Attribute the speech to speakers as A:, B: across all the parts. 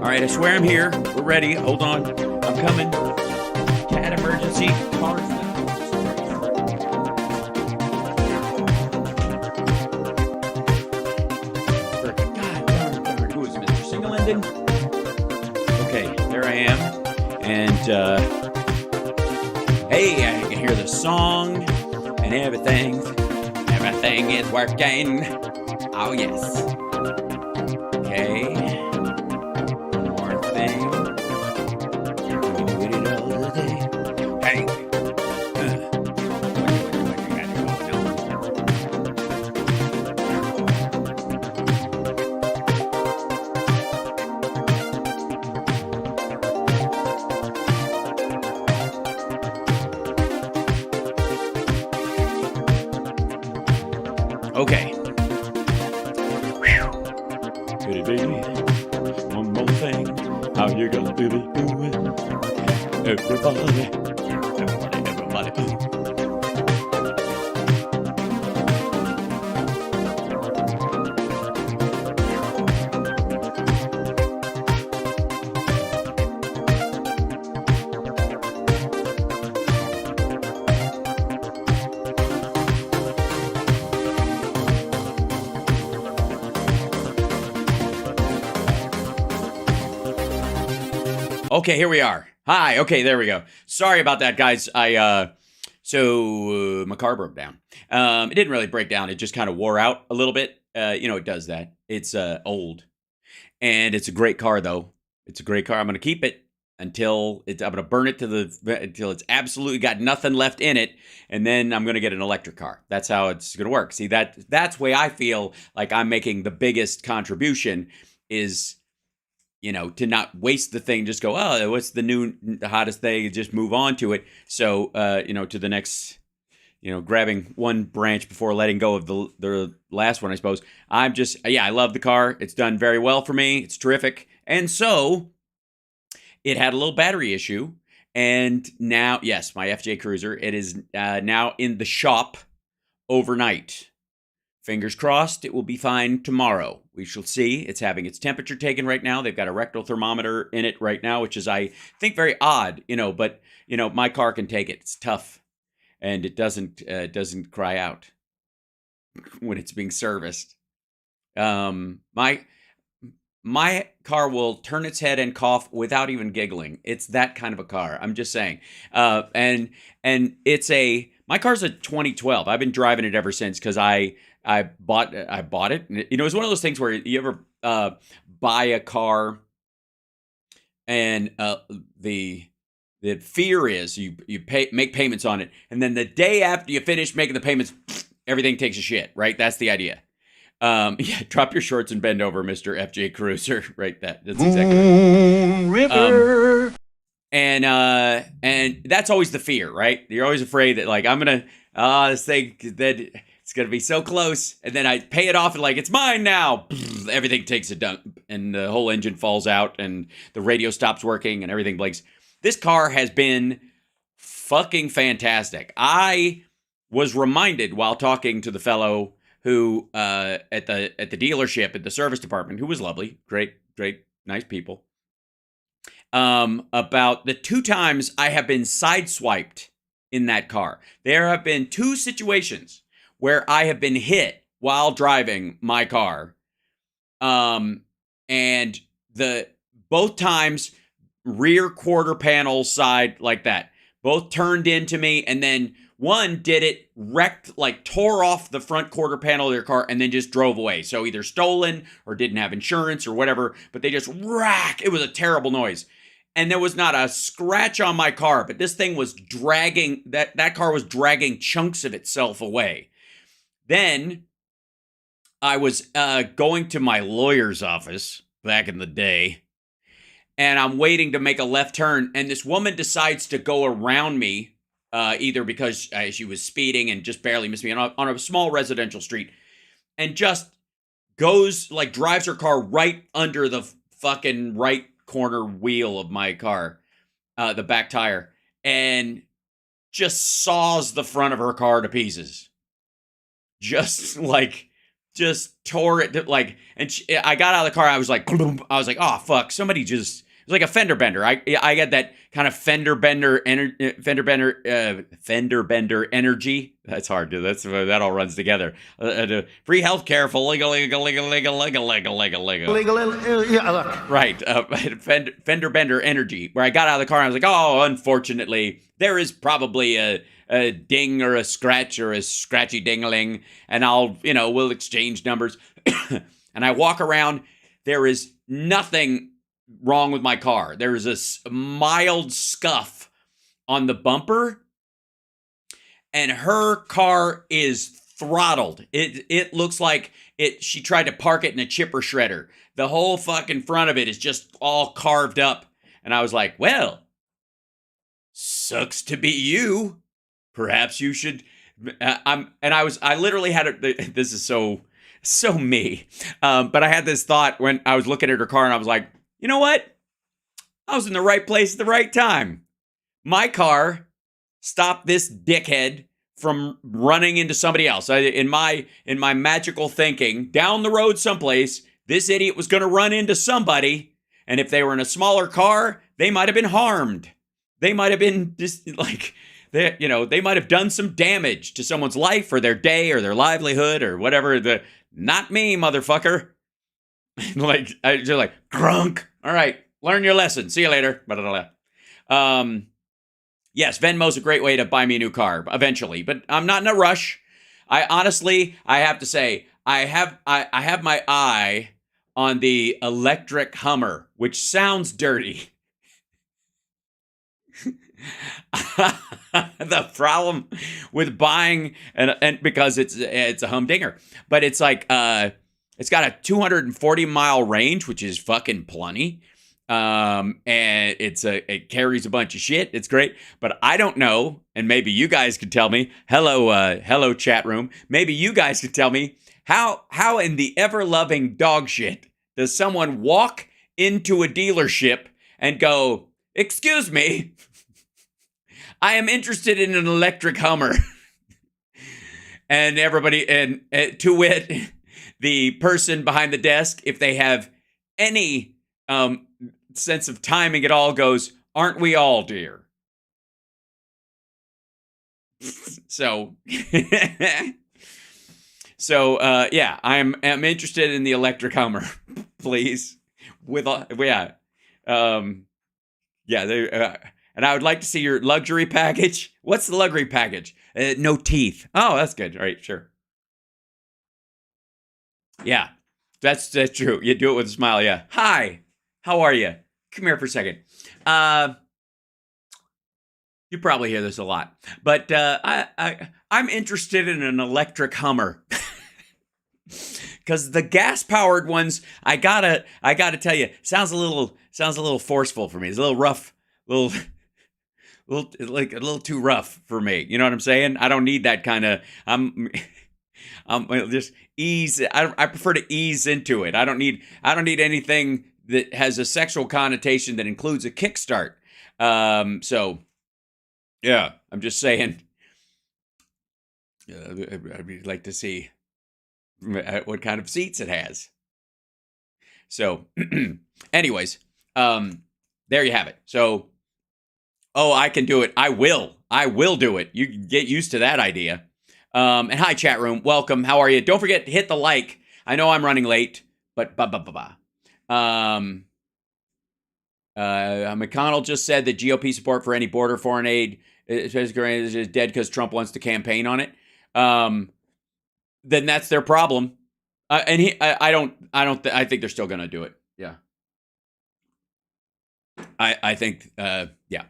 A: right, I swear I'm here. We're ready. Hold on. I'm coming. Cat emergency. Car stuff. God darn. Who is it, Mr. Singlenden? Okay, there I am. And, hey, I can hear the song and everything. Everything is working. Oh, yes. Okay. One more thing. Do it all the day. Hey. Okay. Bitty baby, one more thing. How you gonna do it? Everybody. Okay, here we are. Hi. Okay, there we go. Sorry about that, guys. So my car broke down. It didn't really break down. It just kind of wore out a little bit. It does that. It's old, and it's a great car though. It's a great car. I'm gonna keep it until I'm gonna burn it until it's absolutely got nothing left in it, and then I'm gonna get an electric car. That's how it's gonna work. See, that's the way I feel like I'm making the biggest contribution is, to not waste the thing, just go, oh, what's the hottest thing, just move on to it. So, to the next, grabbing one branch before letting go of the last one, I suppose. I love the car. It's done very well for me. It's terrific. And so it had a little battery issue. And now, yes, my FJ Cruiser, it is now in the shop overnight. Fingers crossed, it will be fine tomorrow. We shall see. It's having its temperature taken right now. They've got a rectal thermometer in it right now, which is, I think, very odd, but, my car can take it. It's tough, and it doesn't cry out when it's being serviced. My car will turn its head and cough without even giggling. It's that kind of a car. I'm just saying. And it's my car's a 2012. I've been driving it ever since because I bought it. It's one of those things where you ever buy a car and the fear is you make payments on it, and then the day after you finish making the payments, everything takes a shit, right? That's the idea. Drop your shorts and bend over, Mr. FJ Cruiser. Right, that's exactly right. River. And that's always the fear, right? You're always afraid that, like, I'm gonna this thing that it's gonna be so close, and then I pay it off and, like, it's mine now. Everything takes a dump, and the whole engine falls out, and the radio stops working, and everything blinks. This car has been fucking fantastic. I was reminded while talking to the fellow who at the dealership at the service department, who was lovely, great, nice people, about the 2 times I have been sideswiped in that car. There have been 2 situations where I have been hit while driving my car, and both times rear quarter panel side like that, both turned into me, and then one did it, wrecked, like tore off the front quarter panel of their car and then just drove away. So either stolen or didn't have insurance or whatever, but they just whack. It was a terrible noise. And there was not a scratch on my car, but this thing was dragging, that car was dragging chunks of itself away. Then I was going to my lawyer's office back in the day, and I'm waiting to make a left turn, and this woman decides to go around me, either because she was speeding and just barely missed me on a small residential street, and just goes, like, drives her car right under the fucking right corner wheel of my car, the back tire, and just saws the front of her car to pieces. Just just tore it like, and I got out of the car. I was like, oh fuck, somebody just. It was like a fender bender. I got that kind of fender bender energy. That's hard. That all runs together. Free healthcare for legal.
B: Yeah, look.
A: Right. Fender bender energy. Where I got out of the car and I was like, oh, unfortunately, there is probably a ding or a scratch or a scratchy dingling, and we'll exchange numbers. And I walk around. There is nothing wrong with my car. There is a mild scuff on the bumper, and her car is throttled. It looks like she tried to park it in a chipper shredder. The whole fucking front of it is just all carved up. And I was like, well, sucks to be you. Perhaps you should. I literally had this is so me. But I had this thought when I was looking at her car, and I was like, you know what? I was in the right place at the right time. My car stopped this dickhead from running into somebody else. In my magical thinking, down the road someplace, this idiot was going to run into somebody, and if they were in a smaller car, they might have been harmed. They might have been just like, they might have done some damage to someone's life or their day or their livelihood or whatever. Not me, motherfucker. Like, I just like, grunk. All right, learn your lesson. See you later. Yes, Venmo's a great way to buy me a new car eventually, but I'm not in a rush. I have to say, I have my eye on the electric Hummer, which sounds dirty. The problem with buying and because it's a humdinger, but it's like it's got a 240-mile range, which is fucking plenty. And it carries a bunch of shit. It's great, but I don't know, and maybe you guys could tell me. Hello, chat room. Maybe you guys could tell me how in the ever-loving dog shit does someone walk into a dealership and go, "Excuse me, I am interested in an electric Hummer," and everybody, and to wit, the person behind the desk, if they have any sense of timing at all, goes, "Aren't we all, dear?" So, yeah, I'm interested in the electric Hummer, please. And I would like to see your luxury package. What's the luxury package? No teeth. Oh, that's good. All right, sure. Yeah, that's true. You do it with a smile. Yeah. Hi, how are you? Come here for a second. You probably hear this a lot, but I'm interested in an electric Hummer. Because the gas-powered ones, I gotta tell you, sounds a little forceful for me. It's a little rough, like a little too rough for me. You know what I'm saying? I don't need that kind of. I'm just ease. I prefer to ease into it. I don't need anything that has a sexual connotation that includes a kickstart. So, yeah, I'm just saying. I'd like to see what kind of seats it has. So, anyways, there you have it. So, I can do it. I will do it. You can get used to that idea. And hi, chat room. Welcome. How are you? Don't forget to hit the like. I know I'm running late, but McConnell just said that GOP support for any border foreign aid is dead because Trump wants to campaign on it. Then that's their problem. And I think they're still going to do it. Yeah. I think, yeah.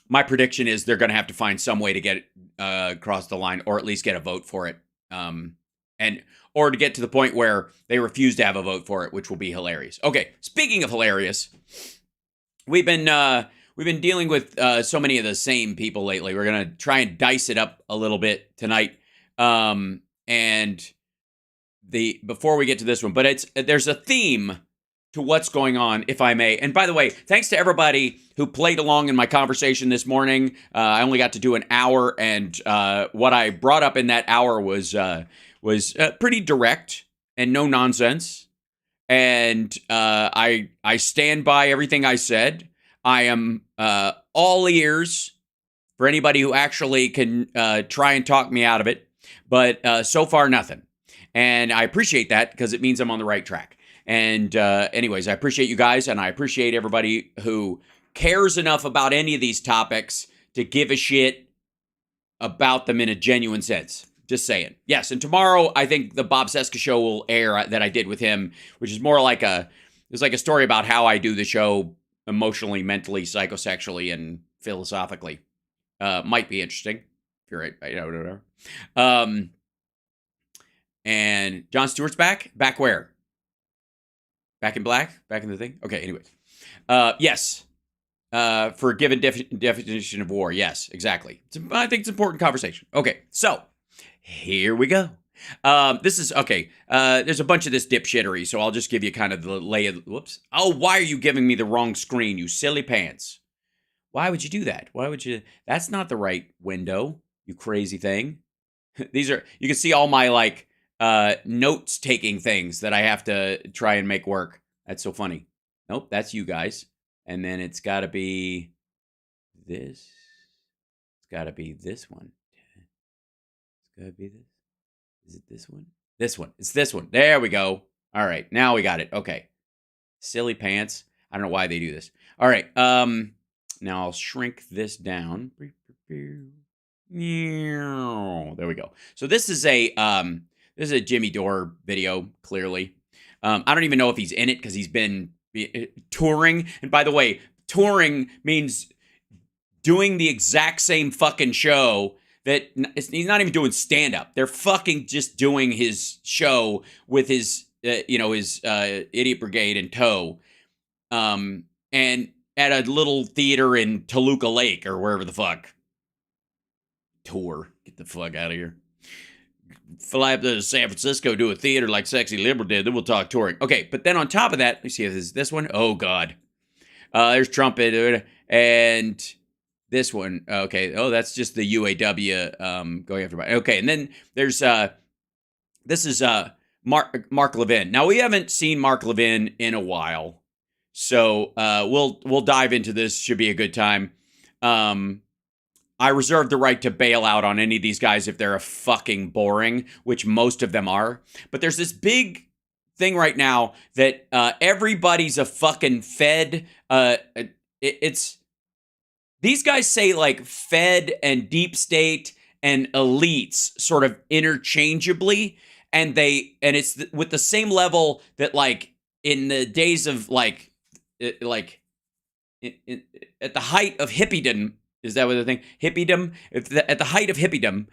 A: My prediction is they're going to have to find some way to get it across the line, or at least get a vote for it. Or to get to the point where they refuse to have a vote for it, which will be hilarious. Okay. Speaking of hilarious, we've been dealing with so many of the same people lately. We're going to try and dice it up a little bit tonight. And before we get to this one, but there's a theme to what's going on, if I may. And by the way, thanks to everybody who played along in my conversation this morning. I only got to do an hour, and what I brought up in that hour was pretty direct. and no nonsense. And I stand by everything I said. I am all ears for anybody who actually can try and talk me out of it. But so far, nothing. And I appreciate that because it means I'm on the right track. And anyways, I appreciate you guys, and I appreciate everybody who cares enough about any of these topics to give a shit about them in a genuine sense. Just saying. Yes, and tomorrow I think the Bob Cesca show will air that I did with him, which is more like it's like a story about how I do the show emotionally, mentally, psychosexually, and philosophically. Might be interesting. If you're right, whatever. And Jon Stewart's back. Back where? Back in black? Back in the thing? Okay, anyway. Yes. For a given definition of war. Yes, exactly. I think it's an important conversation. Okay, so here we go. This is, okay, there's a bunch of this dipshittery, so I'll just give you kind of the lay of, whoops. Oh, why are you giving me the wrong screen, you silly pants? Why would you do that? Why would you? That's not the right window, you crazy thing. These are, you can see all my, like, notes taking things that I have to try and make work. That's so funny. Nope, that's you guys. And then it's got to be this. It's got to be this one. It's got to be this. Is it this one? This one. It's this one. There we go. All right. Now we got it. Okay. Silly pants. I don't know why they do this. All right. Now I'll shrink this down. There we go. So this is a Jimmy Dore video, clearly. I don't even know if he's in it because he's been touring. And by the way, touring means doing the exact same fucking show that he's not even doing stand-up. They're fucking just doing his show with his, his Idiot Brigade in tow. And at a little theater in Toluca Lake or wherever the fuck. Tour. Get the fuck out of here. Fly up to San Francisco, do a theater like Sexy Liberal did, then we'll talk touring. Okay, but then on top of that, let me see if this one. Oh, God. There's trumpet. And this one. Okay. Oh, that's just the UAW going after. Okay, and then there's this is Mark Levin. Now, we haven't seen Mark Levin in a while, so we'll dive into this. Should be a good time. I reserve the right to bail out on any of these guys if they're a fucking boring, which most of them are. But there's this big thing right now that everybody's a fucking Fed. It's these guys say like Fed and deep state and elites sort of interchangeably, and it's with the same level that like in the days of like at the height of hippiedom. Is that what the thing? Hippiedom? At the height of hippiedom,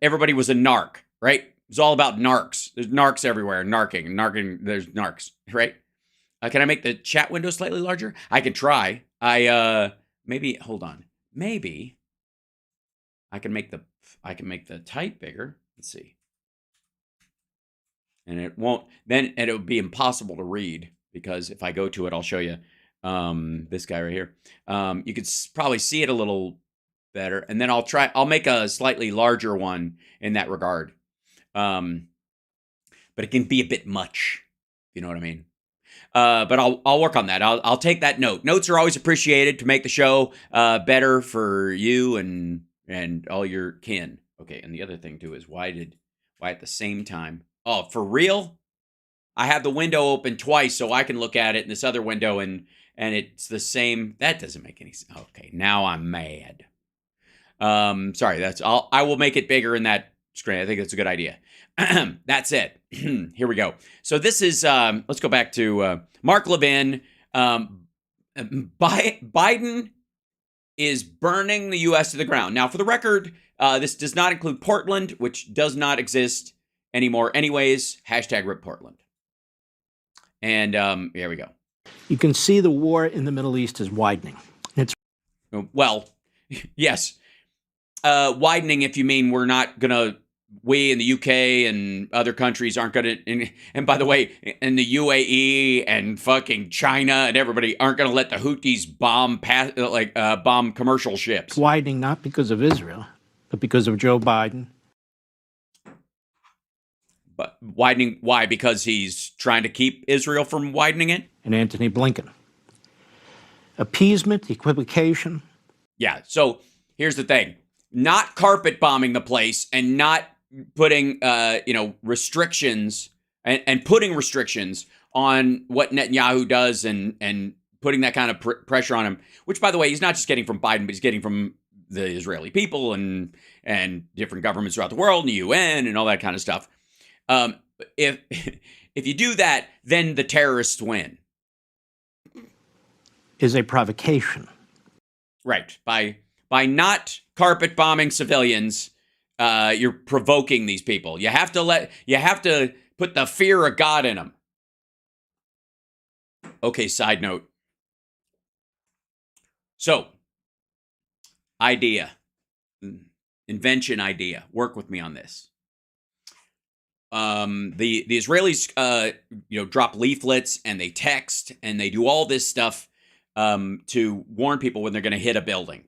A: everybody was a narc, right? It's all about narcs. There's narcs everywhere. Narking. There's narcs, right? Can I make the chat window slightly larger? I can try. Maybe, hold on. Maybe I can make the type bigger. Let's see. And it won't, then it'll be impossible to read because if I go to it, I'll show you. This guy right here. You could probably see it a little better, and then I'll make a slightly larger one in that regard. But it can be a bit much, if you know what I mean. But I'll work on that. I'll take that note. Notes are always appreciated to make the show better for you and all your kin. Okay, and the other thing too is why at the same time? Oh, for real? I have the window open twice so I can look at it in this other window and it's the same. That doesn't make any sense. Okay, now I'm mad. Sorry, I will make it bigger in that screen. I think that's a good idea. That's it. Here we go. So this is, let's go back to Mark Levin. Biden is burning the U.S. to the ground. Now, for the record, this does not include Portland, which does not exist anymore anyways. #RIP Portland. And here we go.
B: You can see the war in the Middle East is widening.
A: Well, yes. Widening if you mean we in the UK and other countries aren't going to, and by the way, in the UAE and fucking China and everybody aren't going to let the Houthis bomb commercial ships.
B: It's widening not because of Israel, but because of Joe Biden.
A: But widening, why? Because he's trying to keep Israel from widening it?
B: And Antony Blinken. Appeasement, equivocation.
A: Yeah, so here's the thing. Not carpet bombing the place and not putting, restrictions and putting restrictions on what Netanyahu does and putting that kind of pressure on him, which, by the way, he's not just getting from Biden, but he's getting from the Israeli people and different governments throughout the world and the UN and all that kind of stuff. If you do that, then the terrorists win.
B: Is a provocation.
A: Right. By not carpet bombing civilians, you're provoking these people. You have to put the fear of God in them. Okay, side note. So, invention idea. Work with me on this. The Israelis, drop leaflets and they text and they do all this stuff to warn people when they're going to hit a building.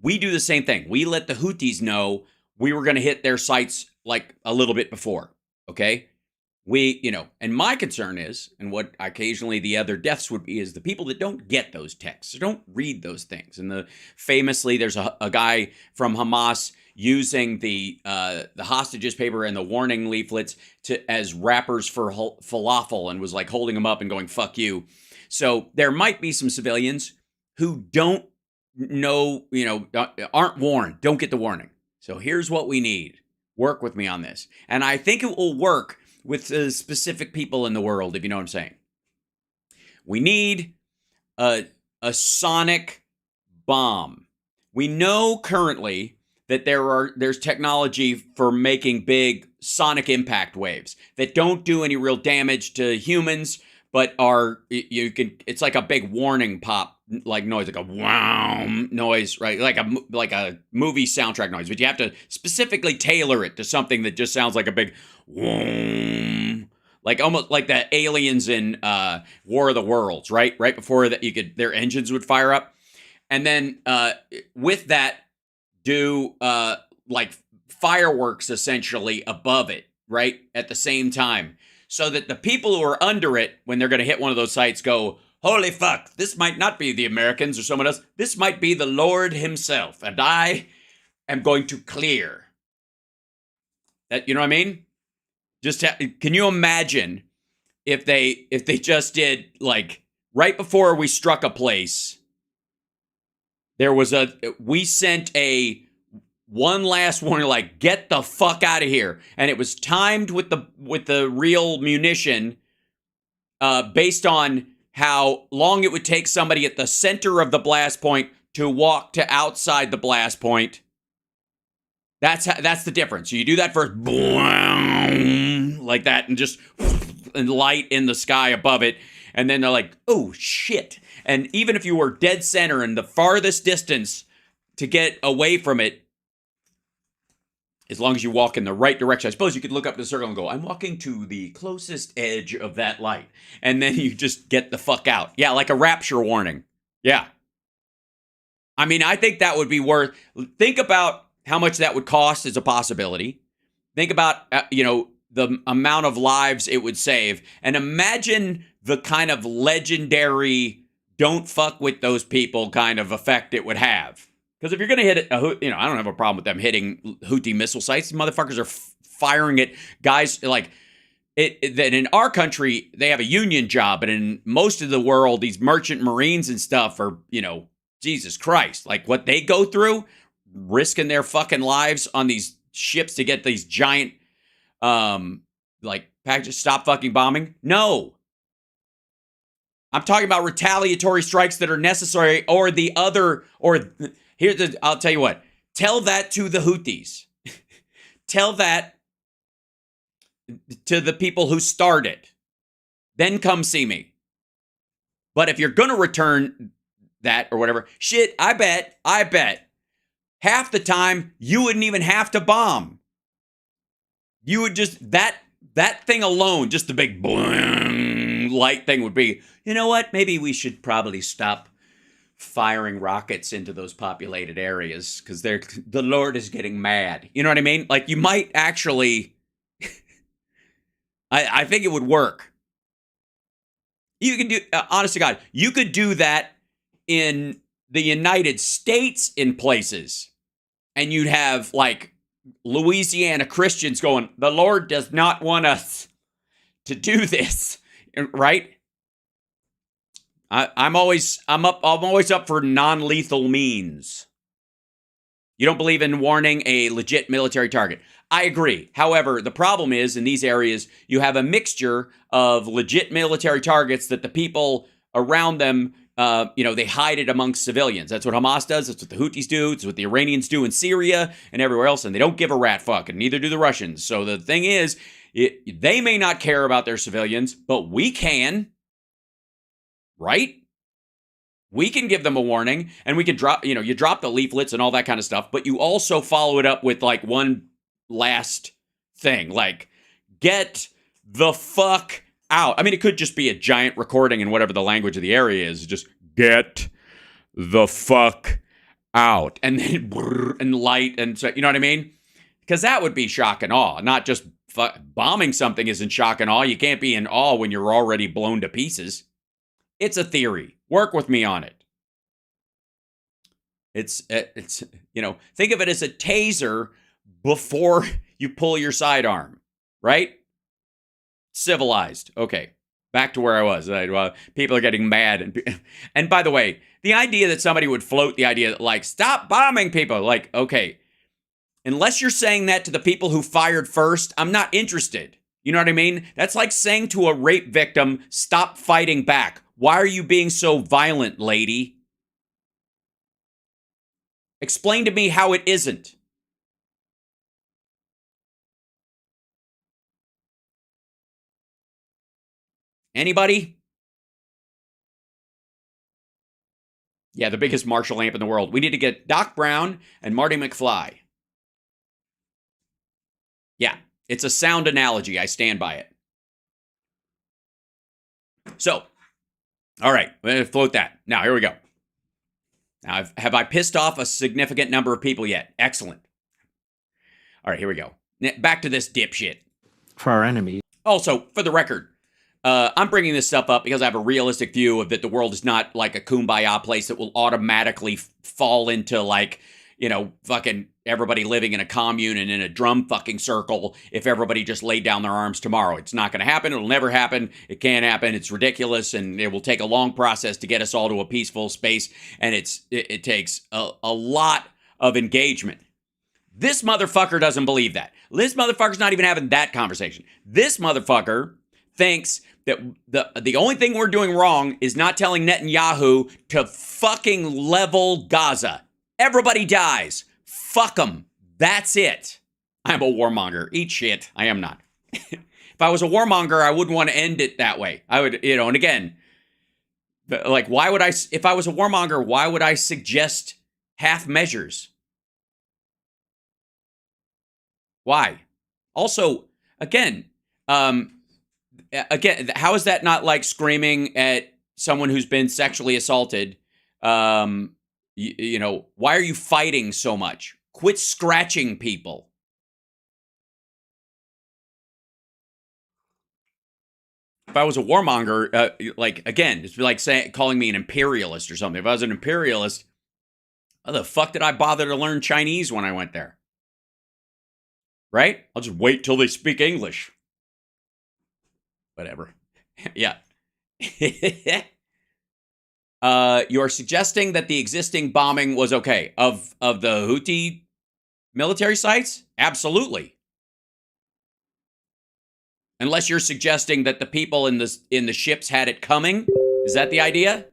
A: We do the same thing. We let the Houthis know we were going to hit their sites like a little bit before. Okay. And my concern is, and what occasionally the other deaths would be, is the people that don't get those texts, or don't read those things. And famously, there's a guy from Hamas using the hostages paper and the warning leaflets as wrappers for falafel, and was like holding them up and going, "Fuck you." So there might be some civilians who don't know, aren't warned, don't get the warning. So here's what we need. Work with me on this. And I think it will work with specific people in the world, if you know what I'm saying. We need a sonic bomb. We know currently that there's technology for making big sonic impact waves that don't do any real damage to humans, but it's like a big warning pop, like noise, like a wow noise, right? Like a movie soundtrack noise, but you have to specifically tailor it to something that just sounds like a big whoom, like almost like the aliens in War of the Worlds, right? Right before that, their engines would fire up, and then with that, do like fireworks essentially above it, right, at the same time, so that the people who are under it, when they're going to hit one of those sites, go, "Holy fuck, this might not be the Americans or someone else. This might be the Lord himself, and I am going to clear." That, you know what I mean? Can you imagine if they just did, like, right before we struck a place, we sent one last warning, like, get the fuck out of here. And it was timed with the real munition, based on how long it would take somebody at the center of the blast point to walk to outside the blast point. That's the difference. So you do that first, like that, and just and light in the sky above it, and then they're like, "Oh shit!" And even if you were dead center and the farthest distance to get away from it, as long as you walk in the right direction, I suppose you could look up the circle and go, "I'm walking to the closest edge of that light," and then you just get the fuck out. Yeah, like a rapture warning. Yeah. I mean, I think that would be worth. Think about how much that would cost as a possibility. Think about, the amount of lives it would save. And imagine the kind of legendary, don't fuck with those people kind of effect it would have. Because if you're going to hit it, I don't have a problem with them hitting Houthi missile sites. These motherfuckers are firing at guys like that. In our country, they have a union job. But in most of the world, these merchant marines and stuff are, Jesus Christ, like what they go through, risking their fucking lives on these ships to get these giant, packages. Stop fucking bombing. No. I'm talking about retaliatory strikes that are necessary, or I'll tell you what, tell that to the Houthis. Tell that to the people who started. Then come see me. But if you're going to return that or whatever, shit, I bet half the time you wouldn't even have to bomb. You would just, that thing alone, just the big boom light thing would be, you know what? Maybe we should probably stop firing rockets into those populated areas because the Lord is getting mad. You know what I mean? Like, you might actually I think it would work. You can do, honest to God, you could do that in the United States in places, and you'd have like Louisiana Christians going, the Lord does not want us to do this, right? I'm always up for non-lethal means. You don't believe in warning a legit military target. I agree. However, the problem is in these areas, you have a mixture of legit military targets that the people around them, they hide it amongst civilians. That's what Hamas does. That's what the Houthis do. It's what the Iranians do in Syria and everywhere else. And they don't give a rat fuck, and neither do the Russians. So the thing is, they may not care about their civilians, but we can, right? We can give them a warning, and we can drop, you drop the leaflets and all that kind of stuff, but you also follow it up with like one last thing, like, get the fuck out. I mean, it could just be a giant recording in whatever the language of the area is, just get the fuck out. And then and light, and so, you know what I mean? Because that would be shock and awe, not just bombing something isn't shock and awe. You can't be in awe when you're already blown to pieces. It's a theory. Work with me on it. It's think of it as a taser before you pull your sidearm, right? Civilized. Okay, back to where I was. People are getting mad. And by the way, the idea that somebody would float the idea that, like, stop bombing people. Like, okay, unless you're saying that to the people who fired first, I'm not interested. You know what I mean? That's like saying to a rape victim, stop fighting back. Why are you being so violent, lady? Explain to me how it isn't. Anybody? Yeah, the biggest Marshall amp in the world. We need to get Doc Brown and Marty McFly. Yeah, it's a sound analogy. I stand by it. So, all right, I'm going to float that. Now, here we go. Now, have I pissed off a significant number of people yet? Excellent. All right, here we go. Back to this dipshit.
B: For our enemies.
A: Also, for the record, I'm bringing this stuff up because I have a realistic view of that the world is not like a kumbaya place that will automatically fall into, like, fucking everybody living in a commune and in a drum fucking circle if everybody just laid down their arms tomorrow. It's not going to happen. It'll never happen. It can't happen. It's ridiculous, and it will take a long process to get us all to a peaceful space, and it takes a lot of engagement. This motherfucker doesn't believe that. This motherfucker's not even having that conversation. This motherfucker thinks that the only thing we're doing wrong is not telling Netanyahu to fucking level Gaza. Everybody dies. Fuck them. That's it. I'm a warmonger. Eat shit. I am not. If I was a warmonger, I wouldn't want to end it that way. I would, and again, like, why would I, if I was a warmonger, why would I suggest half measures? Why? Also, again, how is that not like screaming at someone who's been sexually assaulted? Why are you fighting so much? Quit scratching people. If I was a warmonger, again, it's like calling me an imperialist or something. If I was an imperialist, how the fuck did I bother to learn Chinese when I went there? Right? I'll just wait till they speak English. Whatever. Yeah. You're suggesting that the existing bombing was okay of the Houthi military sites? Absolutely. Unless you're suggesting that the people in the ships had it coming. Is that the idea?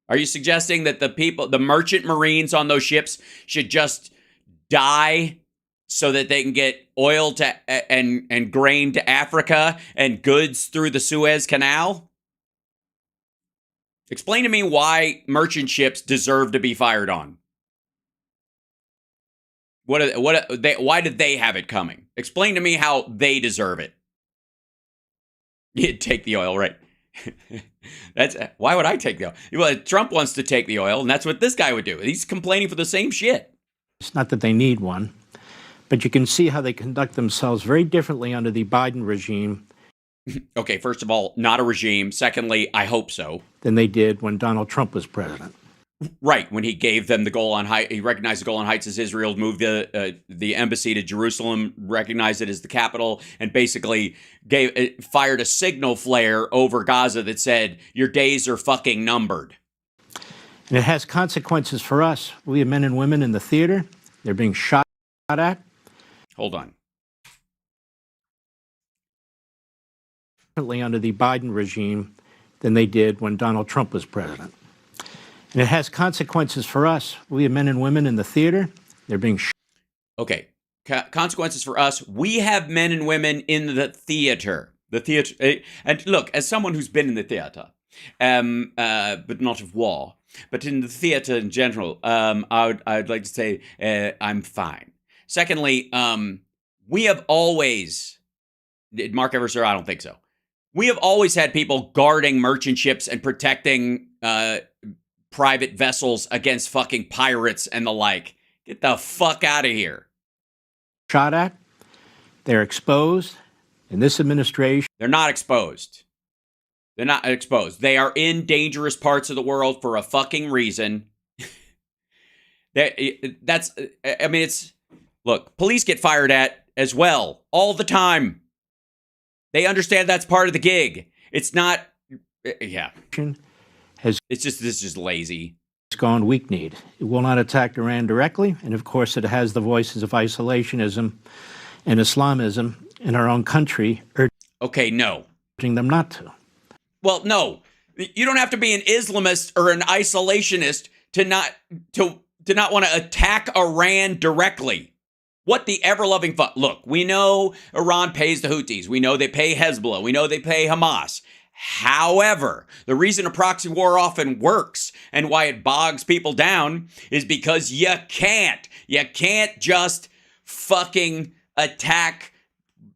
A: Are you suggesting that the merchant marines on those ships should just die so that they can get oil and grain to Africa and goods through the Suez Canal? Explain to me why merchant ships deserve to be fired on. Why did they have it coming? Explain to me how they deserve it. You'd take the oil, right? Why would I take the oil? Well, Trump wants to take the oil, and that's what this guy would do. He's complaining for the same shit.
B: It's not that they need one, but you can see how they conduct themselves very differently under the Biden regime
A: Okay, first of all, not a regime. Secondly, I hope so.
B: than they did when Donald Trump was president.
A: Right, when he gave them the Golan Heights, he recognized the Golan Heights as Israel, moved the embassy to Jerusalem, recognized it as the capital, and basically fired a signal flare over Gaza that said, "Your days are fucking numbered."
B: And it has consequences for us. We have men and women in the theater. They're being shot at.
A: Hold on.
B: Differently under the Biden regime than they did when Donald Trump was president. And it has consequences for us. We have men and women in the theater. They're being shot.
A: Okay. Consequences for us. We have men and women in the theater. The theater. And look, as someone who's been in the theater, but not of war, but in the theater in general, I'd like to say I'm fine. Secondly, we have always, did Mark ever, sir? I don't think so. We have always had people guarding merchant ships and protecting private vessels against fucking pirates and the like. Get the fuck out of here.
B: Shot at. They're exposed. In this administration,
A: they're not exposed. They're not exposed. They are in dangerous parts of the world for a fucking reason. Look, police get fired at as well all the time. They understand that's part of the gig. It's not, yeah. This is just lazy.
B: It's gone weak-kneed. It will not attack Iran directly, and of course it has the voices of isolationism and Islamism in our own country urging them not to.
A: Well, no. You don't have to be an Islamist or an isolationist to not want to attack Iran directly. What the ever-loving fuck? Look, we know Iran pays the Houthis. We know they pay Hezbollah. We know they pay Hamas. However, the reason a proxy war often works and why it bogs people down is because you can't just fucking attack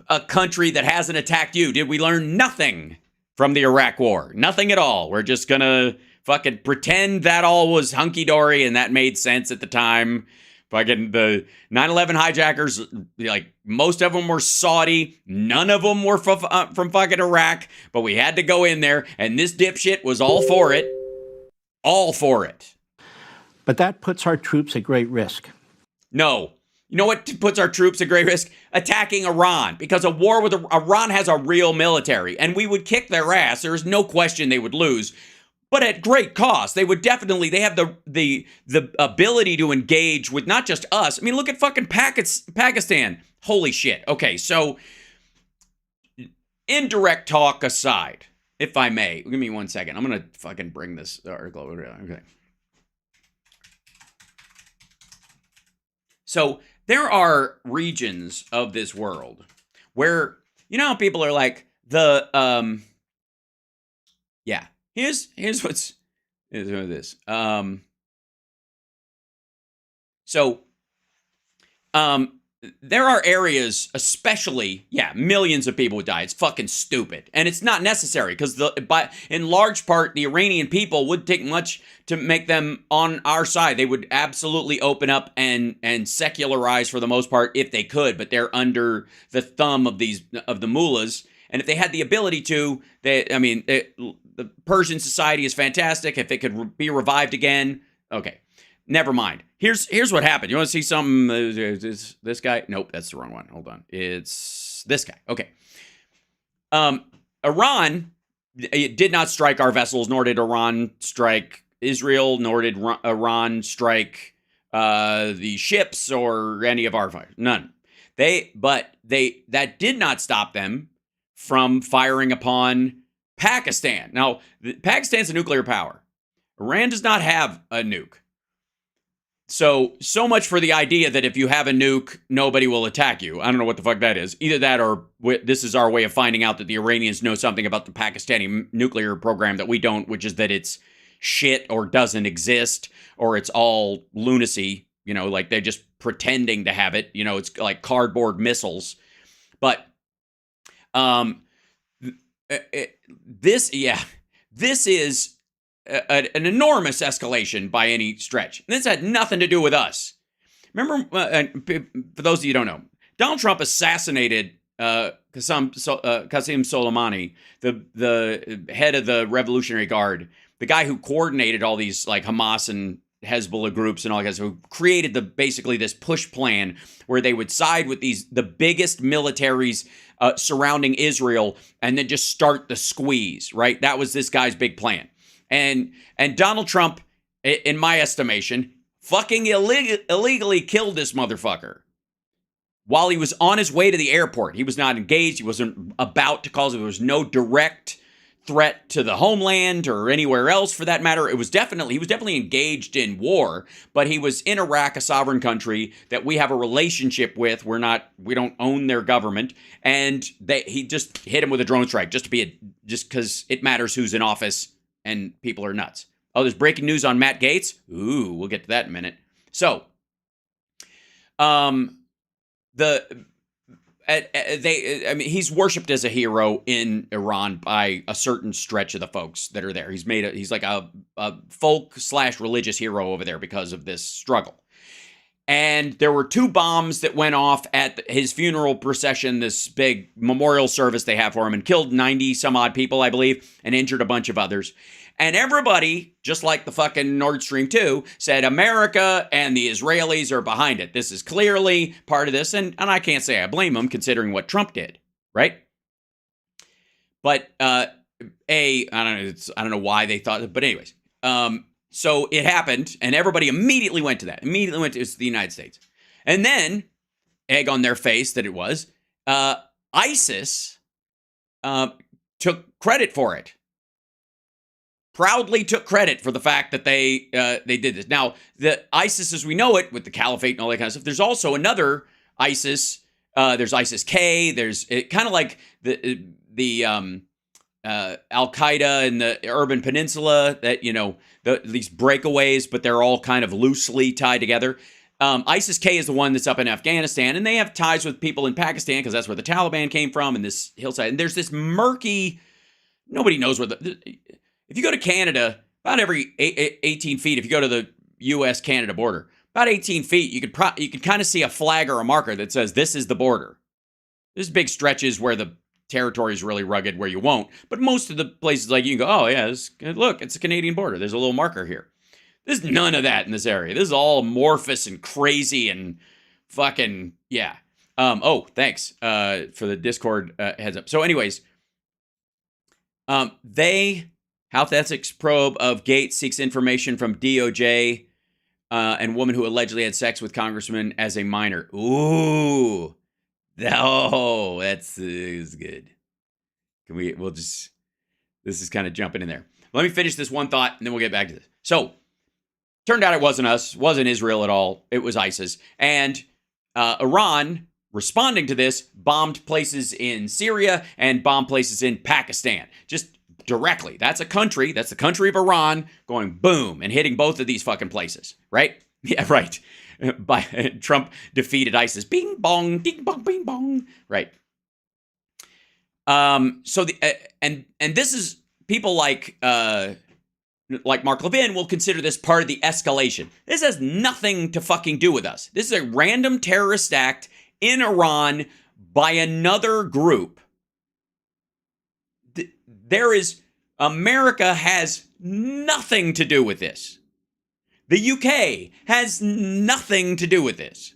A: a country that hasn't attacked you. Did we learn nothing from the Iraq war? Nothing at all. We're just gonna fucking pretend that all was hunky-dory and that made sense at the time. Fucking the 9/11 hijackers, like most of them were Saudi. None of them were from fucking Iraq, but we had to go in there and this dipshit was all for it. All for it.
B: But that puts our troops at great risk.
A: No. You know what puts our troops at great risk? Attacking Iran. Because a war with Iran has a real military and we would kick their ass. There's no question they would lose. But at great cost. They would definitely, they have the ability to engage with not just us. I mean, look at fucking Pakistan. Holy shit. Okay, so indirect talk aside, if I may. Give me 1 second. I'm going to fucking bring this article over. Okay. So there are regions of this world where, you know how people are like, Here's this. There are areas, especially, millions of people would die. It's fucking stupid. And it's not necessary because in large part, the Iranian people would take much to make them on our side. They would absolutely open up and secularize for the most part if they could, but they're under the thumb of the mullahs. And if they had the ability to, the Persian society is fantastic. If it could be revived again, okay, never mind. Here's what happened. You want to see something? This guy? Nope, that's the wrong one. Hold on. It's this guy. Okay. Iran did not strike our vessels, nor did Iran strike Israel, nor did Iran strike the ships or any of our fighters. None. That did not stop them from firing upon Pakistan. Now, Pakistan's a nuclear power. Iran does not have a nuke. So much for the idea that if you have a nuke, nobody will attack you. I don't know what the fuck that is. Either that or this is our way of finding out that the Iranians know something about the Pakistani nuclear program that we don't, which is that it's shit or doesn't exist or it's all lunacy. You know, like they're just pretending to have it. You know, it's like cardboard missiles. But this is an enormous escalation by any stretch. And this had nothing to do with us. Remember, for those of you who don't know, Donald Trump assassinated Qasem Soleimani, the head of the Revolutionary Guard, the guy who coordinated all these like Hamas and Hezbollah groups and all that, who created basically this push plan where they would side with the biggest militaries surrounding Israel and then just start the squeeze, right? That was this guy's big plan. And Donald Trump, in my estimation, fucking illegally killed this motherfucker while he was on his way to the airport. He was not engaged. He wasn't about to cause it. There was no direct threat to the homeland or anywhere else for that matter. He was definitely engaged in war, but he was in Iraq, a sovereign country that we have a relationship with. We don't own their government. And he just hit him with a drone strike just because it matters who's in office and people are nuts. Oh, there's breaking news on Matt Gaetz. Ooh, we'll get to that in a minute. So, he's worshipped as a hero in Iran by a certain stretch of the folks that are there. He's like a folk/religious hero over there because of this struggle. And there were 2 bombs that went off at his funeral procession, this big memorial service they have for him, and killed 90 some odd people, I believe, and injured a bunch of others. And everybody, just like the fucking Nord Stream 2, said America and the Israelis are behind it. This is clearly part of this. And I can't say I blame them considering what Trump did, right? But I don't know why they thought, but anyways. So it happened, and everybody immediately went to that. It's the United States. And then, egg on their face that it was, ISIS took credit for it. Proudly took credit for the fact that they did this. Now, the ISIS as we know it, with the caliphate and all that kind of stuff, there's also another ISIS. There's ISIS-K. There's kind of like the Al-Qaeda in the Urban Peninsula, that, these breakaways, but they're all kind of loosely tied together. ISIS-K is the one that's up in Afghanistan, and they have ties with people in Pakistan because that's where the Taliban came from, and this hillside. And there's this murky, nobody knows where if you go to Canada, about every 18 feet, if you go to the U.S.-Canada border, about 18 feet, you could kind of see a flag or a marker that says, this is the border. There's big stretches where the territory is really rugged where you won't. But most of the places, like, you can go, oh, yeah, look, it's a Canadian border. There's a little marker here. There's none of that in this area. This is all amorphous and crazy and fucking, yeah. Thanks for the Discord heads up. So anyways, Health ethics probe of Gaetz seeks information from DOJ and woman who allegedly had sex with congressman as a minor. Ooh. Oh, that's good. This is kind of jumping in there. Let me finish this one thought, and then we'll get back to this. So, turned out it wasn't us, wasn't Israel at all. It was ISIS. And Iran, responding to this, bombed places in Syria and bombed places in Pakistan. Just directly. That's a country. That's the country of Iran going boom and hitting both of these fucking places. Right? Yeah, right. Trump defeated ISIS. Bing bong, ding bong, bing bong. Right. So and this is people like Mark Levin will consider this part of the escalation. This has nothing to fucking do with us. This is a random terrorist act in Iran by another group. America has nothing to do with this. The UK has nothing to do with this.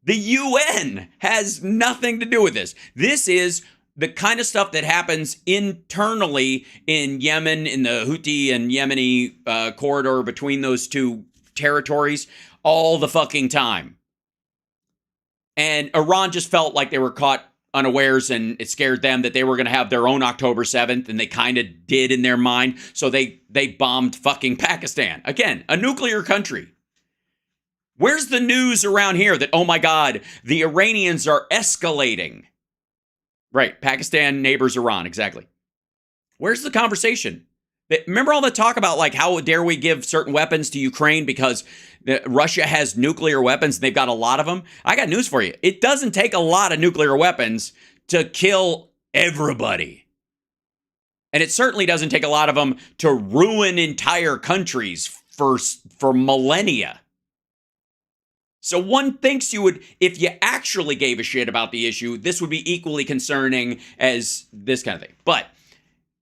A: The UN has nothing to do with this. This is the kind of stuff that happens internally in Yemen, in the Houthi and Yemeni corridor between those two territories all the fucking time. And Iran just felt like they were caught unawares, and it scared them that they were going to have their own October 7th, and they kind of did in their mind. So they bombed fucking Pakistan. Again, a nuclear country. Where's the news around here that, oh my God, the Iranians are escalating? Right, Pakistan neighbors Iran, exactly. Where's the conversation? Remember all the talk about, like, how dare we give certain weapons to Ukraine because Russia has nuclear weapons and they've got a lot of them? I got news for you. It doesn't take a lot of nuclear weapons to kill everybody. And it certainly doesn't take a lot of them to ruin entire countries for millennia. So one thinks you would, if you actually gave a shit about the issue, this would be equally concerning as this kind of thing. But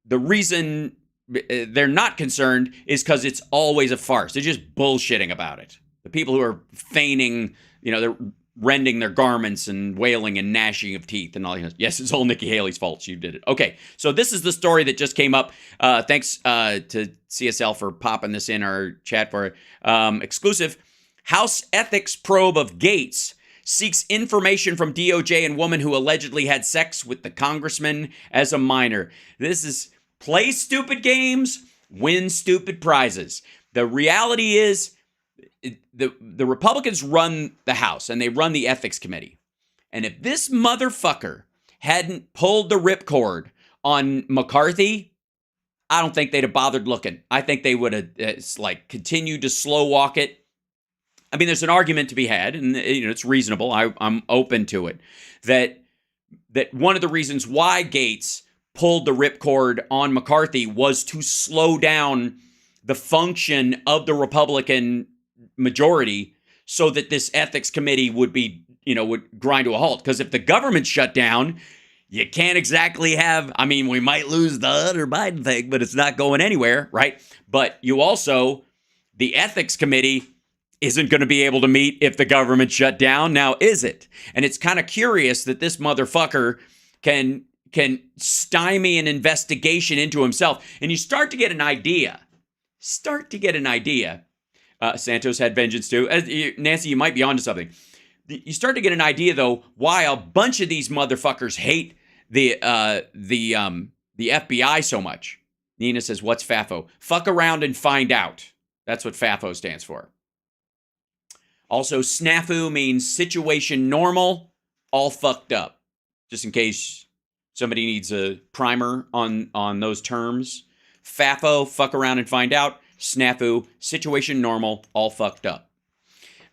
A: the reason they're not concerned is because it's always a farce. They're just bullshitting about it. The people who are feigning, they're rending their garments and wailing and gnashing of teeth and all that. Yes, it's all Nikki Haley's fault. She did it. Okay, so this is the story that just came up. Thanks to CSL for popping this in our chat for exclusive. House ethics probe of Gaetz seeks information from DOJ and woman who allegedly had sex with the congressman as a minor. This is play stupid games, win stupid prizes. The reality is the Republicans run the House and they run the ethics committee. And if this motherfucker hadn't pulled the ripcord on McCarthy, I don't think they'd have bothered looking. I think they would have continued to slow walk it. I mean, there's an argument to be had, and it's reasonable. I'm open to it. That one of the reasons why Gaetz pulled the ripcord on McCarthy was to slow down the function of the Republican majority, so that this ethics committee would grind to a halt. Because if the government shut down, you can't exactly have. I mean, we might lose the Hunter Biden thing, but it's not going anywhere, right? But you also, the ethics committee isn't going to be able to meet if the government shut down. Now, is it? And it's kind of curious that this motherfucker can stymie an investigation into himself. And you start to get an idea. Santos had vengeance too. Nancy, you might be onto something. You start to get an idea, though, why a bunch of these motherfuckers hate the FBI so much. Nina says, what's FAFO? Fuck around and find out. That's what FAFO stands for. Also, snafu means situation normal, all fucked up. Just in case somebody needs a primer on those terms. FAFO, fuck around and find out. Snafu, situation normal, all fucked up.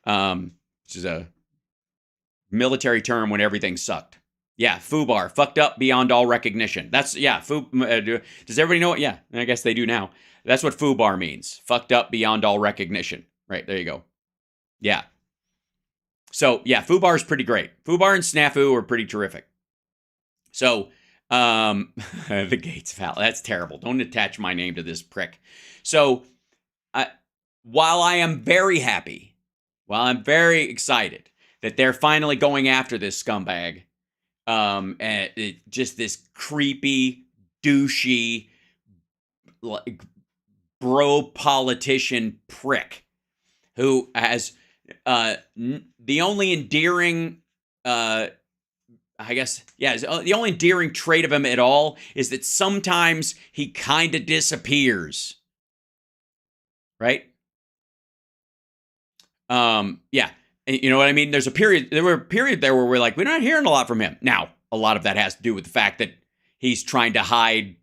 A: Which is a military term when everything sucked. Yeah, FUBAR, fucked up beyond all recognition. Does everybody know it? Yeah, I guess they do now. That's what FUBAR means. Fucked up beyond all recognition. Right, there you go. Yeah. So, yeah, FUBAR is pretty great. FUBAR and snafu are pretty terrific. So, the Gaetz foul. That's terrible. Don't attach my name to this prick. So, while I am very happy, while I'm very excited that they're finally going after this scumbag, and just this creepy, douchey, bro politician prick who has the only endearing, the only endearing trait of him at all is that sometimes he kind of disappears. Right? Yeah. You know what I mean? There were a period there where we're like, we're not hearing a lot from him. Now, a lot of that has to do with the fact that he's trying to hide,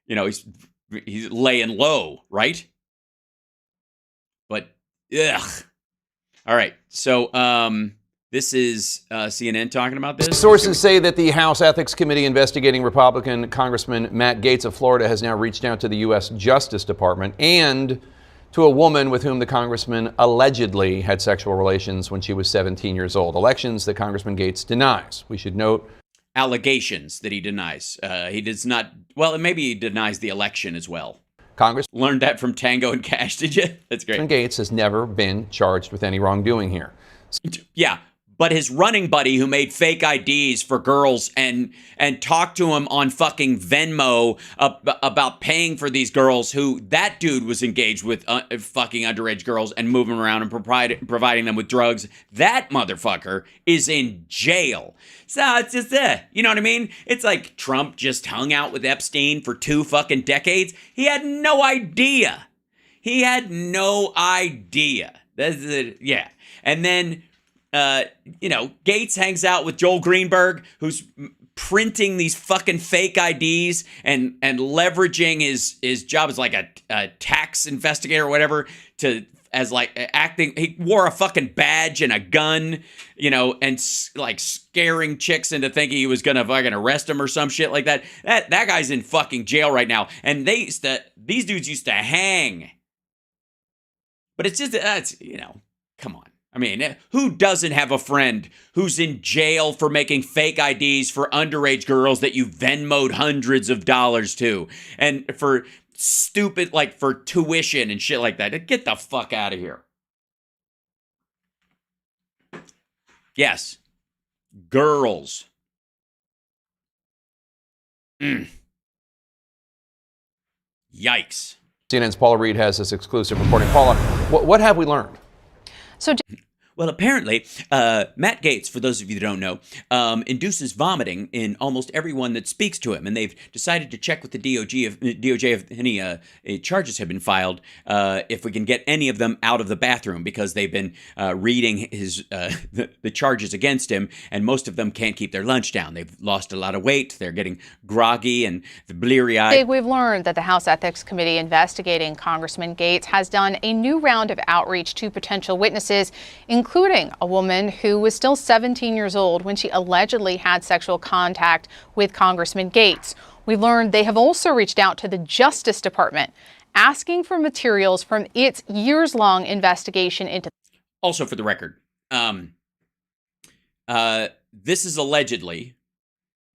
A: he's laying low, right? But, ugh. All right. So, this is CNN talking about this.
C: Sources say that the House Ethics Committee investigating Republican Congressman Matt Gaetz of Florida has now reached out to the U.S. Justice Department and to a woman with whom the congressman allegedly had sexual relations when she was 17 years old. Allegations that Congressman Gaetz denies. We should note.
A: Allegations that he denies. He does not. Well, maybe he denies the election as well.
C: Congress
A: learned that from Tango and Cash, did you? That's great.
C: Gaetz has never been charged with any wrongdoing here.
A: Yeah. But his running buddy who made fake IDs for girls and talked to him on fucking Venmo about paying for these girls, who that dude was engaged with fucking underage girls and moving around and providing them with drugs. That motherfucker is in jail. So it's just you know what I mean? It's like Trump just hung out with Epstein for 2 fucking decades. He had no idea. That's it. Yeah. And then Gaetz hangs out with Joel Greenberg, who's printing these fucking fake IDs and leveraging his job as like a tax investigator or whatever acting. He wore a fucking badge and a gun, and like scaring chicks into thinking he was gonna fucking arrest him or some shit like that. That guy's in fucking jail right now. And these dudes used to hang. But it's just, come on. I mean, who doesn't have a friend who's in jail for making fake IDs for underage girls that you Venmoed hundreds of dollars to, and for stupid, like for tuition and shit like that? Get the fuck out of here. Yes. Girls. Yikes.
C: CNN's Paula Reed has this exclusive reporting. Paula, what have we learned?
A: Well, apparently, Matt Gaetz, for those of you that don't know, induces vomiting in almost everyone that speaks to him. And they've decided to check with the DOJ if any charges have been filed, if we can get any of them out of the bathroom, because they've been reading his the charges against him, and most of them can't keep their lunch down. They've lost a lot of weight. They're getting groggy and bleary-eyed.
D: We've learned that the House Ethics Committee investigating Congressman Gaetz has done a new round of outreach to potential witnesses, including a woman who was still 17 years old when she allegedly had sexual contact with Congressman Gaetz. We learned they have also reached out to the Justice Department, asking for materials from its years-long investigation into.
A: Also, for the record, this is allegedly,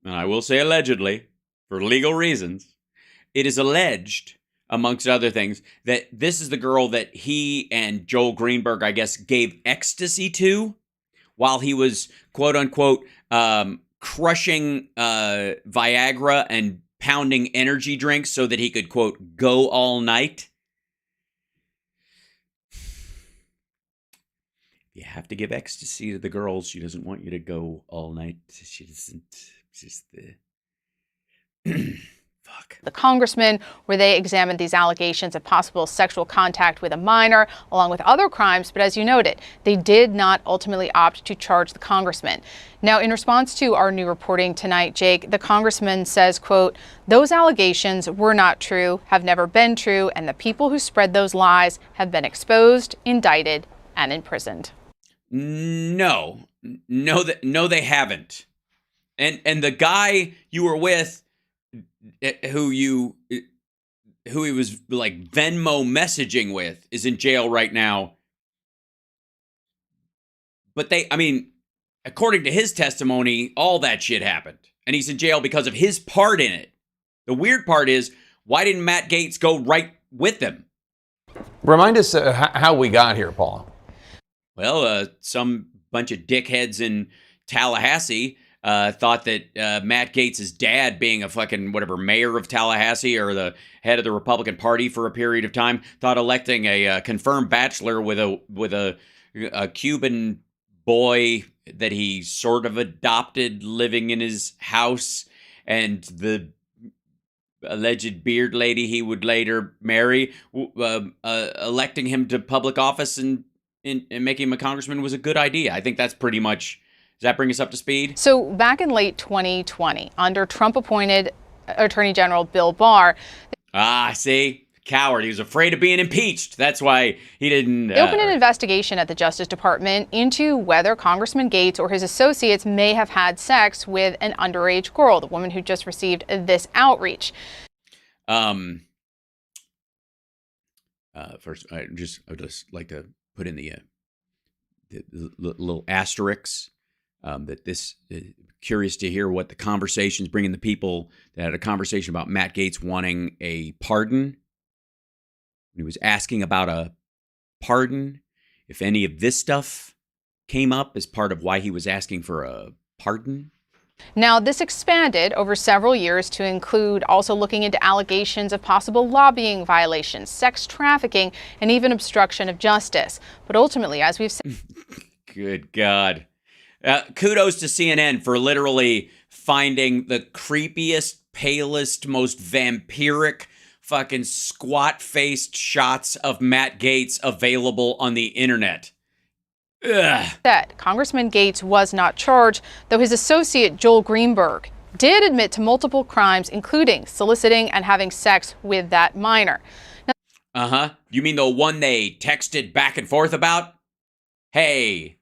A: and I will say allegedly, for legal reasons, it is alleged, amongst other things, that this is the girl that he and Joel Greenberg, I guess, gave ecstasy to while he was, quote unquote, crushing Viagra and pounding energy drinks so that he could, quote, go all night. You have to give ecstasy to the girl. She doesn't want you to go all night. She doesn't. Just the...
D: The congressman, where they examined these allegations of possible sexual contact with a minor, along with other crimes. But as you noted, they did not ultimately opt to charge the congressman. Now, in response to our new reporting tonight, Jake, the congressman says, quote, those allegations were not true, have never been true, and the people who spread those lies have been exposed, indicted, and imprisoned.
A: No, they haven't. And the guy you were with, who he was like Venmo messaging with, is in jail right now. But according to his testimony, all that shit happened. And he's in jail because of his part in it. The weird part is, why didn't Matt Gaetz go right with them?
C: Remind us how we got here, Paula.
A: Well, some bunch of dickheads in Tallahassee thought that Matt Gaetz' dad, being a fucking whatever mayor of Tallahassee or the head of the Republican Party for a period of time, thought electing a confirmed bachelor with a Cuban boy that he sort of adopted living in his house, and the alleged beard lady he would later marry, electing him to public office and making him a congressman was a good idea. I think that's pretty much. Does that bring us up to speed?
D: So back in late 2020, under Trump-appointed Attorney General Bill Barr.
A: See? Coward. He was afraid of being impeached. That's why he didn't.
D: They opened an investigation at the Justice Department into whether Congressman Gaetz or his associates may have had sex with an underage girl, the woman who just received this outreach.
A: First, I would just like to put in the little asterisks. That this curious to hear what the conversations, bringing the people that had a conversation about Matt Gaetz wanting a pardon. He was asking about a pardon. If any of this stuff came up as part of why he was asking for a pardon.
D: Now, this expanded over several years to include also looking into allegations of possible lobbying violations, sex trafficking, and even obstruction of justice. But ultimately, as we've said...
A: Good God. Kudos to CNN for literally finding the creepiest, palest, most vampiric, fucking squat-faced shots of Matt Gaetz available on the internet.
D: That Congressman Gaetz was not charged, though his associate Joel Greenberg did admit to multiple crimes, including soliciting and having sex with that minor.
A: You mean the one they texted back and forth about? Hey...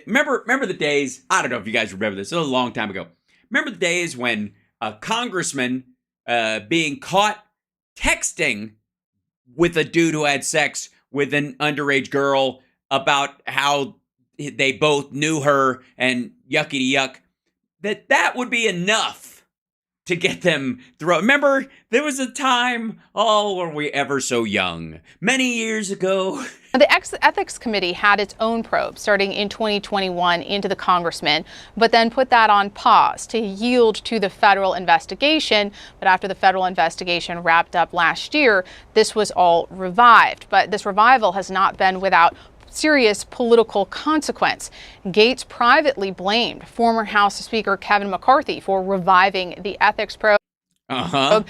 A: Remember the days, I don't know if you guys remember this, it was a long time ago. Remember the days when a congressman being caught texting with a dude who had sex with an underage girl about how they both knew her and yucky yuck, that would be enough to get them through. Remember, there was a time, were we ever so young, many years ago.
D: The Ethics Committee had its own probe starting in 2021 into the congressman, but then put that on pause to yield to the federal investigation. But after the federal investigation wrapped up last year, this was all revived. But this revival has not been without serious political consequence. Gaetz privately blamed former House Speaker Kevin McCarthy for reviving the ethics probe. And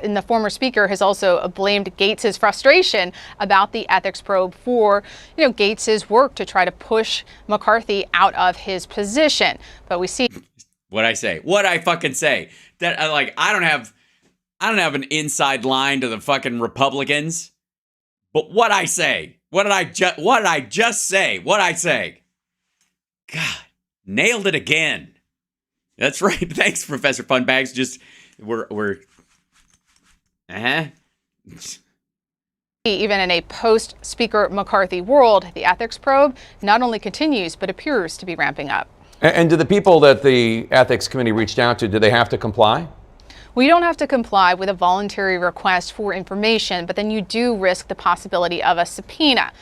D: the former speaker has also blamed Gaetz's frustration about the ethics probe for, Gaetz's work to try to push McCarthy out of his position. But we see
A: what I fucking say. That I don't have an inside line to the fucking Republicans. But what I say. What did I just say? What I say. God, nailed it again. That's right. Thanks, Professor Funbags. Just we're
D: even in a post-Speaker McCarthy world, the ethics probe not only continues, but appears to be ramping up.
C: And do the people that the Ethics Committee reached out to, do they have to comply?
D: We don't have to comply with a voluntary request for information, but then you do risk the possibility of a subpoena.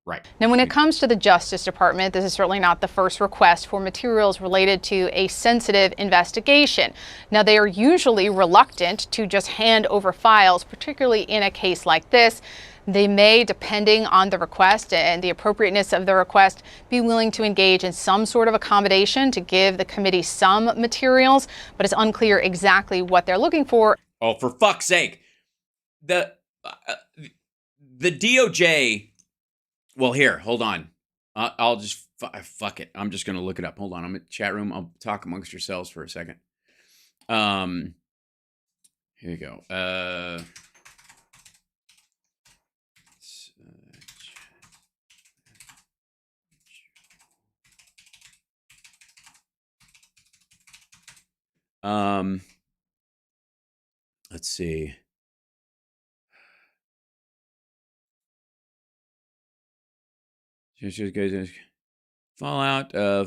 A: Right.
D: Now, when it comes to the Justice Department, this is certainly not the first request for materials related to a sensitive investigation. Now, they are usually reluctant to just hand over files, particularly in a case like this. They may, depending on the request and the appropriateness of the request, be willing to engage in some sort of accommodation to give the committee some materials, but it's unclear exactly what they're looking for.
A: Oh, for fuck's sake. The DOJ... Well, here, hold on. I'll just, fuck it. I'm just going to look it up. Hold on. I'm in the chat room. I'll talk amongst yourselves for a second. Here you go. Let's see. Fallout. Yeah,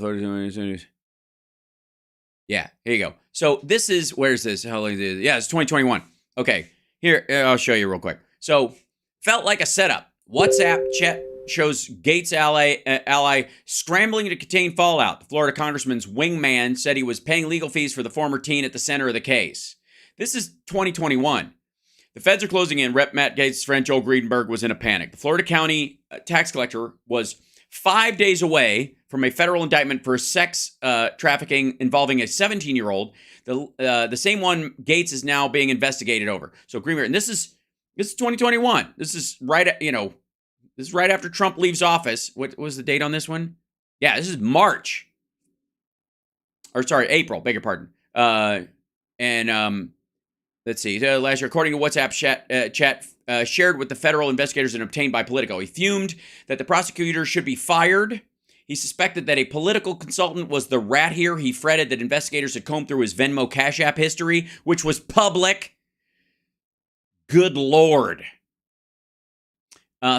A: here you go. So this is, where's this? How long is it? Yeah, it's 2021. Okay, here, I'll show you real quick. So, felt like a setup. WhatsApp chat shows Gaetz ally scrambling to contain fallout. The Florida congressman's wingman said he was paying legal fees for the former teen at the center of the case. This is 2021. The feds are closing in. Rep. Matt Gaetz' friend Joel Greenberg was in a panic. The Florida County tax collector was 5 days away from a federal indictment for sex trafficking involving a 17-year-old. The same one Gaetz is now being investigated over. So Greenberg, and this is 2021. This is right after Trump leaves office. What was the date on this one? Yeah, this is March. Or sorry, April. Beg your pardon. Let's see. Last year, according to WhatsApp chat shared with the federal investigators and obtained by Politico, he fumed that the prosecutor should be fired. He suspected that a political consultant was the rat here. He fretted that investigators had combed through his Venmo Cash App history, which was public. Good Lord.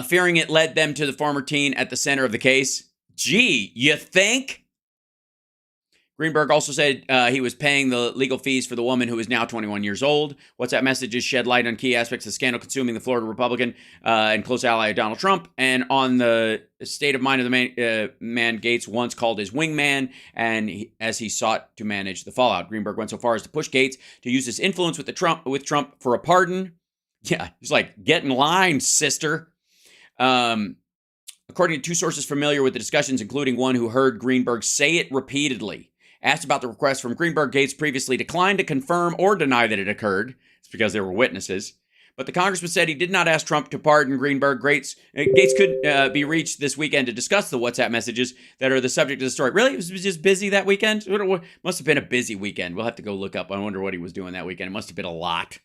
A: Fearing it led them to the former teen at the center of the case. Gee, you think? Greenberg also said he was paying the legal fees for the woman who is now 21 years old. WhatsApp messages shed light on key aspects of the scandal consuming the Florida Republican and close ally of Donald Trump, and on the state of mind of the man Gaetz once called his wingman, and as he sought to manage the fallout. Greenberg went so far as to push Gaetz to use his influence with Trump for a pardon. Yeah, he's like, get in line, sister. According to two sources familiar with the discussions, including one who heard Greenberg say it repeatedly. Asked about the request from Greenberg, Gaetz previously declined to confirm or deny that it occurred. It's because there were witnesses. But the congressman said he did not ask Trump to pardon Greenberg. Gaetz could be reached this weekend to discuss the WhatsApp messages that are the subject of the story. Really? It was just busy that weekend? It must have been a busy weekend. We'll have to go look up. I wonder what he was doing that weekend. It must have been a lot.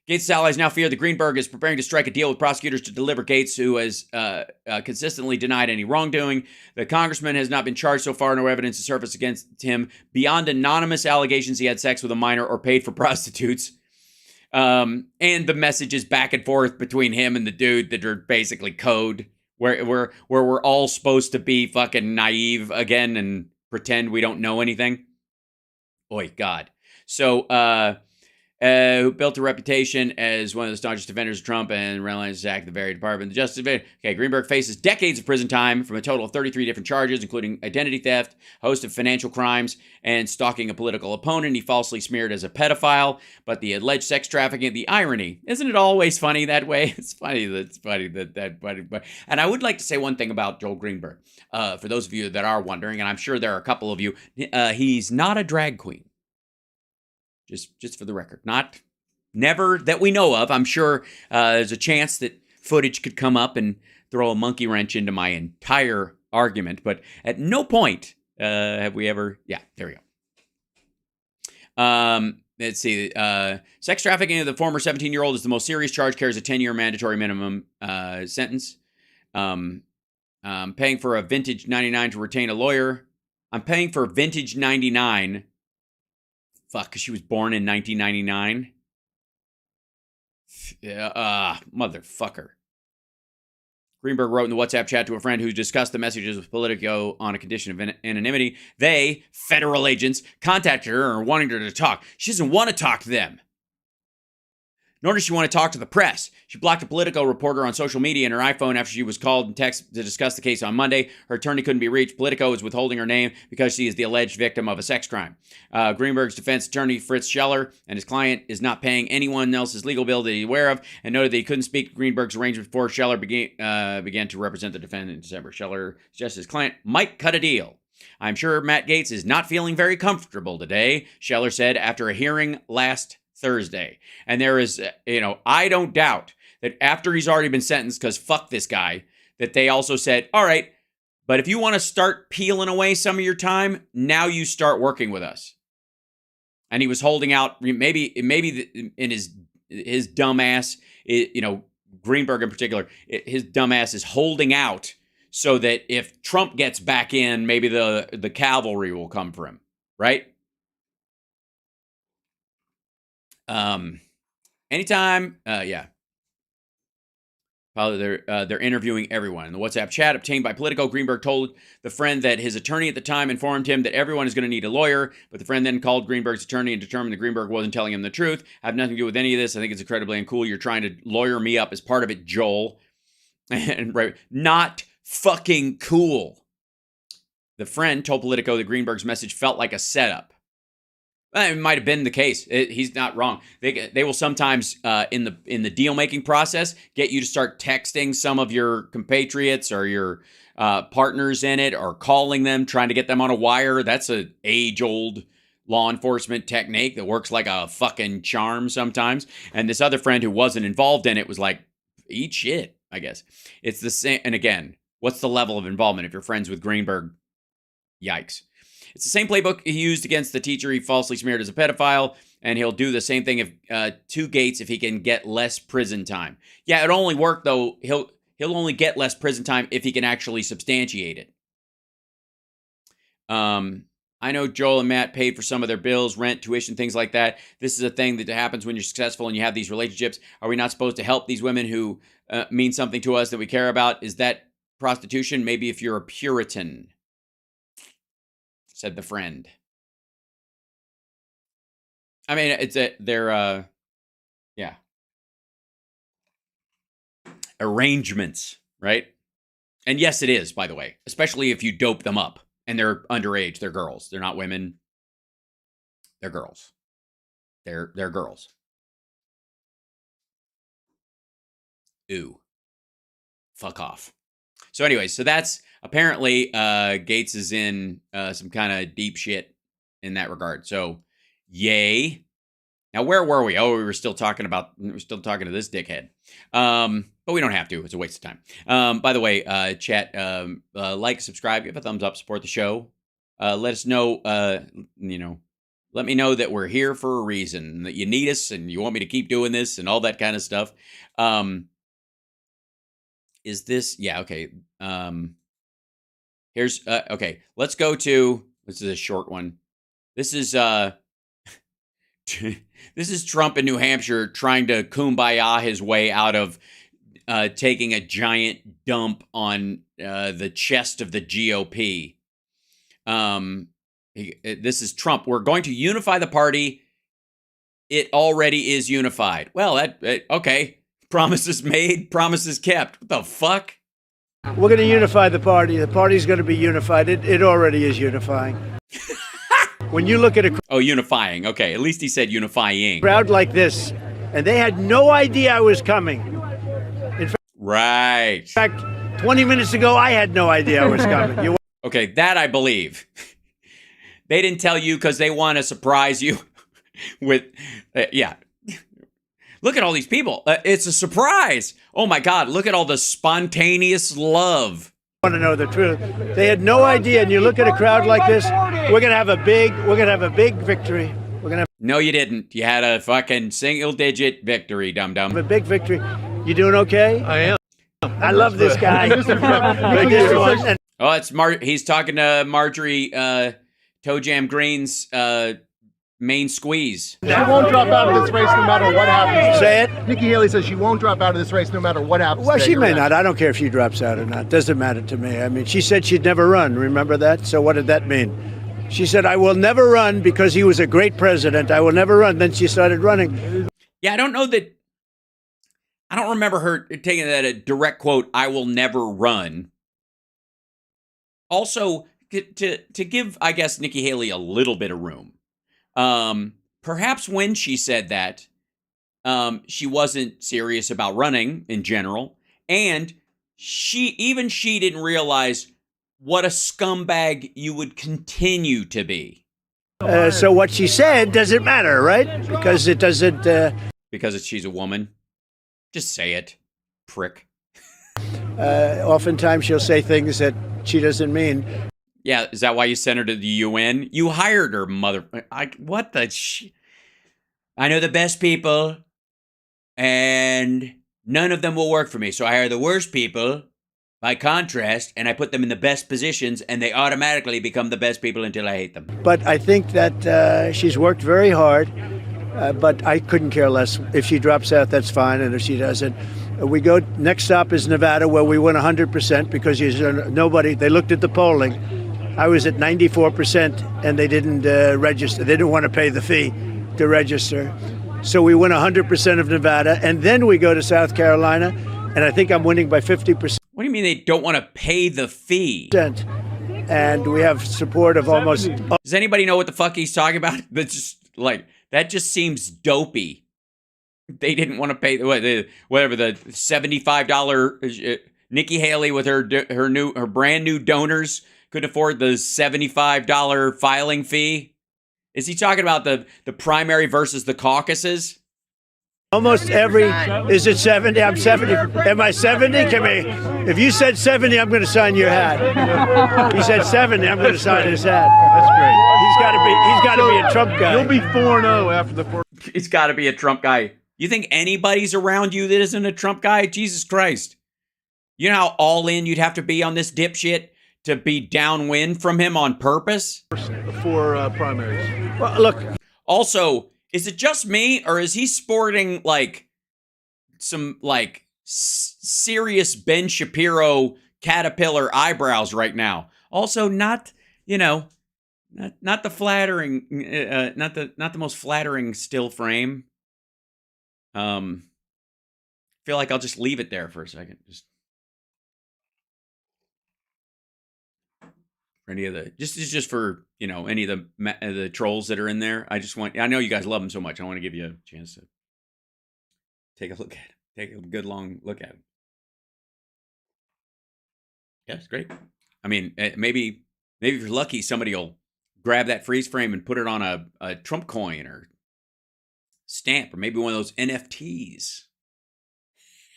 A: Gaetz' allies now fear that Greenberg is preparing to strike a deal with prosecutors to deliver Gaetz, who has consistently denied any wrongdoing. The congressman has not been charged so far. No evidence has surfaced against him beyond anonymous allegations he had sex with a minor or paid for prostitutes. And the messages back and forth between him and the dude that are basically code. where we're all supposed to be fucking naive again and pretend we don't know anything. Oy, God. So, who built a reputation as one of the staunchest defenders of Trump and realized act the very Department of Justice. Okay, Greenberg faces decades of prison time from a total of 33 different charges, including identity theft, a host of financial crimes, and stalking a political opponent he falsely smeared as a pedophile. But the alleged sex trafficking, the irony, isn't it always funny that way? It's funny that. And I would like to say one thing about Joel Greenberg. For those of you that are wondering, and I'm sure there are a couple of you, he's not a drag queen. Just for the record, never that we know of. I'm sure there's a chance that footage could come up and throw a monkey wrench into my entire argument, but at no point have we ever. Yeah, there we go. Let's see. Sex trafficking of the former 17-year-old is the most serious charge, carries a 10-year mandatory minimum sentence. Paying for a vintage 99 to retain a lawyer. I'm paying for vintage 99. Fuck, because she was born in 1999. Motherfucker. Greenberg wrote in the WhatsApp chat to a friend who discussed the messages with Politico on a condition of anonymity. They, federal agents, contacted her and wanting her to talk. She doesn't want to talk to them. Nor does she want to talk to the press. She blocked a Politico reporter on social media and her iPhone after she was called and texted to discuss the case on Monday. Her attorney couldn't be reached. Politico is withholding her name because she is the alleged victim of a sex crime. Greenberg's defense attorney, Fritz Scheller, and his client is not paying anyone else's legal bill that he's aware of, and noted that he couldn't speak to Greenberg's arrangement before Scheller began to represent the defendant in December. Scheller suggested his client might cut a deal. I'm sure Matt Gaetz is not feeling very comfortable today, Scheller said after a hearing last Thursday. And there is, I don't doubt that after he's already been sentenced, because fuck this guy, that they also said, all right, but if you want to start peeling away some of your time, now you start working with us. And he was holding out, maybe in his dumb ass, Greenberg in particular, his dumb ass is holding out so that if Trump gets back in, maybe the cavalry will come for him, right? Anytime, yeah. Probably they're interviewing everyone. In the WhatsApp chat obtained by Politico, Greenberg told the friend that his attorney at the time informed him that everyone is going to need a lawyer, but the friend then called Greenberg's attorney and determined that Greenberg wasn't telling him the truth. I have nothing to do with any of this. I think it's incredibly uncool. You're trying to lawyer me up as part of it, Joel. And right, not fucking cool. The friend told Politico that Greenberg's message felt like a setup. It might have been the case. He's not wrong. They will sometimes, in the deal making process, get you to start texting some of your compatriots or your partners in it, or calling them, trying to get them on a wire. That's an age-old law enforcement technique that works like a fucking charm sometimes. And this other friend who wasn't involved in it was like, eat shit, I guess. It's the same. And again, what's the level of involvement if you're friends with Greenberg? Yikes. It's the same playbook he used against the teacher he falsely smeared as a pedophile, and he'll do the same thing to Gaetz if he can get less prison time. Yeah, it'll only work, though. He'll only get less prison time if he can actually substantiate it. I know Joel and Matt paid for some of their bills, rent, tuition, things like that. This is a thing that happens when you're successful and you have these relationships. Are we not supposed to help these women who mean something to us that we care about? Is that prostitution? Maybe if you're a Puritan, said the friend. I mean, they're arrangements, right? And yes, it is, by the way, especially if you dope them up and they're underage. They're girls. They're not women. They're girls. They're girls. Ooh. Fuck off. So anyway, so that's apparently Gaetz is in some kind of deep shit in that regard. So yay. Now, where were we? Oh, we were still talking to this dickhead. But we don't have to. It's a waste of time. By the way, chat, like, subscribe, give a thumbs up, support the show. Let us know, let me know that we're here for a reason, that you need us and you want me to keep doing this and all that kind of stuff. Is this, yeah, okay. Here's, okay, let's go to, this is a short one. This is, this is Trump in New Hampshire trying to kumbaya his way out of taking a giant dump on the chest of the GOP. This is Trump. We're going to unify the party. It already is unified. Well, okay. Promises made, promises kept. What the fuck?
E: We're going to unify the party. The party's going to be unified. It already is unifying. When you look at a
A: unifying. Okay, at least he said unifying.
E: Crowd like this, and they had no idea I was coming. In fact, 20 minutes ago, I had no idea I was coming.
A: Okay, that I believe. They didn't tell you because they want to surprise you with, yeah. Look at all these people. It's a surprise. Oh my God, look at all the spontaneous love.
E: I want to know the truth. They had no idea, and you look at a crowd like this, we're going to have a big victory.
A: No, you didn't. You had a fucking single-digit victory, dum-dum.
E: A big victory. You doing okay?
F: I am.
E: I love this guy.
A: Oh, it's he's talking to Marjorie Toe Jam Green's main squeeze.
F: She won't drop out of this race no matter what happens.
E: Say it.
F: Nikki Haley says she won't drop out of this race no matter what happens.
E: Well, she may not. I don't care if she drops out or not. Doesn't matter to me. I mean, she said she'd never run. Remember that? So what did that mean? She said, I will never run because he was a great president. I will never run. Then she started running.
A: Yeah, I don't remember her taking that a direct quote, I will never run. Also, to give, I guess, Nikki Haley a little bit of room. Perhaps when she said that, she wasn't serious about running in general. And she didn't realize what a scumbag you would continue to be.
E: So what she said doesn't matter, right? Because it doesn't...
A: Because she's a woman. Just say it, prick.
E: Oftentimes she'll say things that she doesn't mean.
A: Yeah, is that why you sent her to the UN? You hired her, mother... what the I know the best people, and none of them will work for me. So I hire the worst people, by contrast, and I put them in the best positions, and they automatically become the best people until I hate them.
E: But I think that she's worked very hard, but I couldn't care less. If she drops out, that's fine, and if she doesn't... We go, next stop is Nevada, where we win 100% because they looked at the polling. I was at 94% and they didn't register. They didn't want to pay the fee to register. So we win 100% of Nevada, and then we go to South Carolina, and I think I'm winning by 50%.
A: What do you mean they don't want to pay the fee?
E: And we have support of almost...
A: Does anybody know what the fuck he's talking about? That just seems dopey. They didn't want to pay the $75 Nikki Haley with her brand new donors couldn't afford the $75 filing fee. Is he talking about the primary versus the caucuses?
E: Almost every, is it 70? I'm 70. Am I 70? Come here. If you said 70, I'm going to sign your hat. He said 70, I'm going to sign his hat.
F: That's great.
E: He's got to be a Trump guy.
F: You'll be 4-0 after the first.
A: He's got to be a Trump guy. You think anybody's around you that isn't a Trump guy? Jesus Christ. You know how all in you'd have to be on this dipshit to be downwind from him on purpose?
F: For primaries.
E: Well, look.
A: Also, is it just me, or is he sporting some serious Ben Shapiro caterpillar eyebrows right now? Also, not the flattering, not the most flattering still frame. Feel like I'll just leave it there for a second. Just for any of the just for any of the trolls that are in there. I know you guys love them so much. I want to give you a chance to take a look at it. Take a good long look at it. Yeah, it's great. I mean, maybe if you're lucky, somebody will grab that freeze frame and put it on a Trump coin or stamp, or maybe one of those NFTs.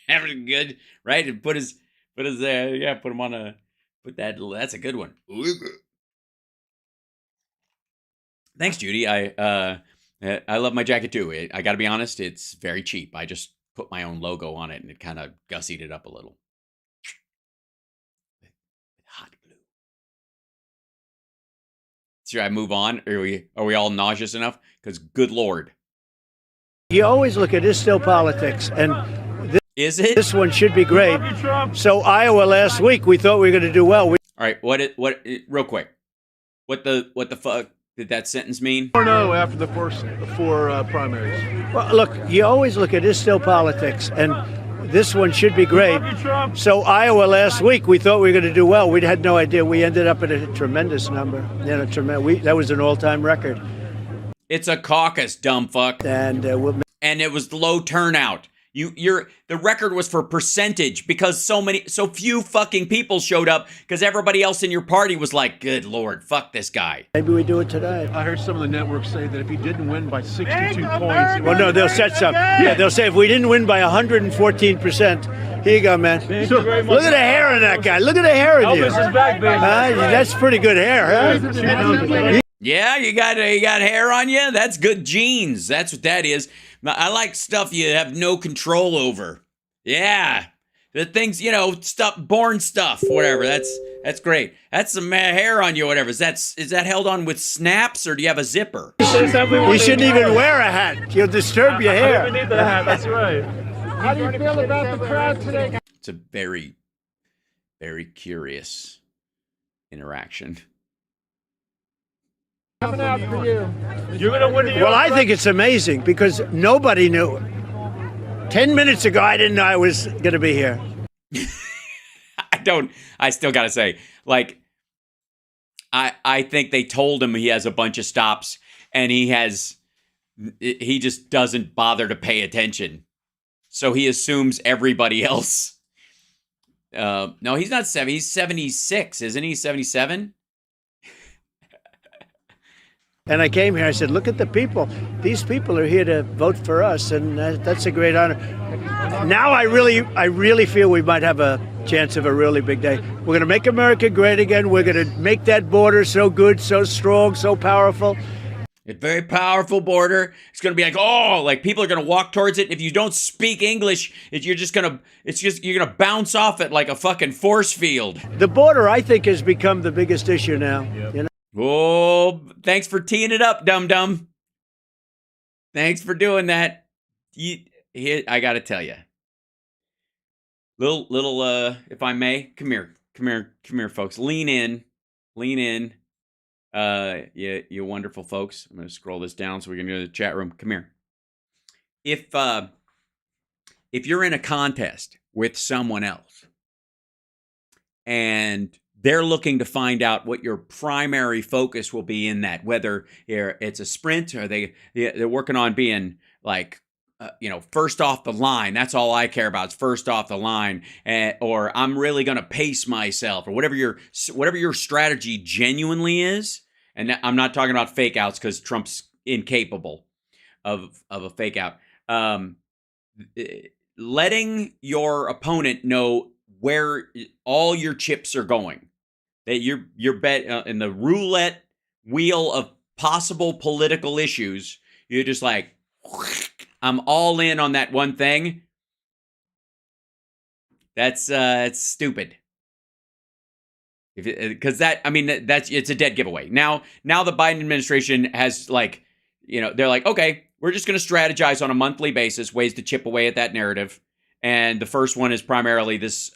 A: Having good, right? And put him on that's a good one. Thanks, Judy. I love my jacket too. I got to be honest, it's very cheap. I just put my own logo on it, and it kind of gussied it up a little. Hot glue. Should I move on? Are we all nauseous enough? Because good Lord.
E: You always look at it, it's still politics, and
A: Is it?
E: This one should be great. So Iowa last week, we thought we were going to do well.
A: All right, real quick. What the fuck did that sentence mean?
F: 4-0 after the first four primaries.
E: Well, look, you always look at this still politics, and this one should be great. So Iowa last week, we thought we were going to do well. We had no idea. We ended up at a tremendous number. That was an all-time record.
A: It's a caucus, dumb fuck.
E: And
A: it was low turnout. The record was for percentage because so few fucking people showed up because everybody else in your party was like, good Lord, fuck this guy.
E: Maybe we do it today.
F: I heard some of the networks say that if he didn't win by 62 points...
E: Well, no, they'll set some. Yeah, they'll say if we didn't win by 114%, here you go, man. Look at the hair on that guy. Look at the hair on you.
F: Elvis is back, baby.
E: That's pretty good hair, huh?
A: Yeah, you got hair on you? That's good genes. That's what that is. I like stuff you have no control over. Yeah. The things, born stuff, whatever. That's great. That's some hair on you, whatever. Is that held on with snaps or do you have a zipper?
E: You shouldn't even wear a hat. You'll disturb your hair.
F: I don't need the hat, that's right. How do you feel about the crowd today?
A: It's a very, very curious interaction.
F: Coming out for you. You're going to win.
E: Well, I think it's amazing because nobody knew. 10 minutes ago, I didn't know I was going to be here.
A: I still got to say, I think they told him he has a bunch of stops and he just doesn't bother to pay attention. So he assumes everybody else. No, he's not 70. He's 76, isn't he? 77?
E: And I came here, I said, look at the people. These people are here to vote for us, and that's a great honor. Now I really feel we might have a chance of a really big day. We're going to make America great again. We're going to make that border so good, so strong, so powerful.
A: A very powerful border. It's going to be people are going to walk towards it. If you don't speak English, you're going to bounce off it like a fucking force field.
E: The border, I think, has become the biggest issue now.
F: Yep.
A: Oh, thanks for teeing it up, dum-dum. Thanks for doing that. I got to tell you. Little, if I may, come here, folks. Lean in. You wonderful folks. I'm going to scroll this down so we can go to the chat room. Come here. If you're in a contest with someone else and they're looking to find out what your primary focus will be in that, whether it's a sprint or they're working on being first off the line. That's all I care about is first off the line, or I'm really going to pace myself, or whatever your strategy genuinely is. And I'm not talking about fake outs because Trump's incapable of a fake out. Letting your opponent know where all your chips are going. That your bet in the roulette wheel of possible political issues, you're just like, I'm all in on that one thing. That's it's stupid. Because it's a dead giveaway. Now the Biden administration has they're like, okay, we're just going to strategize on a monthly basis ways to chip away at that narrative. And the first one is primarily this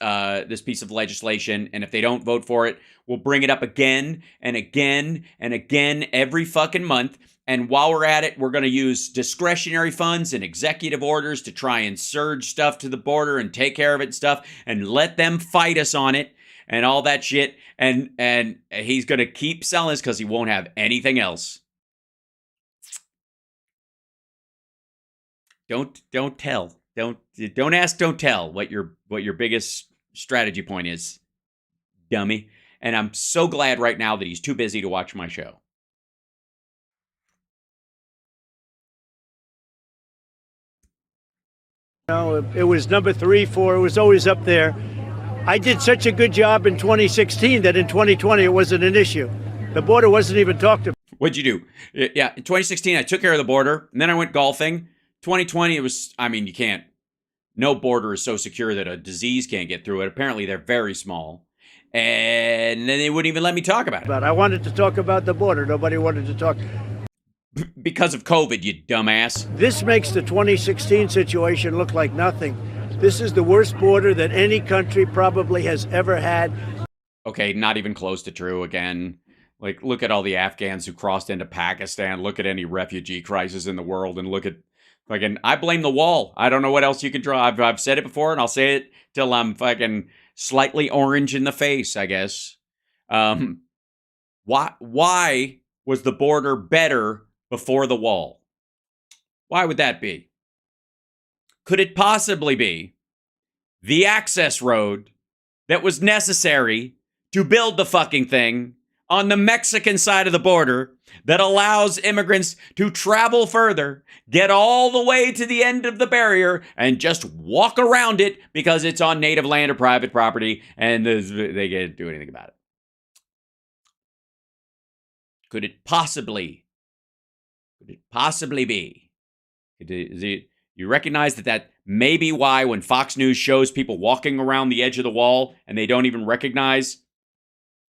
A: piece of legislation. And if they don't vote for it, we'll bring it up again and again and again every fucking month. And while we're at it, we're going to use discretionary funds and executive orders to try and surge stuff to the border and take care of it and stuff and let them fight us on it and all that shit. And he's going to keep selling this because he won't have anything else. Don't tell. Don't ask, don't tell what your biggest strategy point is, dummy. And I'm so glad right now that he's too busy to watch my show.
E: It was number 3, 4. It was always up there. I did such a good job in 2016 that in 2020 it wasn't an issue. The border wasn't even talked about.
A: What'd you do? Yeah, in 2016 I took care of the border, and then I went golfing. 2020 it was, you can't. No border is so secure that a disease can't get through it. Apparently they're very small. And then they wouldn't even let me talk about it.
E: But I wanted to talk about the border. Nobody wanted to talk.
A: Because of COVID, you dumbass.
E: This makes the 2016 situation look like nothing. This is the worst border that any country probably has ever had.
A: Okay, not even close to true again. Like, look at all the Afghans who crossed into Pakistan. Look at any refugee crisis in the world, and look at fucking. I blame the wall. I don't know what else you can draw. I've said it before, and I'll say it till I'm fucking slightly orange in the face, I guess. Why was the border better before the wall? Why would that be? Could it possibly be the access road that was necessary to build the fucking thing on the Mexican side of the border that allows immigrants to travel further, get all the way to the end of the barrier, and just walk around it because it's on native land or private property, and they can't do anything about it? Could it possibly be? You recognize that may be why when Fox News shows people walking around the edge of the wall and they don't even recognize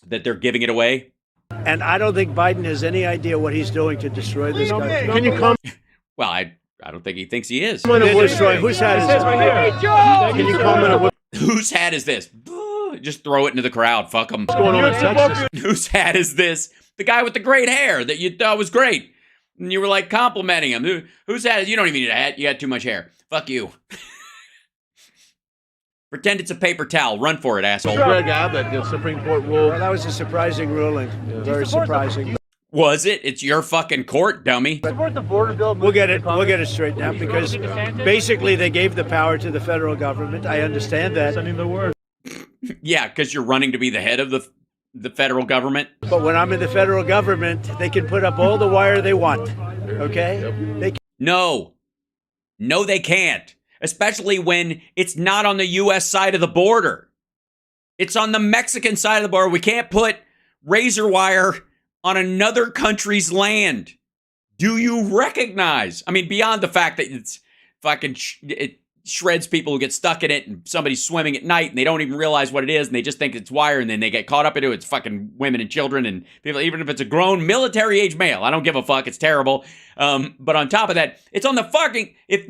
A: that they're giving it away?
E: And I don't think Biden has any idea what he's doing to destroy this country.
F: Can you come?
A: Well, I don't think he thinks he is.
E: Destroy. Whose hat is this?
F: Can you comment?
A: Whose hat is this? Just throw it into the crowd. Fuck them.
F: What's going on in Texas?
A: Whose hat is this? The guy with the great hair that you thought was great. And you were like complimenting him. Whose hat is? You don't even need a hat. You got too much hair. Fuck you. Pretend it's a paper towel. Run for it, asshole.
F: Greg Abbott, the Supreme Court ruled.
E: Well, that was a surprising ruling. Yeah. Very surprising.
A: Was it? It's your fucking court, dummy.
F: Support the border bill.
E: We'll get it straightened out because basically they gave the power to the federal government. I understand that.
F: Sending the word.
A: Yeah, because you're running to be the head of the federal government.
E: But when I'm in the federal government, they can put up all the wire they want. Okay? They can.
A: No, they can't. Especially when it's not on the U.S. side of the border. It's on the Mexican side of the border. We can't put razor wire on another country's land. Do you recognize? I mean, beyond the fact that it's fucking, it shreds people who get stuck in it, and somebody's swimming at night and they don't even realize what it is, and they just think it's wire, and then they get caught up into it. It's fucking women and children and people, even if it's a grown military age male. I don't give a fuck. It's terrible. But on top of that, it's on the fucking, if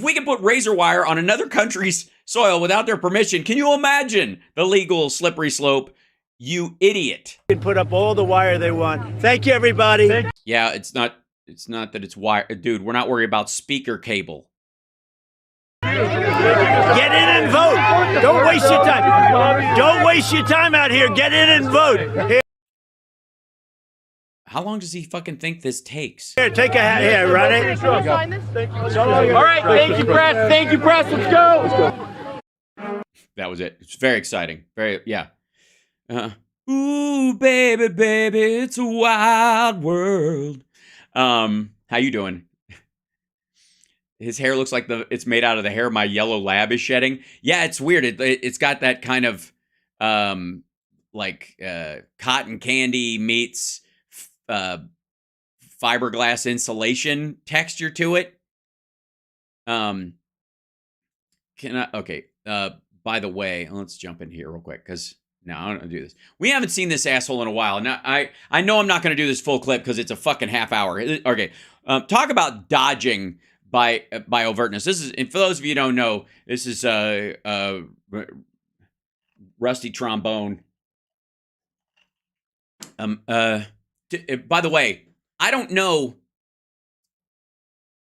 A: we can put razor wire on another country's soil without their permission, can you imagine the legal slippery slope? You idiot.
E: They can put up all the wire they want. Thank you, everybody.
A: Yeah, it's not that it's wire. Dude, we're not worried about speaker cable.
E: Get in and vote. Don't waste your time. Don't waste your time out here. Get in and vote. Here.
A: How long does he fucking think this takes?
E: Here, take a hat. Here, run it.
F: All right, thank you, press. Thank you, press. Let's go.
A: That was it. It's very exciting. Very, yeah. Ooh, baby, baby, it's a wild world. How you doing? His hair looks like it's made out of the hair my yellow lab is shedding. Yeah, it's weird. It's got that kind of cotton candy meets fiberglass insulation texture to it. Okay. By the way, let's jump in here real quick because no, I don't do this. We haven't seen this asshole in a while. Now, I know I'm not going to do this full clip because it's a fucking half hour. Okay. Talk about dodging by overtness. This is, and for those of you who don't know, this is rusty trombone. By the way, I don't know.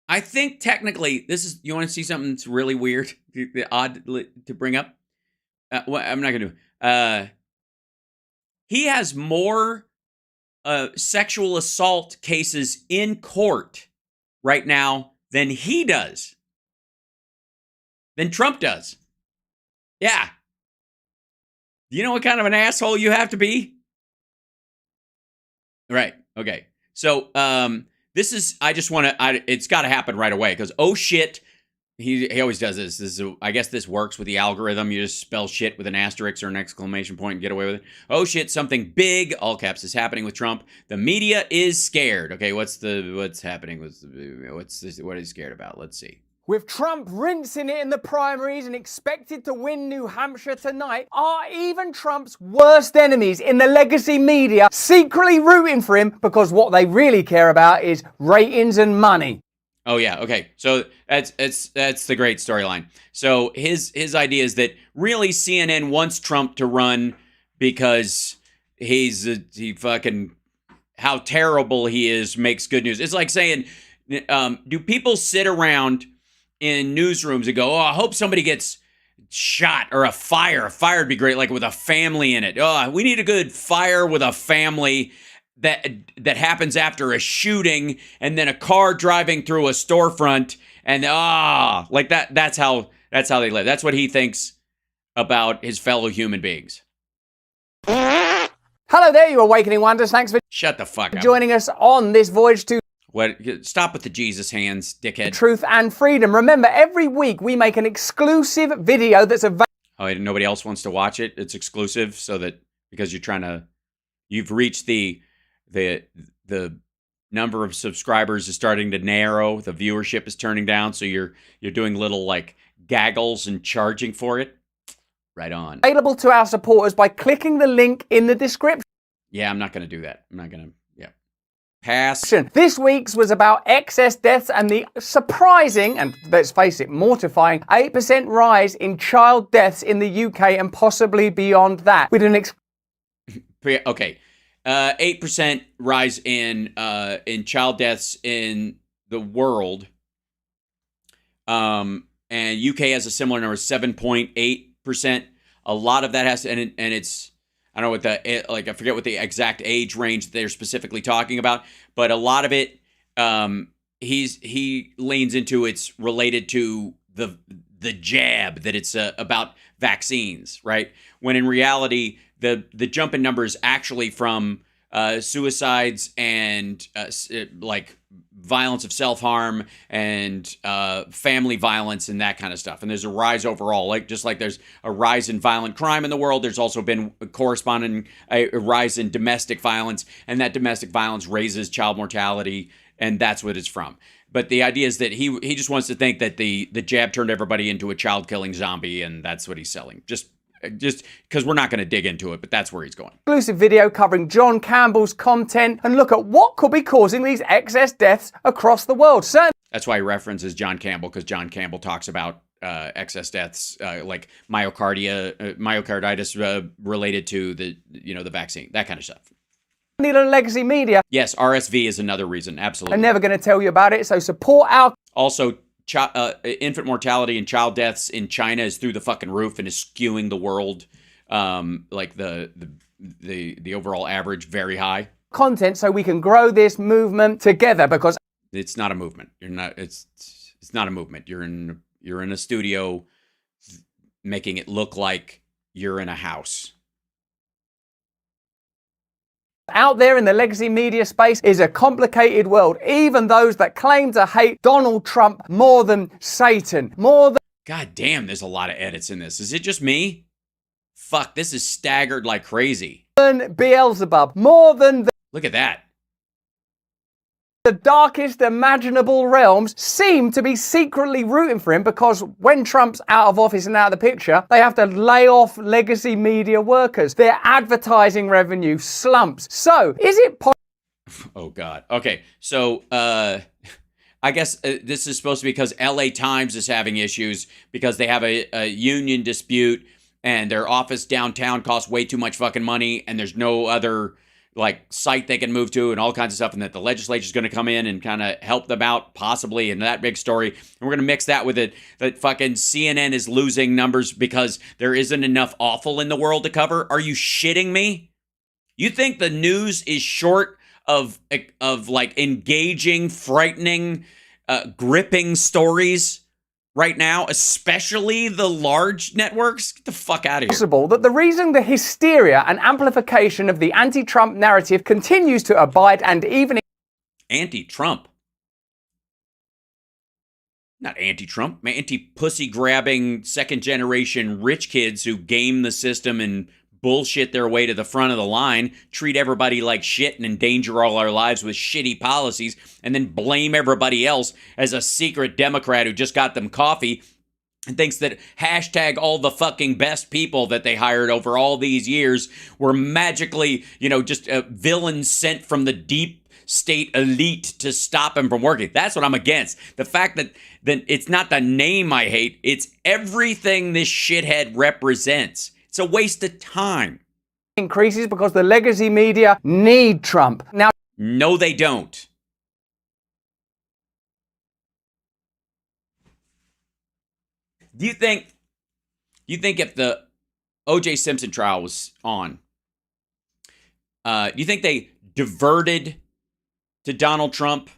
A: I think technically this is, you want to see something that's really weird, odd to bring up? Well, I'm not going to. He has more sexual assault cases in court right now than he does. Than Trump does. Yeah. Do you know what kind of an asshole you have to be? Right. Okay. So, this is, I just want to, it's got to happen right away because, oh shit, he always does this. I guess this works with the algorithm. You just spell shit with an asterisk or an exclamation point and get away with it. Oh shit, something big, all caps, is happening with Trump. The media is scared. Okay, what's happening with, what is he scared about? Let's see.
G: With Trump rinsing it in the primaries and expected to win New Hampshire tonight, are even Trump's worst enemies in the legacy media secretly rooting for him because what they really care about is ratings and money?
A: Oh yeah, okay. So that's the great storyline. So his idea is that really CNN wants Trump to run because he fucking how terrible he is makes good news. It's like saying, do people sit around in newsrooms and go, "Oh, I hope somebody gets shot or a fire. A fire would be great, like with a family in it. Oh, we need a good fire with a family." That happens after a shooting and then a car driving through a storefront and like that. That's how they live. That's what he thinks about his fellow human beings.
G: Hello there, you awakening wonders. Thanks for
A: Shut the fuck up.
G: joining us on this voyage to
A: What? Stop with the Jesus hands, dickhead.
G: truth and freedom. Remember, every week we make an exclusive video that's available.
A: Oh, nobody else wants to watch it. It's exclusive, so that because you've reached the number of subscribers is starting to narrow. The viewership is turning down, so you're doing little like gaggles and charging for it. Right on.
G: Available to our supporters by clicking the link in the description.
A: Yeah, I'm not going to do that. I'm not going to. Yeah. Pass.
G: This week's was about excess deaths and the surprising, and let's face it, mortifying, 8% rise in child deaths in the UK and possibly beyond that. With an
A: okay. 8% rise in child deaths in the world. And UK has a similar number, 7.8%. A lot of that has to, and it's, I don't know what I forget what the exact age range they're specifically talking about, but a lot of it, he leans into it's related to the jab, that it's about vaccines, right? When in reality, the jump in numbers actually from suicides and like violence of self-harm and family violence and that kind of stuff. And there's a rise overall, just like there's a rise in violent crime in the world, there's also been a corresponding a rise in domestic violence, and that domestic violence raises child mortality, and that's what it's from. But the idea is that he just wants to think that the jab turned everybody into a child-killing zombie, and that's what he's selling. Just because we're not going to dig into it, but that's where he's going.
G: Exclusive video covering John Campbell's content and look at what could be causing these excess deaths across the world.
A: That's why he references John Campbell, because John Campbell talks about excess deaths like myocarditis related to the vaccine, that kind of stuff.
G: Need a legacy media.
A: Yes, RSV is another reason. Absolutely.
G: I'm never going to tell you about it, so support our.
A: Also, infant mortality and child deaths in China is through the fucking roof and is skewing the world, like the overall average very high.
G: Content so we can grow this movement together, because
A: it's not a movement. It's not a movement. You're in a studio making it look like you're in a house.
G: Out there in the legacy media space is a complicated world. Even those that claim to hate Donald Trump more than Satan, more than...
A: God damn, there's a lot of edits in this. Is it just me? Fuck, this is staggered like crazy.
G: Beelzebub, more than...
A: Look at that.
G: The darkest imaginable realms seem to be secretly rooting for him, because when Trump's out of office and out of the picture, they have to lay off legacy media workers. Their advertising revenue slumps. So, is it possible?
A: Oh, God. Okay, so I guess this is supposed to be because LA Times is having issues because they have a union dispute and their office downtown costs way too much fucking money and there's no other site they can move to and all kinds of stuff, and that the legislature is going to come in and kind of help them out possibly in that big story. And we're going to mix that with it that fucking CNN is losing numbers because there isn't enough awful in the world to cover. Are you shitting me? You think the news is short of engaging, frightening, gripping stories right now, especially the large networks? Get the fuck out of here.
G: Possible that the reason the hysteria and amplification of the anti-Trump narrative continues to abide and even...
A: Anti-Trump? Not anti-Trump. Anti-pussy-grabbing second-generation rich kids who game the system and bullshit their way to the front of the line, treat everybody like shit and endanger all our lives with shitty policies, and then blame everybody else as a secret Democrat who just got them coffee and thinks that hashtag all the fucking best people that they hired over all these years were magically, just villains sent from the deep state elite to stop him from working. That's what I'm against. The fact that it's not the name I hate, it's everything this shithead represents. It's a waste of time.
G: Increases because the legacy media need Trump. Now,
A: no, they don't. Do you think if the O.J. Simpson trial was on, do you think they diverted to Donald Trump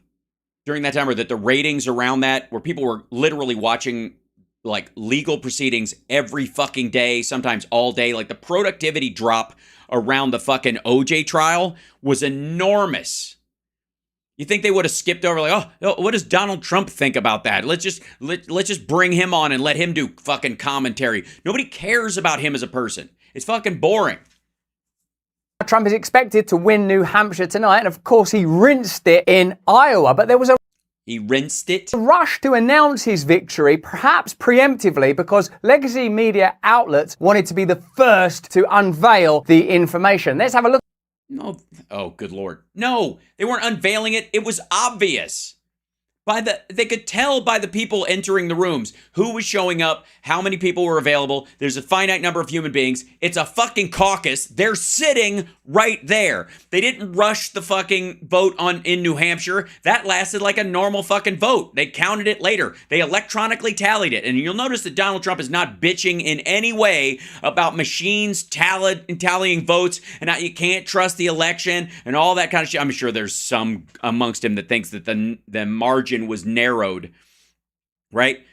A: during that time, or that the ratings around that, where people were literally watching like legal proceedings every fucking day, sometimes all day, like the productivity drop around the fucking O.J. trial was enormous? You think they would have skipped over like, oh, what does Donald Trump think about that? Let's just bring him on and let him do fucking commentary. Nobody cares about him as a person. It's fucking boring.
G: Trump is expected to win New Hampshire tonight, and of course he rinsed it in Iowa, but there was
A: He rinsed it?
G: a rush to announce his victory, perhaps preemptively, because legacy media outlets wanted to be the first to unveil the information. Let's have a look.
A: No. Oh, good Lord. No, they weren't unveiling it. It was obvious. They could tell by the people entering the rooms who was showing up, how many people were available. There's a finite number of human beings. It's a fucking caucus. They're sitting right there. They didn't rush the fucking vote in New Hampshire. That lasted like a normal fucking vote. They counted it later. They electronically tallied it. And you'll notice that Donald Trump is not bitching in any way about machines tallying votes and how you can't trust the election and all that kind of shit. I'm sure there's some amongst him that thinks that the margin was narrowed, right,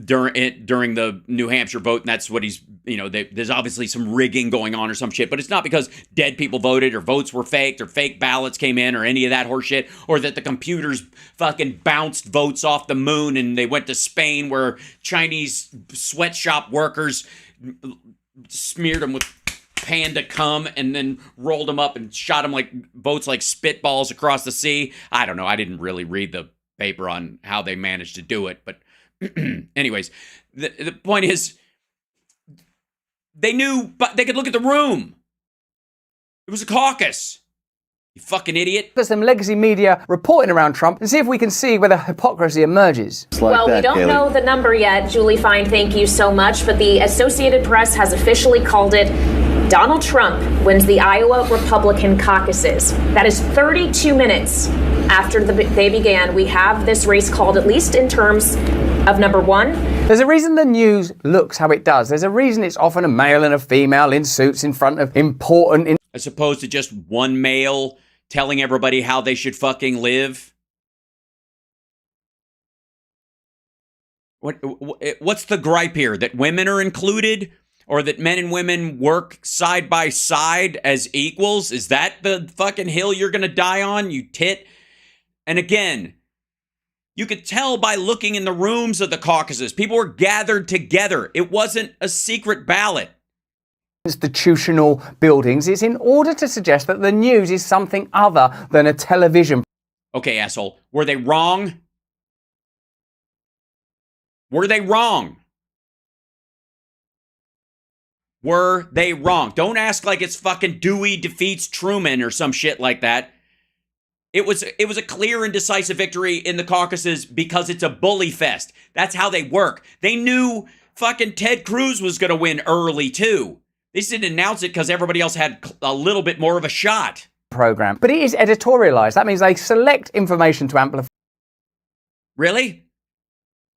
A: during the New Hampshire vote, and that's what he's, there's obviously some rigging going on or some shit, but it's not because dead people voted or votes were faked or fake ballots came in or any of that horse shit, or that the computers fucking bounced votes off the moon and they went to Spain where Chinese sweatshop workers smeared them with panda cum and then rolled them up and shot them like votes like spitballs across the sea. I don't know. I didn't really read the paper on how they managed to do it, but anyways, the point is, they knew, but they could look at the room. It was a caucus. You fucking idiot.
G: There's some legacy media reporting around Trump and see if we can see where the hypocrisy emerges.
H: Well, we don't know the number yet. Julie Fine, thank you so much, but the Associated Press has officially called it Donald Trump wins the Iowa Republican caucuses. That is 32 minutes after they began. We have this race called, at least in terms of number one.
G: There's a reason the news looks how it does. There's a reason it's often a male and a female in suits in front of important...
A: As opposed to just one male telling everybody how they should fucking live. What's the gripe here? That women are included? Or that men and women work side by side as equals? Is that the fucking hill you're gonna die on, you tit? And again, you could tell by looking in the rooms of the caucuses. People were gathered together. It wasn't a secret ballot.
G: Institutional buildings is in order to suggest that the news is something other than a television.
A: Okay, asshole. Were they wrong? Were they wrong? Were they wrong? Don't ask like it's fucking Dewey defeats Truman or some shit like that. It was a clear and decisive victory in the caucuses because it's a bully fest. That's how they work. They knew fucking Ted Cruz was going to win early too. They just didn't announce it because everybody else had a little bit more of a shot.
G: Program. But it is editorialized. That means they select information to amplify.
A: Really?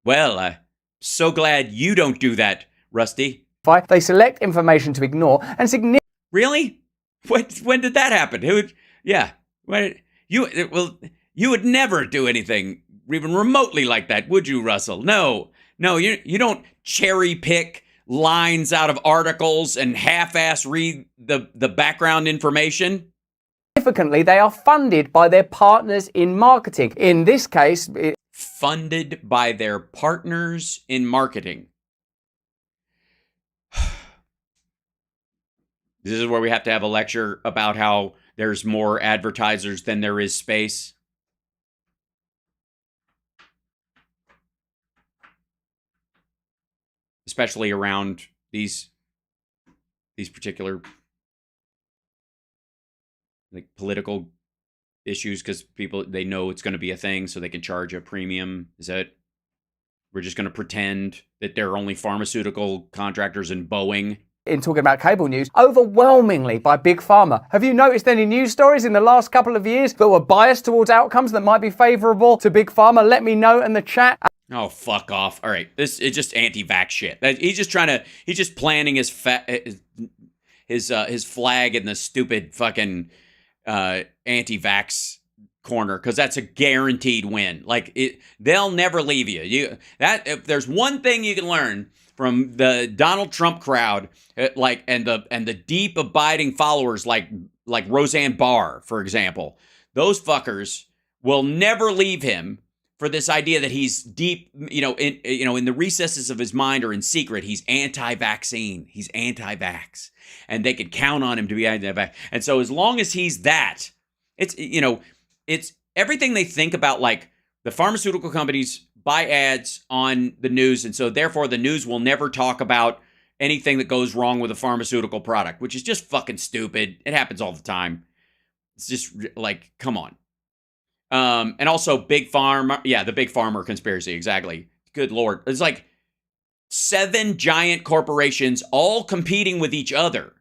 A: Well, so glad you don't do that, Rusty.
G: They select information to ignore and significant.
A: Really? When did that happen? You would never do anything even remotely like that, would you, Russell? No, you don't cherry pick lines out of articles and half-ass read the background information.
G: Significantly, they are funded by their partners in marketing. In this case,
A: funded by their partners in marketing. This is where we have to have a lecture about how there's more advertisers than there is space. Especially around these particular like political issues because people, they know it's going to be a thing, so they can charge a premium? Is that, we're just going to pretend that there are only pharmaceutical contractors in Boeing?
G: In talking about cable news, overwhelmingly by Big Pharma. Have you noticed any news stories in the last couple of years that were biased towards outcomes that might be favorable to Big Pharma? Let me know in the chat.
A: Oh, fuck off. All right. This is just anti-vax shit. He's just planning his flag in the stupid fucking anti-vax corner, because that's a guaranteed win. Like, they'll never leave you. If there's one thing you can learn from the Donald Trump crowd, and the deep abiding followers like Roseanne Barr, for example, those fuckers will never leave him for this idea that he's deep, in the recesses of his mind or in secret, he's anti-vaccine, he's anti-vax, and they can count on him to be anti-vax. And so as long as he's that, it's everything they think about, like the pharmaceutical companies buy ads on the news, and so therefore the news will never talk about anything that goes wrong with a pharmaceutical product, which is just fucking stupid. It happens all the time. It's just like, come on. And also Big Pharma. Yeah, the Big Pharma conspiracy. Exactly. Good Lord. It's like 7 giant corporations all competing with each other.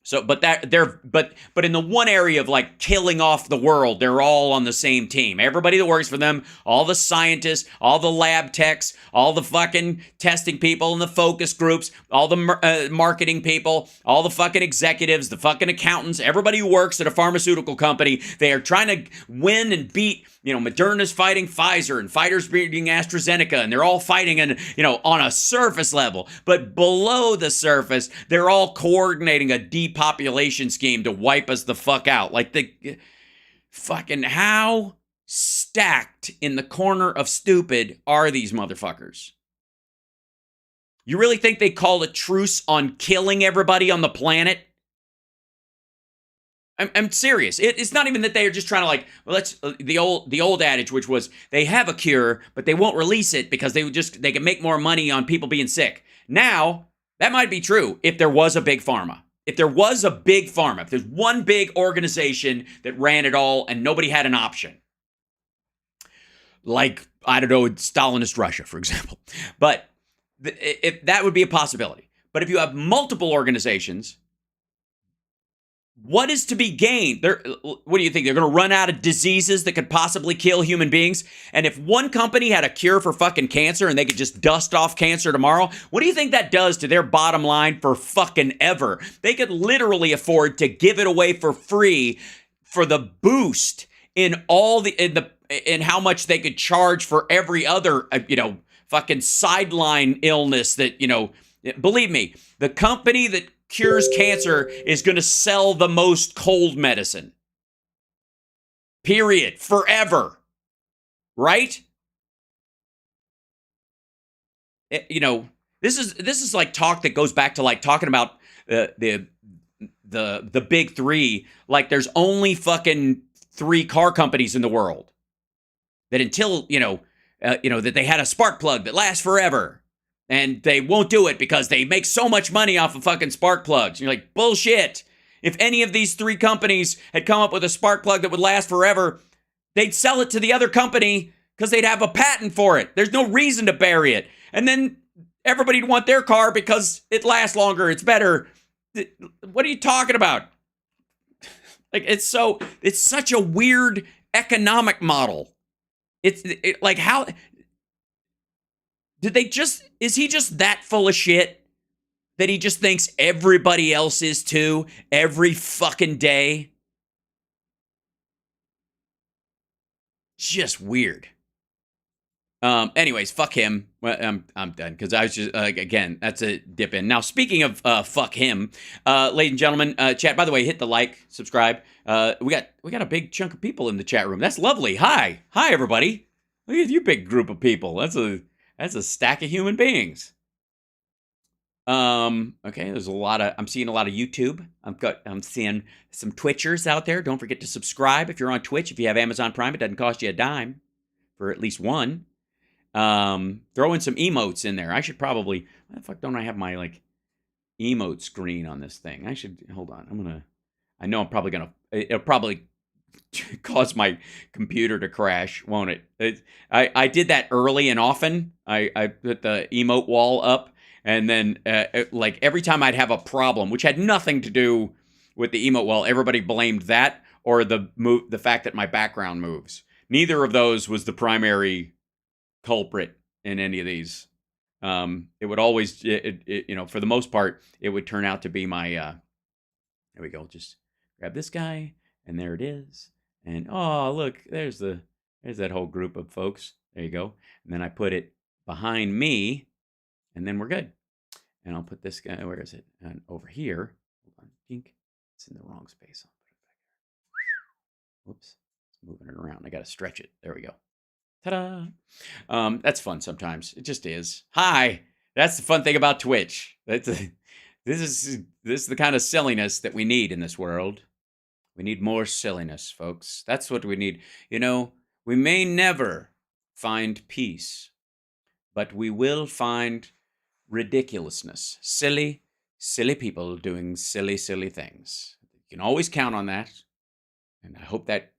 A: So, but in the one area of like killing off the world, they're all on the same team. Everybody that works for them, all the scientists, all the lab techs, all the fucking testing people and the focus groups, all the marketing people, all the fucking executives, the fucking accountants, everybody who works at a pharmaceutical company, they are trying to win and beat. Moderna's fighting Pfizer and Pfizer's beating AstraZeneca, and they're all fighting on a surface level. But below the surface, they're all coordinating a depopulation scheme to wipe us the fuck out. Like the fucking, how stacked in the corner of stupid are these motherfuckers? You really think they called a truce on killing everybody on the planet? I'm serious. It's not even that they are just trying to the old adage, which was they have a cure, but they won't release it because they can make more money on people being sick. Now, that might be true if there was a big pharma. If there was a big pharma, if there's one big organization that ran it all and nobody had an option. Like, I don't know, Stalinist Russia, for example. But if that would be a possibility. But if you have multiple organizations, what is to be gained? What do you think? They're going to run out of diseases that could possibly kill human beings? And if one company had a cure for fucking cancer and they could just dust off cancer tomorrow, what do you think that does to their bottom line for fucking ever? They could literally afford to give it away for free for the boost in how much they could charge for every other, fucking sideline illness that, believe me, the company that cures cancer is going to sell the most cold medicine. Period. Forever. Right? This is like talk that goes back to like talking about the big three. Like there's only fucking 3 car companies in the world. That until, that they had a spark plug that lasts forever. And they won't do it because they make so much money off of fucking spark plugs. You're like, bullshit. If any of these 3 companies had come up with a spark plug that would last forever, they'd sell it to the other company because they'd have a patent for it. There's no reason to bury it. And then everybody'd want their car because it lasts longer. It's better. What are you talking about? Like, it's such a weird economic model. Like, how... is he just that full of shit that he just thinks everybody else is too every fucking day? Just weird. Anyways, fuck him. Well, I'm done because I was just again, that's a dip in. Now, speaking of fuck him, ladies and gentlemen, chat. By the way, hit the like, subscribe. We got a big chunk of people in the chat room. That's lovely. Hi everybody. Look at you, big group of people. That's a stack of human beings. Okay, I'm seeing a lot of YouTube. I'm seeing some Twitchers out there. Don't forget to subscribe if you're on Twitch. If you have Amazon Prime, it doesn't cost you a dime for at least one. Throw in some emotes in there. I should probably, why the fuck don't I have my like emote screen on this thing? Hold on. I know I'm probably going to, it'll probably cause my computer to crash, won't it? I did that early and often. I put the emote wall up, and then like every time I'd have a problem, which had nothing to do with the emote wall, everybody blamed that or the fact that my background moves. Neither of those was the primary culprit in any of these. It would always, you know, for the most part, it would turn out to be my, there we go, just grab this guy, and there it is. And, oh, look, there's that whole group of folks. There you go. And then I put it behind me, and then we're good. And I'll put this guy, where is it? And over here. Hold on, pink. It's in the wrong space. I'll put it back here. Whoops. It's moving it around. I got to stretch it. There we go. Ta-da! That's fun sometimes. It just is. Hi! That's the fun thing about Twitch. This is the kind of silliness that we need in this world. We need more silliness, folks. That's what we need. You know, we may never find peace, but we will find ridiculousness. Silly people doing silly things. You can always count on that. And I hope that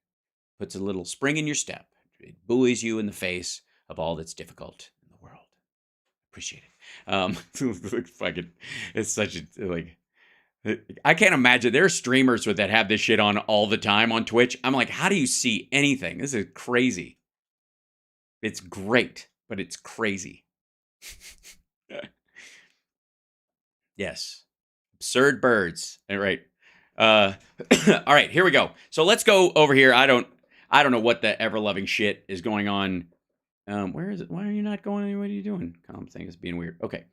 A: puts a little spring in your step. It buoys you in the face of all that's difficult in the world. Appreciate it. Fucking, it's such a, like, I can't imagine. There are streamers that have this shit on all the time on Twitch. I'm like, how do you see anything? This is crazy. It's great, but it's crazy. Yes. Absurd birds. All right. All right, here we go. So let's go over here. I don't know what the ever-loving shit is going on. Where is it? Why are you not going? What are you doing? Calm thing is being weird. Okay.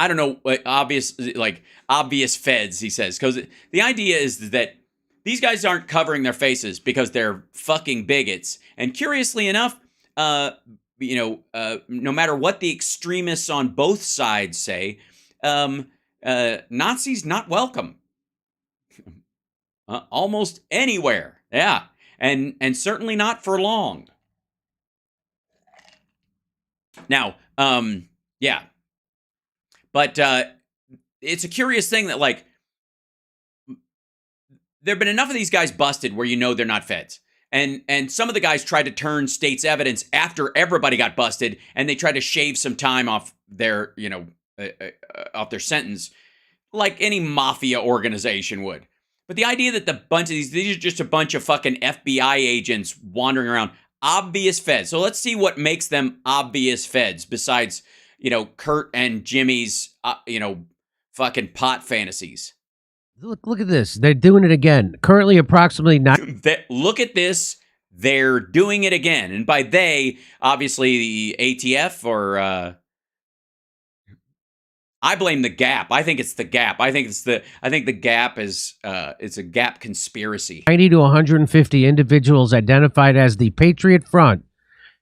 A: I don't know, obvious feds, he says, because the idea is that these guys aren't covering their faces because they're fucking bigots. And curiously enough, you know, no matter what the extremists on both sides say, Nazis not welcome. Almost anywhere. Yeah. And certainly not for long. Now, yeah. But it's a curious thing that, like, there have been enough of these guys busted where you know they're not feds. And some of the guys tried to turn state's evidence after everybody got busted, and they tried to shave some time off their, you know, off their sentence, like any mafia organization would. But the idea that these are just a bunch of fucking FBI agents wandering around, obvious feds. So let's see what makes them obvious feds besides, you know, Kurt and Jimmy's, you know, fucking pot fantasies.
I: Look at this. They're doing it again. Currently approximately 9.
A: Look at this. They're doing it again. And by they, obviously the ATF or I blame the Gap. I think it's the Gap. I think the Gap is it's a Gap conspiracy.
I: 90 to 150 individuals identified as the Patriot Front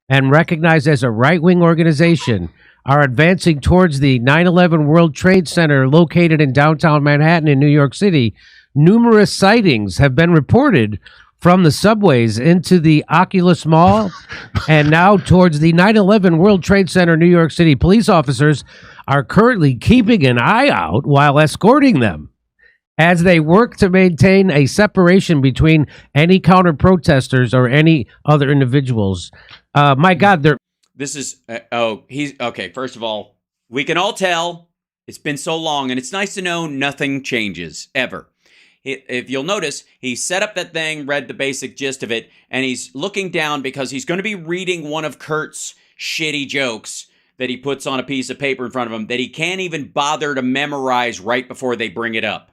I: and recognized as a right-wing organization are advancing towards the 9/11 World Trade Center located in downtown Manhattan in New York City. Numerous sightings have been reported from the subways into the Oculus Mall and now towards the 9/11 World Trade Center, New York City. Police officers are currently keeping an eye out while escorting them as they work to maintain a separation between any counter-protesters or any other individuals. My God,
A: this is, he's, okay, first of all, we can all tell it's been so long, and it's nice to know nothing changes, ever. If you'll notice, he set up that thing, read the basic gist of it, and he's looking down because he's going to be reading one of Kurt's shitty jokes that he puts on a piece of paper in front of him that he can't even bother to memorize right before they bring it up.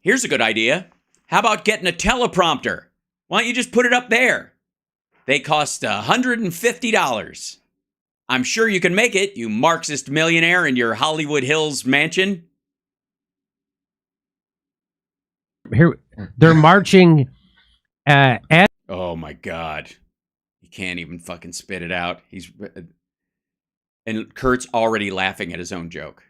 A: Here's a good idea. How about getting a teleprompter? Why don't you just put it up there? They cost $150. I'm sure you can make it, you Marxist millionaire in your Hollywood Hills mansion.
I: Here, they're marching at...
A: Oh, my God. He can't even fucking spit it out. And Kurt's already laughing at his own joke.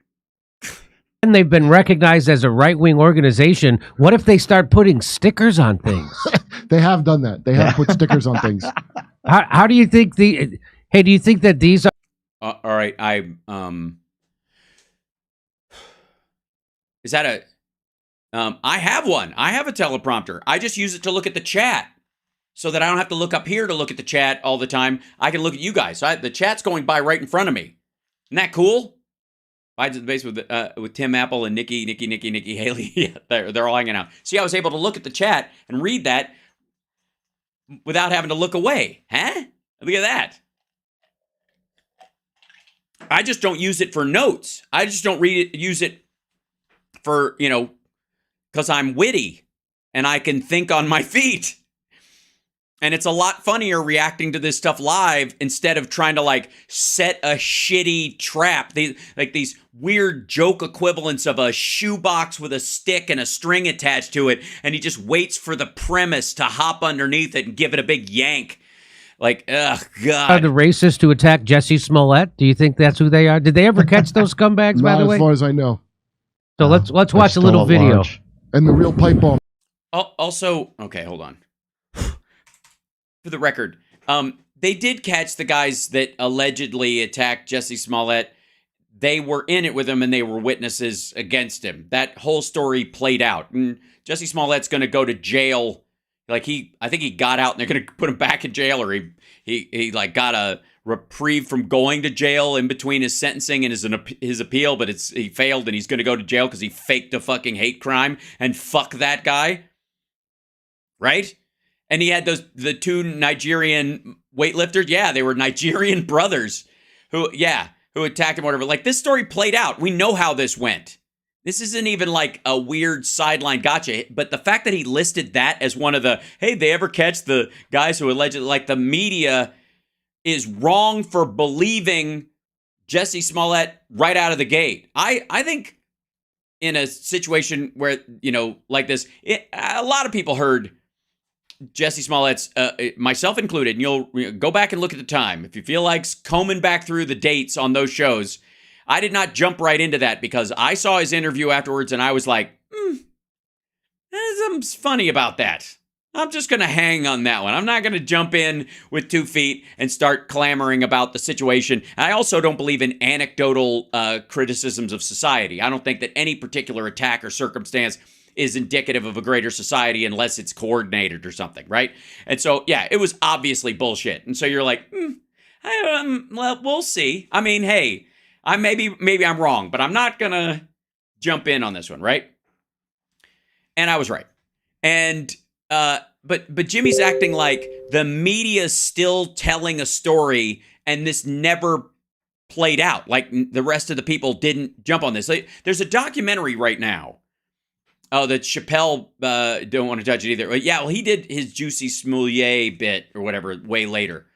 I: And they've been recognized as a right-wing organization. What if they start putting stickers on things?
J: They have done that. They have put stickers on things.
I: How do you think do you think that these are...
A: All right, Is that a... I have one. I have a teleprompter. I just use it to look at the chat so that I don't have to look up here to look at the chat all the time. I can look at you guys. The chat's going by right in front of me. Isn't that cool? Bides at the base with Tim Apple and Nikki Haley. Yeah, they're all hanging out. See, I was able to look at the chat and read that without having to look away. Huh? Look at that. I just don't use it for notes. I just don't use it for, because I'm witty and I can think on my feet. And it's a lot funnier reacting to this stuff live instead of trying to set a shitty trap. These weird joke equivalents of a shoebox with a stick and a string attached to it. And he just waits for the premise to hop underneath it and give it a big yank. Ugh, God.
I: Are the racists to attack Jesse Smollett? Do you think that's who they are? Did they ever catch those scumbags, by the way?
J: Not as far as I know.
I: So let's watch a little video.
J: Large. And the real pipe bomb.
A: Also, okay, hold on. For the record, they did catch the guys that allegedly attacked Jesse Smollett. They were in it with him and they were witnesses against him. That whole story played out. And Jesse Smollett's going to go to jail. I think he got out and they're going to put him back in jail, or he got a reprieve from going to jail in between his sentencing and his appeal, but he failed and he's going to go to jail because he faked a fucking hate crime, and fuck that guy. Right? And he had the two Nigerian weightlifters. Yeah, they were Nigerian brothers who attacked him or whatever. This story played out. We know how this went. This isn't even a weird sideline gotcha. But the fact that he listed that as one of the, hey, they ever catch the guys who allegedly, the media is wrong for believing Jesse Smollett right out of the gate. I think in a situation where, like this, a lot of people heard Jesse Smollett's, myself included, and you'll go back and look at the time. If you feel like combing back through the dates on those shows, I did not jump right into that because I saw his interview afterwards and I was like, there's something funny about that. I'm just going to hang on that one. I'm not going to jump in with 2 feet and start clamoring about the situation. I also don't believe in anecdotal criticisms of society. I don't think that any particular attack or circumstance is indicative of a greater society unless it's coordinated or something, right? And so, yeah, it was obviously bullshit. And so you're like, well, we'll see. I mean, hey, maybe I'm wrong, but I'm not gonna jump in on this one, right? And I was right. And but Jimmy's acting like the media's still telling a story and this never played out. Like the rest of the people didn't jump on this. There's a documentary right now. Oh, that Chappelle don't want to touch it either. But yeah, well, he did his Juicy Smoulier bit or whatever way later.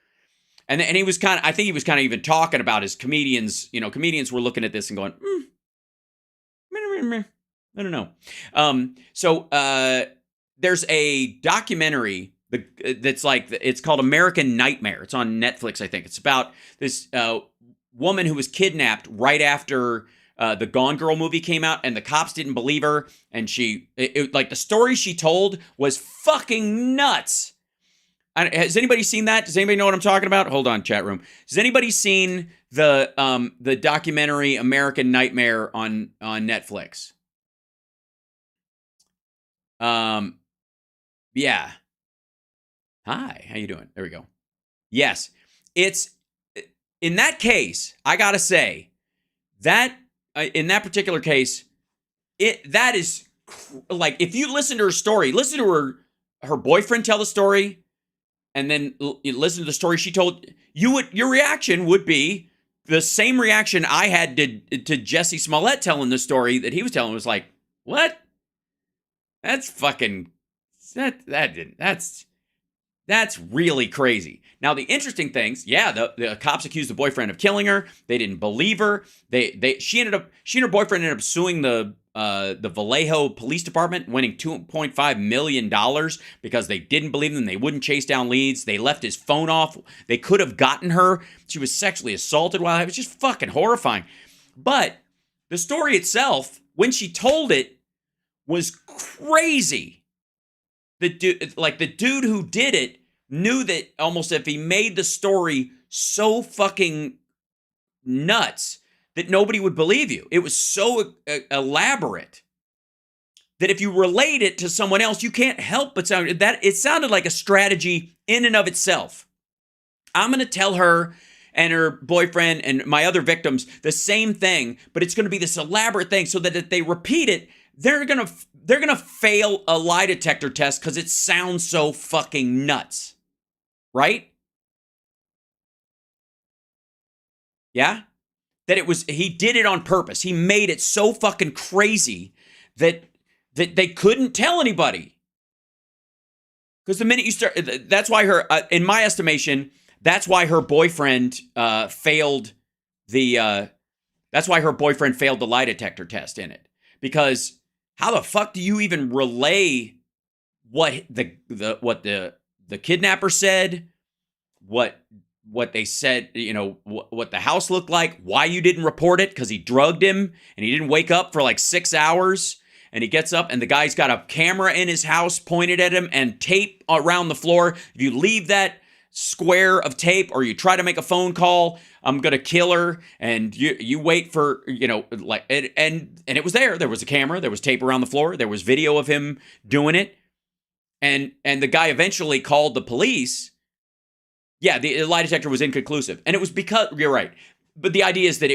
A: And he was I think he was kind of even talking about his comedians. Comedians were looking at this and going, I don't know. So there's a documentary that's it's called American Nightmare. It's on Netflix, I think. It's about this woman who was kidnapped right after the Gone Girl movie came out, and the cops didn't believe her, and the story she told was fucking nuts. Has anybody seen that? Does anybody know what I'm talking about? Hold on, chat room. Has anybody seen the documentary American Nightmare on Netflix? Yeah. Hi, how you doing? There we go. Yes, it's in that case. I gotta say that. In that particular case, that is if you listen to her story, listen to her boyfriend tell the story, and then listen to the story she told, your reaction would be the same reaction I had to Jesse Smollett telling the story that he was telling. It was like, what? That's fucking that's really crazy. Now, the interesting things, the cops accused the boyfriend of killing her. They didn't believe her. She and her boyfriend ended up suing the Vallejo Police Department, winning $2.5 million because they didn't believe them. They wouldn't chase down leads. They left his phone off. They could have gotten her. She was sexually assaulted while it was just fucking horrifying. But the story itself, when she told it, was crazy. The dude who did it knew that almost if he made the story so fucking nuts that nobody would believe you. It was so elaborate that if you relate it to someone else, you can't help but sound that it sounded like a strategy in and of itself. I'm going to tell her and her boyfriend and my other victims the same thing, but it's going to be this elaborate thing so that if they repeat it, they're going to fail a lie detector test because it sounds so fucking nuts. Right? Yeah? That he did it on purpose. He made it so fucking crazy that they couldn't tell anybody. Because the minute you start, that's why in my estimation, that's why her boyfriend failed the lie detector test in it. Because how the fuck do you even relay what the kidnapper said, what they said, what the house looked like, why you didn't report it, because he drugged him and he didn't wake up for like 6 hours, and he gets up and the guy's got a camera in his house pointed at him and tape around the floor. If you leave that square of tape or you try to make a phone call, I'm gonna kill her. And you wait for, and it was there was a camera, there was tape around the floor, there was video of him doing it, and the guy eventually called the police. Yeah, the lie detector was inconclusive, and it was because, you're right, but the idea is that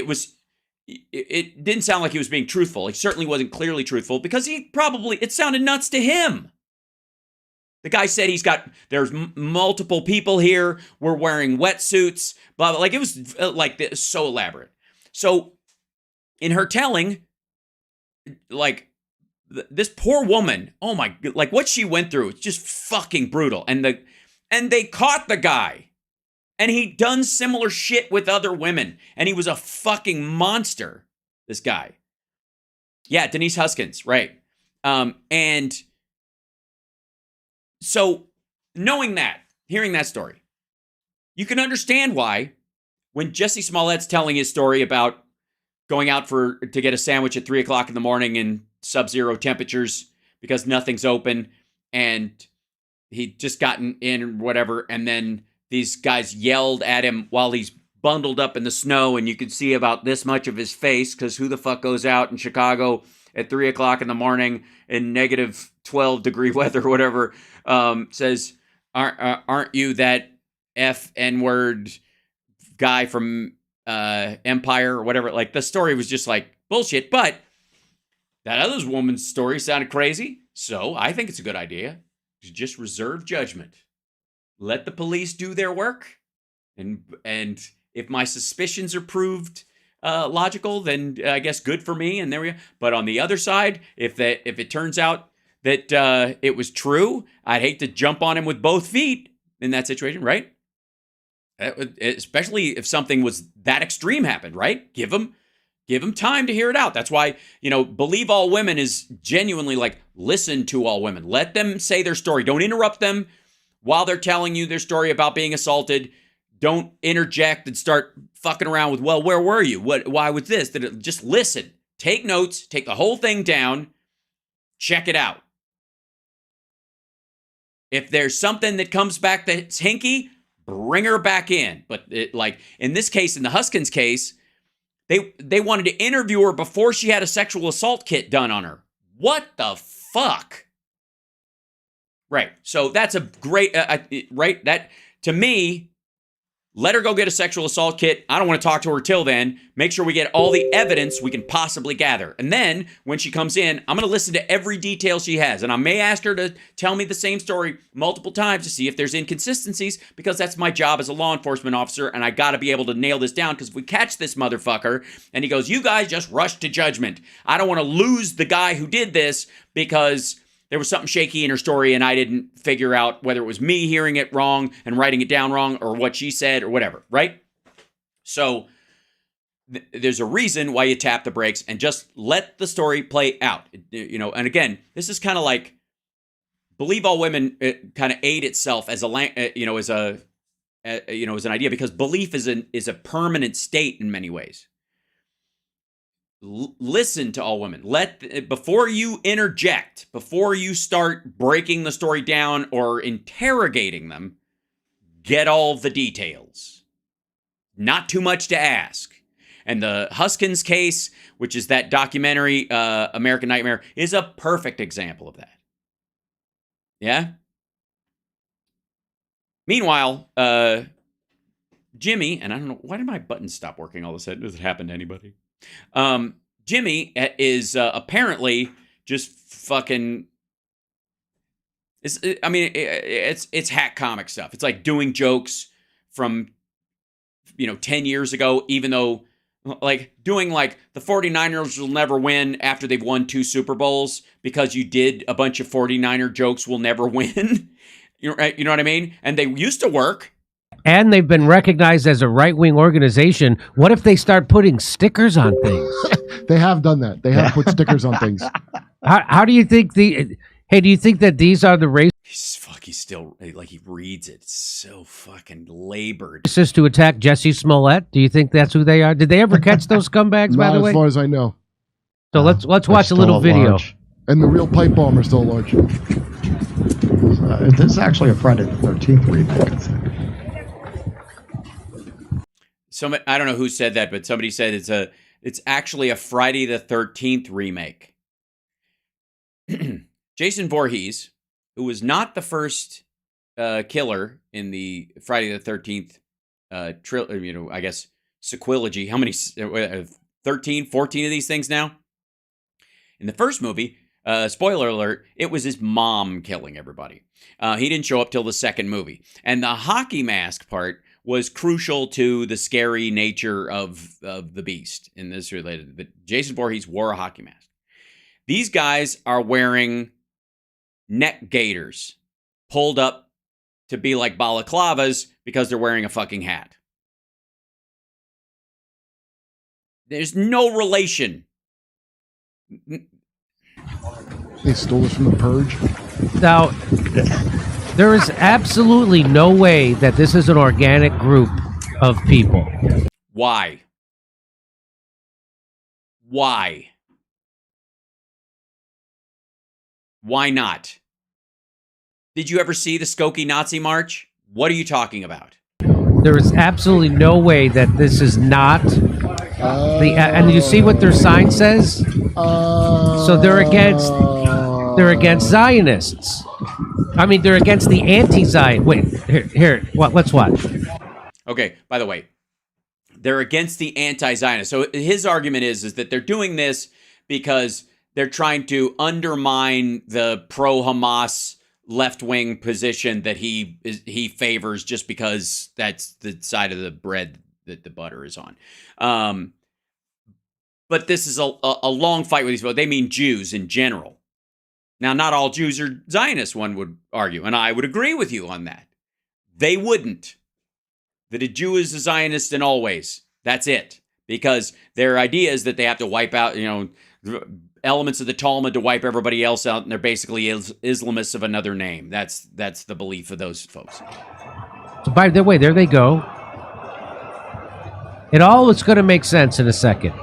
A: it didn't sound like he was being truthful. He certainly wasn't clearly truthful because it sounded nuts to him. The guy said there's multiple people here, we're wearing wetsuits, blah, blah. Like, it was so elaborate. So in her telling, like, this poor woman, oh my, like what she went through, it's just fucking brutal. And they caught the guy. And he'd done similar shit with other women. And he was a fucking monster, this guy. Yeah, Denise Huskins, right. And so knowing that, hearing that story, you can understand why when Jesse Smollett's telling his story about going out to get a sandwich at 3 o'clock in the morning in sub-zero temperatures because nothing's open, and he'd just gotten in or whatever, and then these guys yelled at him while he's bundled up in the snow, and you could see about this much of his face, because who the fuck goes out in Chicago at 3 o'clock in the morning in negative 12-degree weather or whatever, says, aren't you that N-word guy from Empire or whatever? Like, the story was just like bullshit, but that other woman's story sounded crazy, so I think it's a good idea to just reserve judgment. Let the police do their work, and if my suspicions are proved logical, then I guess good for me, and there we go. But on the other side, if it turns out that it was true, I'd hate to jump on him with both feet in that situation, right? Especially if something was that extreme happened, right? Give them time to hear it out. That's why, believe all women is genuinely like, listen to all women. Let them say their story. Don't interrupt them while they're telling you their story about being assaulted. Don't interject and start fucking around with, well, where were you? Why was this? Just listen. Take notes. Take the whole thing down. Check it out. If there's something that comes back that's hinky, bring her back in. But like in this case, in the Huskins case, they wanted to interview her before she had a sexual assault kit done on her. What the fuck? Right. So that's a great, right? That, to me, let her go get a sexual assault kit. I don't want to talk to her till then. Make sure we get all the evidence we can possibly gather. And then when she comes in, I'm going to listen to every detail she has. And I may ask her to tell me the same story multiple times to see if there's inconsistencies, because that's my job as a law enforcement officer. And I got to be able to nail this down, because if we catch this motherfucker and he goes, you guys just rushed to judgment, I don't want to lose the guy who did this because there was something shaky in her story and I didn't figure out whether it was me hearing it wrong and writing it down wrong or what she said or whatever, right? So there's a reason why you tap the brakes and just let the story play out. And again, this is kind of like believe all women kind of aid itself as an idea, because belief is a permanent state in many ways. Listen to all women. Before you interject, before you start breaking the story down or interrogating them, get all the details. Not too much to ask. And the Huskins case, which is that documentary, American Nightmare, is a perfect example of that. Yeah? Meanwhile, Jimmy, and I don't know, why did my buttons stop working all of a sudden? Does it happen to anybody? Jimmy is apparently just fucking... It's hack comic stuff. It's like doing jokes from, 10 years ago, even though, like, doing like the 49ers will never win after they've won 2 Super Bowls because you did a bunch of 49er jokes will never win. You know what I mean? And they used to work.
I: And they've been recognized as a right-wing organization. What if they start putting stickers on things?
J: They have done that. They have put stickers on things.
I: How do you think do you think that these are the
A: He's still, like, he reads it. It's so fucking labored.
I: racists to attack Jesse Smollett? Do you think that's who they are? Did they ever catch those scumbags, by the way?
J: Not as far as I know.
I: So let's watch a little video.
J: Large. And the real pipe bomb are still large.
K: This is actually a Friday the 13th remake, I think.
A: I don't know who said that, but somebody said it's actually a Friday the 13th remake. Jason Voorhees, who was not the first killer in the Friday the 13th I guess sequilogy. How many 13, 14 of these things now? In the first movie, spoiler alert, it was his mom killing everybody. He didn't show up till the second movie. And the hockey mask part was crucial to the scary nature of the beast in this related. But Jason Voorhees wore a hockey mask. These guys are wearing neck gaiters pulled up to be like balaclavas because they're wearing a fucking hat. There's no relation.
J: They stole this from the Purge.
I: Now, there is absolutely no way that this is an organic group of people.
A: Why? Why? Why not? Did you ever see the Skokie Nazi March? What are you talking about?
I: There is absolutely no way that this is not and you see what their sign says? So they're against Zionists. I mean, they're against the anti-Zion. Wait, here. Let's watch.
A: Okay, by the way, they're against the anti-Zionists. So his argument is that they're doing this because they're trying to undermine the pro-Hamas left-wing position that he favors just because that's the side of the bread that the butter is on. But this is a long fight with these people. They mean Jews in general. Now, not all Jews are Zionists, one would argue, and I would agree with you on that. They wouldn't. That a Jew is a Zionist in all ways. That's it. Because their idea is that they have to wipe out, elements of the Talmud to wipe everybody else out, and they're basically Islamists of another name. That's the belief of those folks.
I: So by the way, there they go. It all is going to make sense in a second.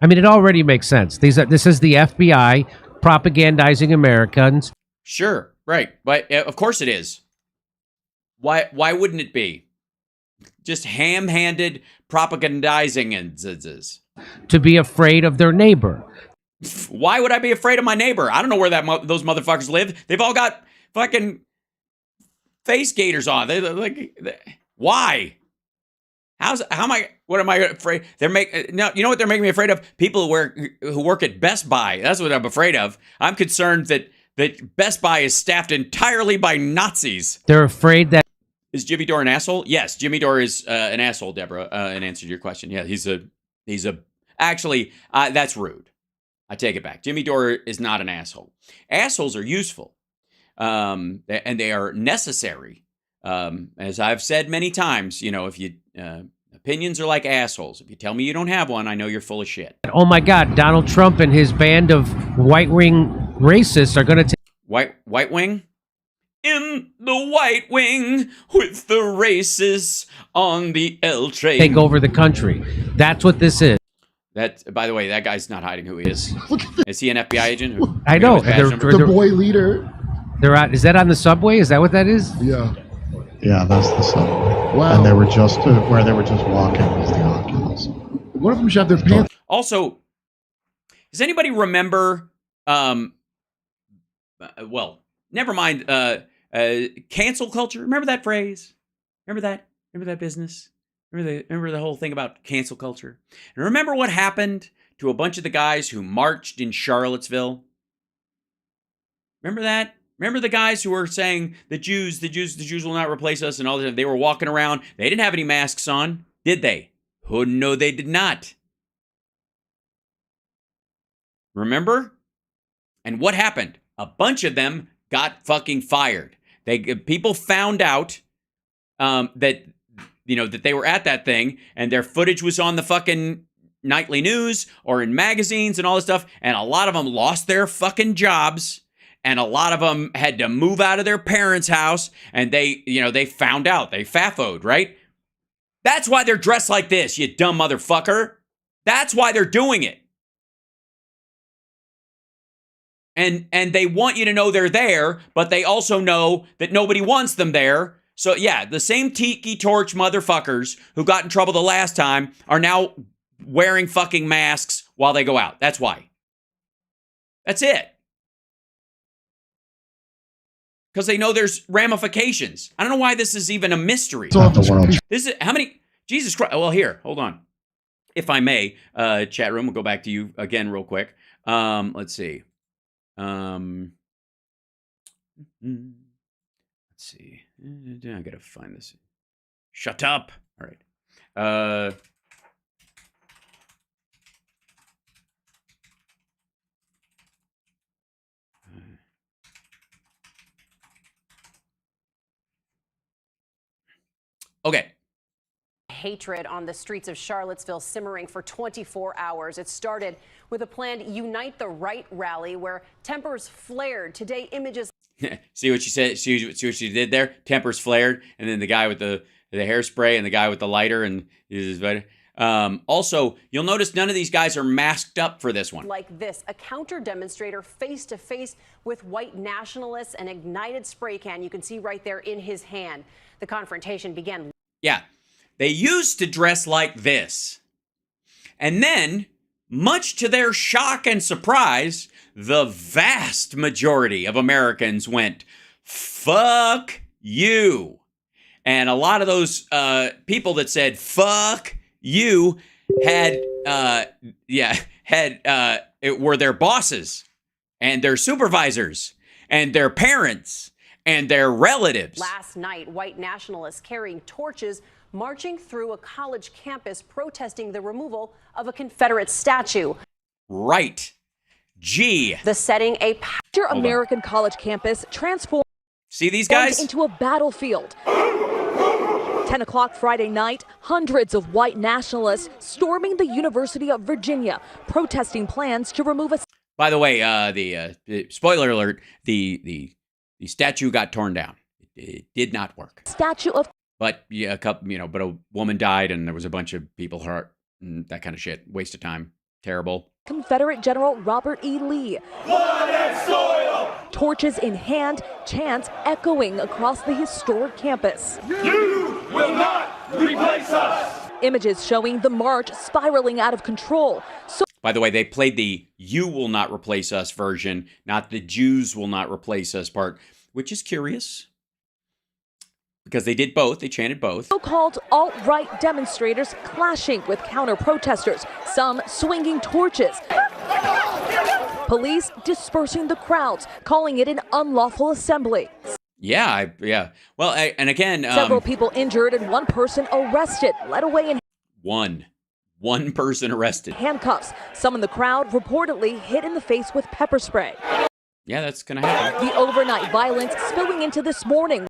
I: I mean, it already makes sense. This is the FBI propagandizing Americans.
A: Sure, right. But of course it is. Why wouldn't it be? Just ham-handed propagandizing
I: to be afraid of their neighbor.
A: Why would I be afraid of my neighbor? I don't know where those motherfuckers live. They've all got fucking face gaiters on. Why? What am I afraid? You know what they're making me afraid of? People who work at Best Buy. That's what I'm afraid of. I'm concerned that Best Buy is staffed entirely by Nazis.
I: They're afraid that...
A: Is Jimmy Dore an asshole? Yes, Jimmy Dore is an asshole, Deborah, in answer to your question. Yeah, actually, that's rude. I take it back. Jimmy Dore is not an asshole. Assholes are useful, and they are necessary. As I've said many times, if you... opinions are like assholes. If you tell me you don't have one, I know you're full of shit.
I: Oh my God, Donald Trump and his band of white-wing racists are going to take...
A: White wing? In the white wing with the racists on the L train.
I: Take over the country. That's what this is.
A: By the way, that guy's not hiding who he is. Is he an FBI agent?
I: I know.
J: The boy leader.
I: Is that on the subway? Is that what that is?
J: Yeah.
K: Yeah, that's the subway.
J: Wow.
K: And they were just where they were just walking was the Oculus.
J: One of them should have their pants.
A: Also, does anybody remember? Well, never mind. Cancel culture. Remember that phrase? Remember that? Remember that business? Remember the whole thing about cancel culture? And remember what happened to a bunch of the guys who marched in Charlottesville? Remember that? Remember the guys who were saying the Jews will not replace us and all that? They were walking around. They didn't have any masks on, did they? Oh, no, they did not. Remember? And what happened? A bunch of them got fucking fired. People found out that they were at that thing, and their footage was on the fucking nightly news or in magazines and all this stuff, and a lot of them lost their fucking jobs, and a lot of them had to move out of their parents' house, and they found out. They FAFO'd, right? That's why they're dressed like this, you dumb motherfucker. That's why they're doing it. And they want you to know they're there, but they also know that nobody wants them there. So yeah, the same tiki torch motherfuckers who got in trouble the last time are now wearing fucking masks while they go out. That's why. That's it. Because they know there's ramifications. I don't know why this is even a mystery. This is how many? Jesus Christ. Well, here, hold on. If I may, chat room, we'll go back to you again real quick. Let's see. Let's see. I gotta find this. Shut up. All right. Okay.
L: Hatred on the streets of Charlottesville simmering for 24 hours. It started with a planned Unite the Right rally where tempers flared. Today, images.
A: See what she said? See what she did there? Tempers flared, and then the guy with the hairspray and the guy with the lighter, and also, you'll notice none of these guys are masked up for this one.
L: Like this, a counter demonstrator face to face with white nationalists, an ignited spray can you can see right there in his hand. The confrontation began.
A: Yeah, they used to dress like this, and then, much to their shock and surprise, the vast majority of Americans went, fuck you. And a lot of those people that said, fuck you, were their bosses and their supervisors and their parents and their relatives.
L: Last night, white nationalists carrying torches marching through a college campus protesting the removal of a Confederate statue.
A: Right. Gee.
L: The setting, a
M: American college campus transformed.
A: See these guys?
M: Into a battlefield. 10 o'clock Friday night, hundreds of white nationalists storming the University of Virginia, protesting plans to remove a...
A: By the way, the spoiler alert, the statue got torn down. It did not work.
M: Statue of...
A: But yeah, but a woman died and there was a bunch of people hurt and that kind of shit. Waste of time. Terrible.
M: Confederate General Robert E. Lee.
F: Blood and soil!
M: Torches in hand, chants echoing across the historic campus.
F: You will not replace us!
M: Images showing the march spiraling out of control.
A: By the way, they played the "you will not replace us" version, not the "Jews will not replace us" part, which is curious. Because they did both, they chanted both.
M: So-called alt-right demonstrators clashing with counter-protesters, some swinging torches. Police dispersing the crowds, calling it an unlawful assembly.
A: Yeah. Well, and again...
M: several people injured and one person arrested, led away in...
A: One person arrested.
M: Handcuffs. Some in the crowd reportedly hit in the face with pepper spray.
A: Yeah, that's going to happen.
M: The overnight violence spilling into this morning.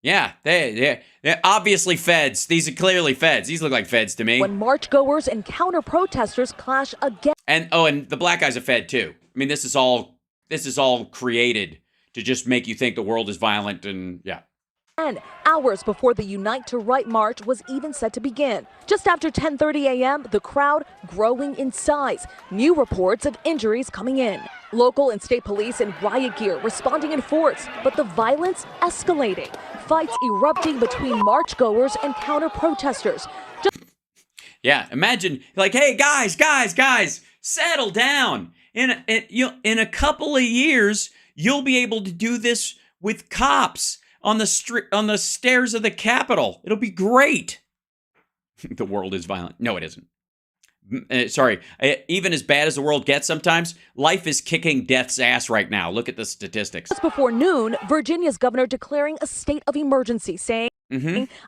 A: Yeah, they're obviously feds. These are clearly feds. These look like feds to me.
M: When marchgoers and counter-protesters clash again.
A: And the black guy's a fed too. I mean, this is all created to just make you think the world is violent and yeah.
M: hours before the Unite to Right march was even set to begin. Just after 10:30 a.m., the crowd growing in size. New reports of injuries coming in. Local and state police in riot gear responding in force, but the violence escalating. Fights erupting between marchgoers and counter-protesters.
A: Yeah, imagine, like, hey, guys, settle down. In a couple of years, you'll be able to do this with cops on the stairs of the Capitol. It'll be great. The world is violent. No, it isn't. Sorry. Even as bad as the world gets sometimes, life is kicking death's ass right now. Look at the statistics.
M: Just before noon, Virginia's governor declaring a state of emergency, saying,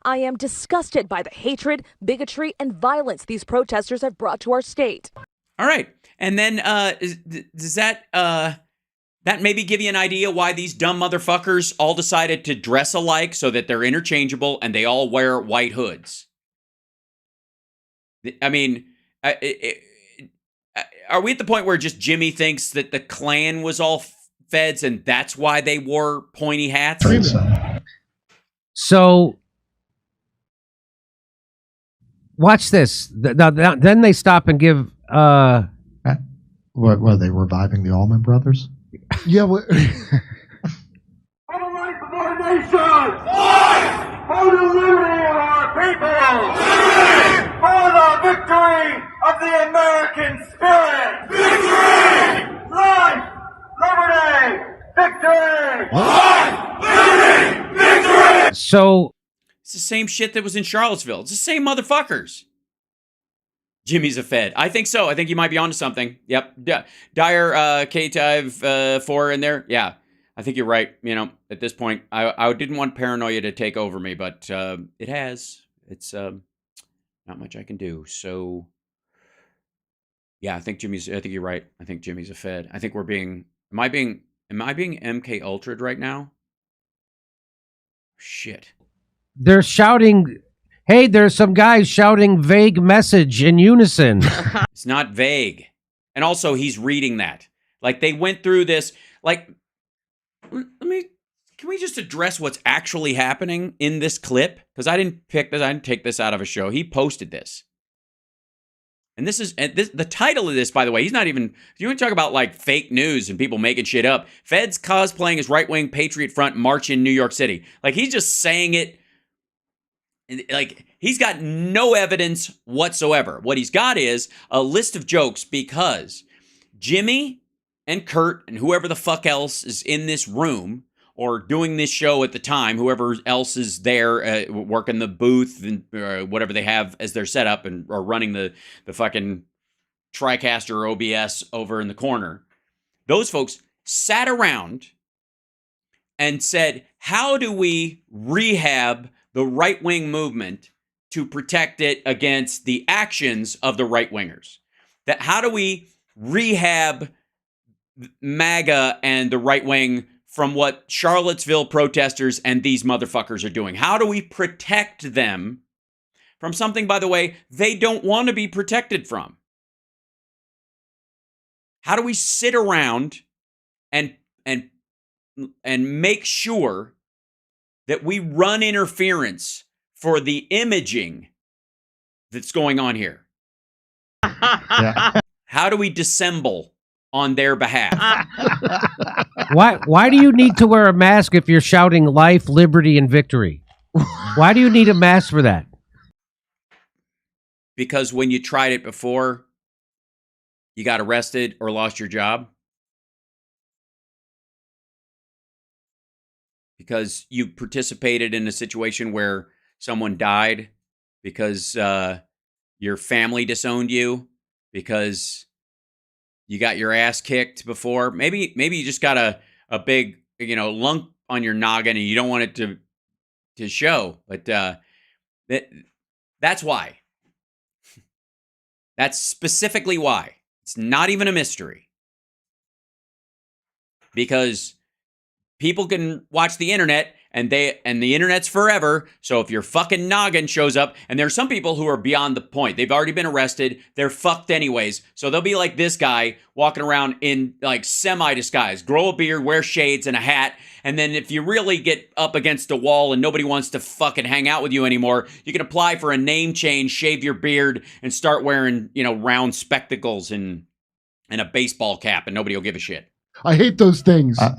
M: I am disgusted by the hatred, bigotry, and violence these protesters have brought to our state.
A: All right. And then does that maybe give you an idea why these dumb motherfuckers all decided to dress alike so that they're interchangeable and they all wear white hoods? I mean, are we at the point where just Jimmy thinks that the Klan was all feds and that's why they wore pointy hats?
I: So, watch this. Then they stop and give...
K: What are they reviving the Allman Brothers?
J: Yeah, what?
F: For the life of our nation! Fight! For the liberty of our people! Liberty! For the victory of the American spirit! Victory! Life! Liberty! Victory! Life! Liberty! Victory!
I: So...
A: It's the same shit that was in Charlottesville. It's the same motherfuckers. Jimmy's a Fed. I think so. I think you might be onto something. Yep. Dyer, K-Tive, 4 in there. Yeah. I think you're right. You know, at this point, I didn't want paranoia to take over me, but it has. It's not much I can do. So, yeah, I think you're right. I think Jimmy's a Fed. I think we're being, am I being MK Ultra'd right now? Shit.
I: They're shouting... Hey, there's some guys shouting vague message in unison.
A: It's not vague. And also, he's reading that. Like, they went through this. Like, can we just address what's actually happening in this clip? Because I didn't pick this. I didn't take this out of a show. He posted this. And the title of this, by the way, he's not even, you want to talk about like fake news and people making shit up. Feds cosplaying as right-wing Patriot Front march in New York City. Like, he's just saying it. Like, he's got no evidence whatsoever. What he's got is a list of jokes because Jimmy and Kurt and whoever the fuck else is in this room or doing this show at the time, whoever else is there working the booth and whatever they have as their setup and or running the fucking TriCaster or OBS over in the corner. Those folks sat around and said, how do we rehab the right-wing movement to protect it against the actions of the right-wingers? That how do we rehab MAGA and the right wing from what Charlottesville protesters and these motherfuckers are doing? How do we protect them from something, by the way, they don't want to be protected from? How do we sit around and make sure that we run interference for the imaging that's going on here?
K: Yeah.
I: How
A: do we dissemble on their behalf?
I: Why do you need to wear a mask if you're shouting life, liberty, and victory? Why do you need a mask for that?
A: Because when you tried it before, you got arrested or lost your job. Because you participated in a situation where someone died, because your family disowned you, because you got your ass kicked before. Maybe you just got a big, lump on your noggin and you don't want it to show. But that's why. That's specifically why. It's not even a mystery. Because people can watch the internet and the internet's forever. So if your fucking noggin shows up, and there's some people who are beyond the point. They've already been arrested. They're fucked anyways. So they'll be like this guy walking around in like semi-disguise, grow a beard, wear shades and a hat. And then if you really get up against a wall and nobody wants to fucking hang out with you anymore, you can apply for a name change, shave your beard, and start wearing, round spectacles and a baseball cap, and nobody will give a shit.
J: I hate those things.
K: All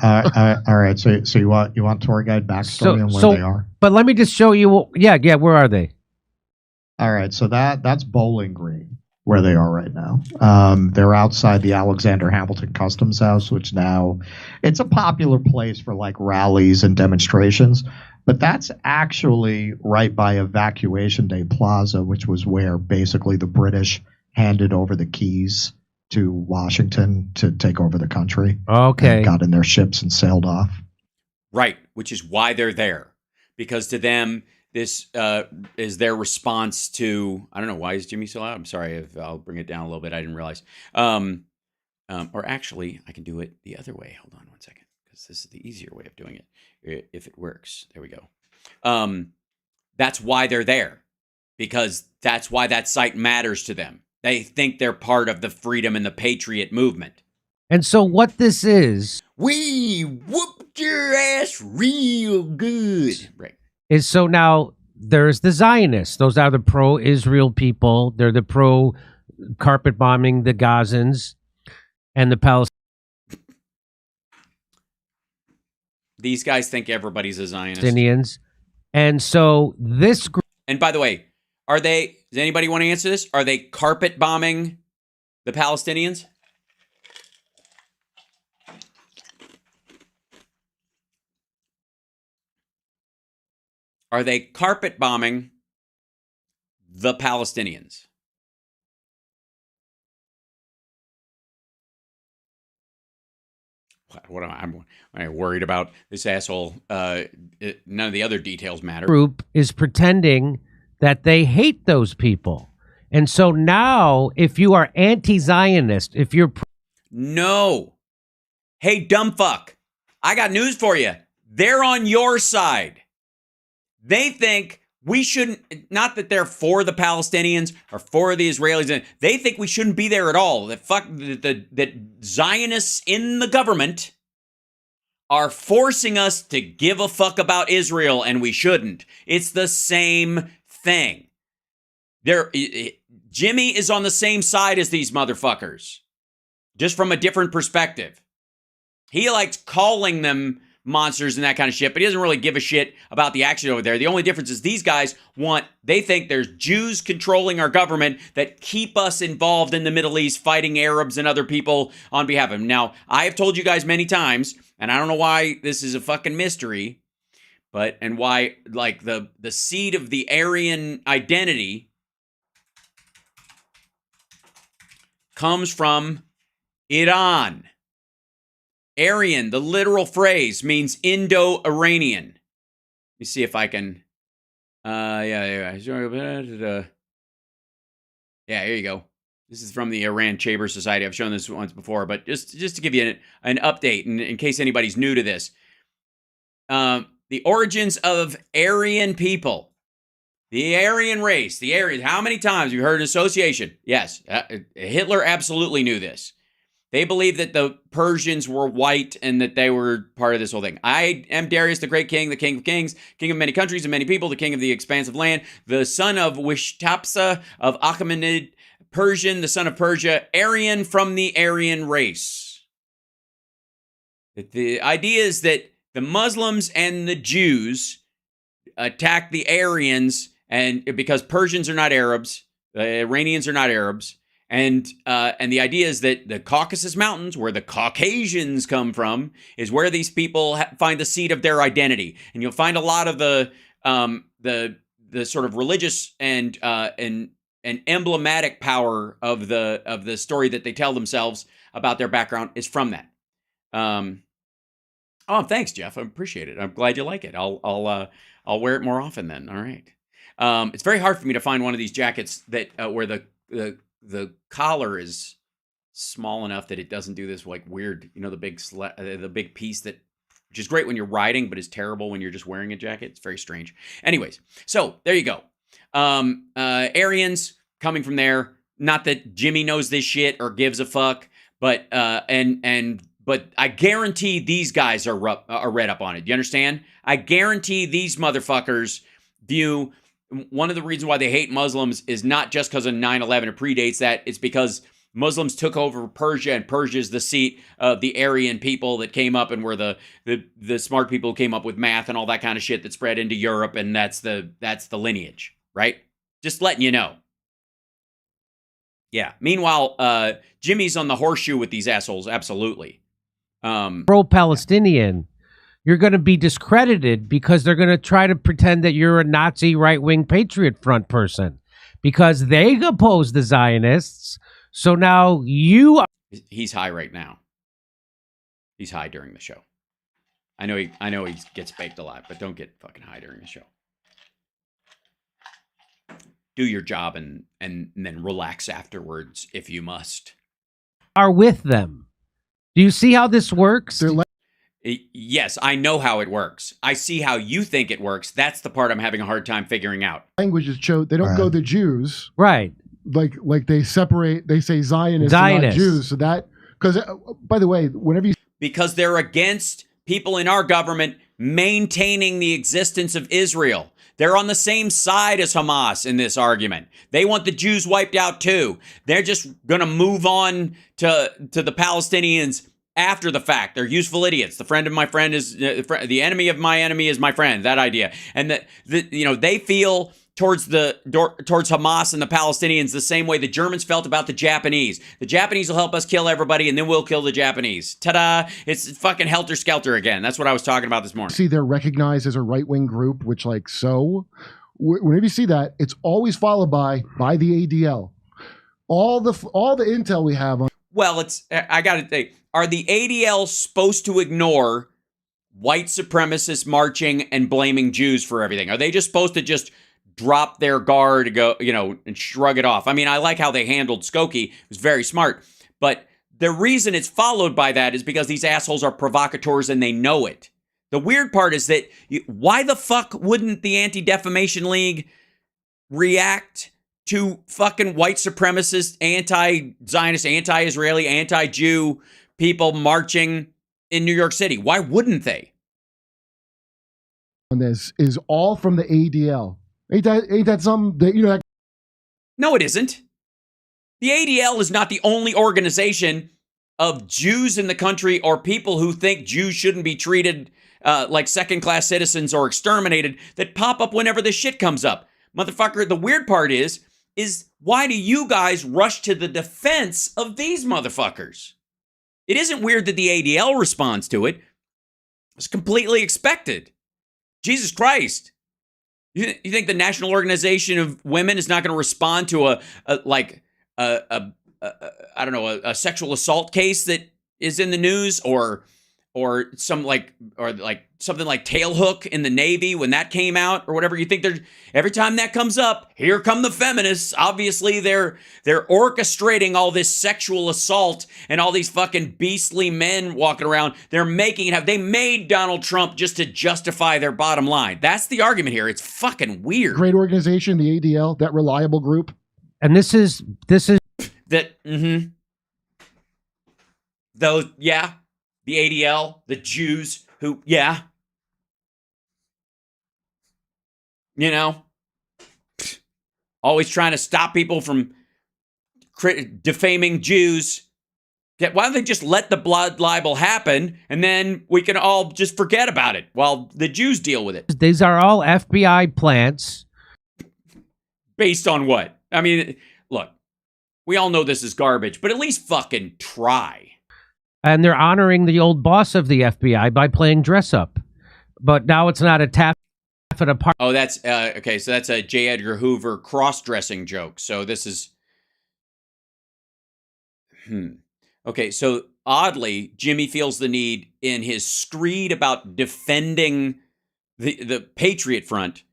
K: right. So you want tour guide backstory on where they are?
I: But let me just show you. Yeah. Where are they?
K: All right. So that's Bowling Green, where they are right now. They're outside the Alexander Hamilton Customs House, which now it's a popular place for like rallies and demonstrations. But that's actually right by Evacuation Day Plaza, which was where basically the British handed over the keys to Washington to take over the country.
I: Okay.
K: And got in their ships and sailed off.
A: Right, which is why they're there. Because to them, this is their response to, I don't know, why is Jimmy so loud? I'm sorry, I'll bring it down a little bit. I didn't realize. Or actually, I can do it the other way. Hold on one second, because this is the easier way of doing it, if it works. There we go. That's why they're there. Because that's why that site matters to them. They think they're part of the freedom and the patriot movement.
I: And so what this is...
A: We whooped your ass real good. Right.
I: Is so now there's the Zionists. Those are the pro-Israel people. They're the pro-carpet bombing the Gazans and the Palestinians.
A: These guys think everybody's a Zionist.
I: And so this group...
A: And by the way, does anybody want to answer this? Are they carpet bombing the Palestinians? Are they carpet bombing the Palestinians? What am I worried about this asshole? None of the other details matter.
I: Group is pretending that they hate those people. And so now, if you are anti-Zionist, if you're...
A: No. Hey, dumb fuck. I got news for you. They're on your side. They think we shouldn't, not that they're for the Palestinians or for the Israelis. They think we shouldn't be there at all. That Zionists in the government are forcing us to give a fuck about Israel, and we shouldn't. It's the same thing. Jimmy is on the same side as these motherfuckers, just from a different perspective. He likes calling them monsters and that kind of shit, but he doesn't really give a shit about the action over there. The only difference is these guys they think there's Jews controlling our government that keep us involved in the Middle East fighting Arabs and other people on behalf of them. Now, I have told you guys many times, and I don't know why this is a fucking mystery, and why, like, the seed of the Aryan identity comes from Iran. Aryan, the literal phrase, means Indo-Iranian. Let me see if I can... Yeah, here you go. This is from the Iran Chamber Society. I've shown this once before, but just to give you an update, in case anybody's new to this. The origins of Aryan people. The Aryan race. The Aryans. How many times have you heard association? Yes, Hitler absolutely knew this. They believed that the Persians were white and that they were part of this whole thing. I am Darius, the great king, the king of kings, king of many countries and many people, the king of the expansive land, the son of Wishtapsa of Achaemenid, Persian, the son of Persia, Aryan from the Aryan race. The idea is that the Muslims and the Jews attacked the Aryans, and because Persians are not Arabs, the Iranians are not Arabs. And the idea is that the Caucasus Mountains, where the Caucasians come from, is where these people find the seat of their identity. And you'll find a lot of the sort of religious and emblematic power of the story that they tell themselves about their background is from that. Oh, thanks, Jeff. I appreciate it. I'm glad you like it. I'll wear it more often then. All right. It's very hard for me to find one of these jackets that where the collar is small enough that it doesn't do this like weird, the big piece that which is great when you're riding, but is terrible when you're just wearing a jacket. It's very strange. Anyways, so there you go. Aryans coming from there. Not that Jimmy knows this shit or gives a fuck, but but I guarantee these guys are read up on it. You understand? I guarantee these motherfuckers view one of the reasons why they hate Muslims is not just because of 9/11. It predates that. It's because Muslims took over Persia, and Persia is the seat of the Aryan people that came up and were the smart people who came up with math and all that kind of shit that spread into Europe, and that's the lineage, right? Just letting you know. Yeah. Meanwhile, Jimmy's on the horseshoe with these assholes. Absolutely.
I: Pro-Palestinian, you're going to be discredited because they're going to try to pretend that you're a Nazi right-wing Patriot Front person because they oppose the Zionists. So now you are.
A: He's high right now. He's high during the show. I know he gets baked a lot, but don't get fucking high during the show. Do your job and then relax afterwards if you must.
I: Are with them. Do you see how this works?
A: Yes, I know how it works. I see how you think it works. That's the part I'm having a hard time figuring out.
J: Language is they don't go the Jews.
I: Right.
J: Like they separate, they say Zionists, not Jews. So that, because by the way, whenever you...
A: Because they're against people in our government maintaining the existence of Israel. They're on the same side as Hamas in this argument. They want the Jews wiped out too. They're just going to move on to the Palestinians after the fact. They're useful idiots. The friend of my friend is the enemy of my enemy is my friend. That idea. And that they feel towards Hamas and the Palestinians the same way the Germans felt about the Japanese. The Japanese will help us kill everybody, and then we'll kill the Japanese. Ta-da! It's fucking helter-skelter again. That's what I was talking about this morning.
J: See, they're recognized as a right-wing group, which whenever you see that, it's always followed by the ADL. All the intel we have on...
A: Well, I got to say, are the ADL supposed to ignore white supremacists marching and blaming Jews for everything? Are they just supposed to just drop their guard, go, and shrug it off? I mean, I like how they handled Skokie. It was very smart. But the reason it's followed by that is because these assholes are provocateurs and they know it. The weird part is that why the fuck wouldn't the Anti-Defamation League react to fucking white supremacist, anti-Zionist, anti-Israeli, anti-Jew people marching in New York City? Why wouldn't they?
J: On this is all from the ADL. Ain't that something that,
A: No, it isn't. The ADL is not the only organization of Jews in the country or people who think Jews shouldn't be treated like second-class citizens or exterminated that pop up whenever this shit comes up. Motherfucker, the weird part is why do you guys rush to the defense of these motherfuckers? It isn't weird that the ADL responds to it. It's completely expected. Jesus Christ. You think the National Organization of Women is not going to respond to a sexual assault case that is in the news or something like tailhook in the Navy when that came out or whatever? You think every time that comes up, here come the feminists. Obviously they're orchestrating all this sexual assault and all these fucking beastly men walking around. They're making it they made Donald Trump just to justify their bottom line. That's the argument here. It's fucking weird.
J: Great organization, the ADL, that reliable group.
I: And this is
A: that those, yeah. The ADL, the Jews who, yeah. Always trying to stop people from defaming Jews. Why don't they just let the blood libel happen and then we can all just forget about it while the Jews deal with it?
I: These are all FBI plants.
A: Based on what? I mean, look, we all know this is garbage, but at least fucking try.
I: And they're honoring the old boss of the FBI by playing dress up. But now it's not a tap at a party.
A: Oh, that's okay. So that's a J. Edgar Hoover cross-dressing joke. So this is okay. So oddly, Jimmy feels the need in his screed about defending the Patriot Front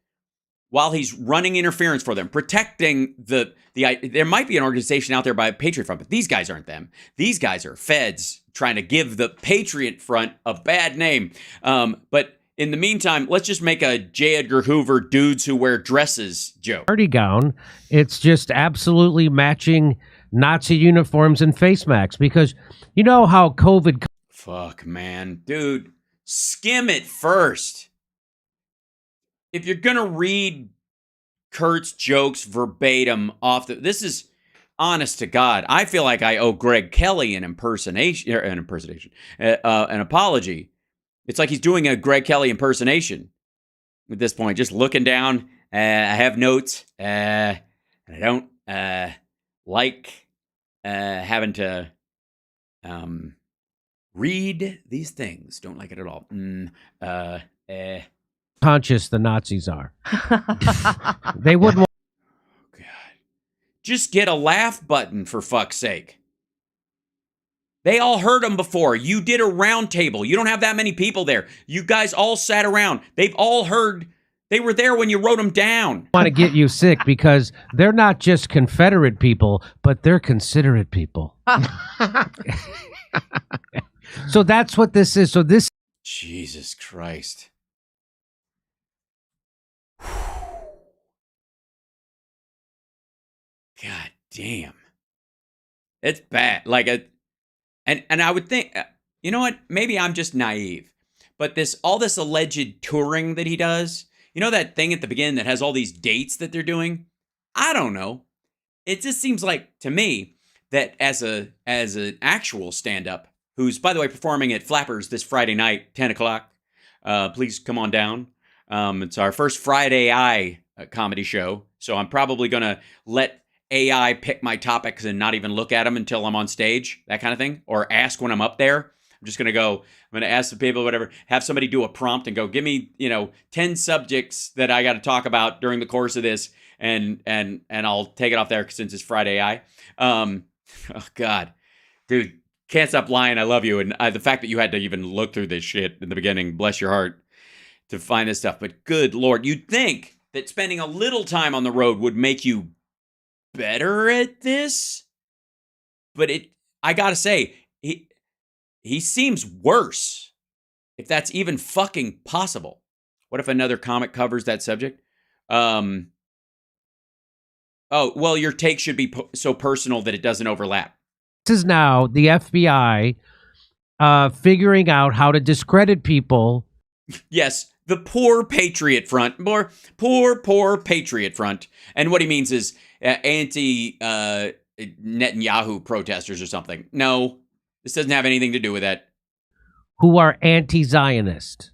A: while he's running interference for them, protecting there might be an organization out there by Patriot Front, but these guys aren't them. These guys are feds trying to give the Patriot Front a bad name. But in the meantime, let's just make a J. Edgar Hoover dudes who wear dresses joke.
I: Party gown. It's just absolutely matching Nazi uniforms and face masks, because you know how COVID.
A: Fuck, man. Dude, skim it first. If you're going to read Kurt's jokes verbatim off this is honest to God. I feel like I owe Greg Kelly an apology. It's like he's doing a Greg Kelly impersonation at this point, just looking down. I have notes. I don't like having to read these things. Don't like it at all.
I: Conscious the Nazis are. They wouldn't.
A: God. Just get a laugh button, for fuck's sake. They all heard them before. You did a round table. You don't have that many people there. You guys all sat around. They've all heard. They were there when you wrote them down.
I: I want to get you sick because they're not just Confederate people, but they're considerate people. So that's what this is. So this.
A: Jesus Christ. God damn. It's bad. And I would think, you know what? Maybe I'm just naive. But all this alleged touring that he does, you know that thing at the beginning that has all these dates that they're doing? I don't know. It just seems like to me that as an actual stand-up, who's, by the way, performing at Flappers this Friday night, 10 o'clock. Please come on down. It's our first Friday Eye comedy show. So I'm probably going to let AI pick my topics and not even look at them until I'm on stage, that kind of thing, or ask when I'm up there. I'm just going to go, I'm going to ask the people, whatever, have somebody do a prompt and go, give me, 10 subjects that I got to talk about during the course of this, and I'll take it off there since it's Friday Eye. Oh, God. Dude, can't stop lying. I love you. And the fact that you had to even look through this shit in the beginning, bless your heart, to find this stuff. But good Lord, you'd think that spending a little time on the road would make you better at this, but I gotta say, he seems worse, if that's even fucking possible. What if another comic covers that subject? Oh, well, your take should be so personal that it doesn't overlap.
I: This is now the FBI figuring out how to discredit people.
A: Yes, the poor Patriot Front, poor Patriot Front. And what he means is anti-Netanyahu protesters or something. No, this doesn't have anything to do with that.
I: Who are anti-Zionist.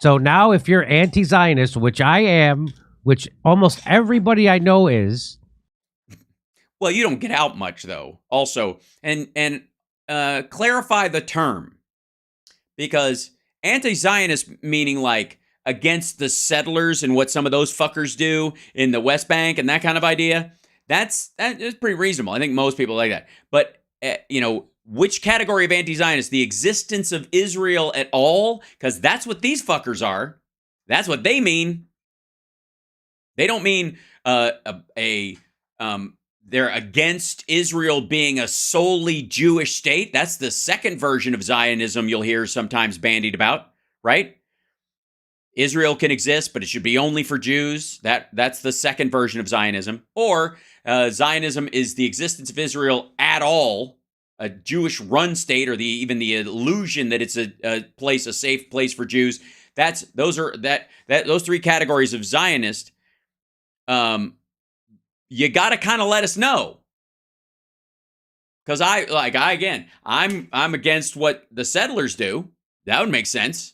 I: So now if you're anti-Zionist, which I am, which almost everybody I know is.
A: Well, you don't get out much, though, also. And clarify the term. Because anti-Zionist meaning like against the settlers and what some of those fuckers do in the West Bank and that kind of idea, that's pretty reasonable. I think most people like that. But, which category of anti-Zionist? The existence of Israel at all? Because that's what these fuckers are. That's what they mean. They don't mean they're against Israel being a solely Jewish state. That's the second version of Zionism you'll hear sometimes bandied about, right? Israel can exist, but it should be only for Jews. That's the second version of Zionism. Or Zionism is the existence of Israel at all, a Jewish-run state, or even the illusion that it's a safe place for Jews. Those three categories of Zionist. You got to kind of let us know. Because I'm against what the settlers do. That would make sense,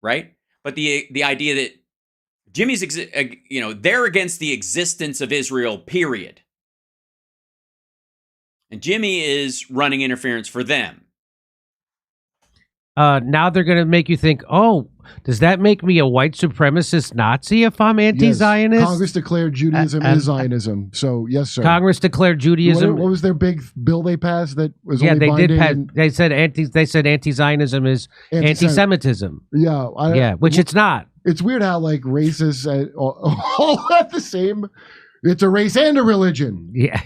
A: right? But the idea that Jimmy's, they're against the existence of Israel, period. And Jimmy is running interference for them.
I: Now they're going to make you think, oh, does that make me a white supremacist Nazi if I'm anti-Zionist?
J: Yes. Congress declared Judaism is Zionism. So, yes, sir.
I: Congress declared Judaism.
J: What was their big bill they passed that was
I: only
J: binding?
I: Did pass. They said anti-Zionism is anti-Semitism.
J: Yeah.
I: Which it's not.
J: It's weird how like racists all have the same. It's a race and a religion.
I: Yeah.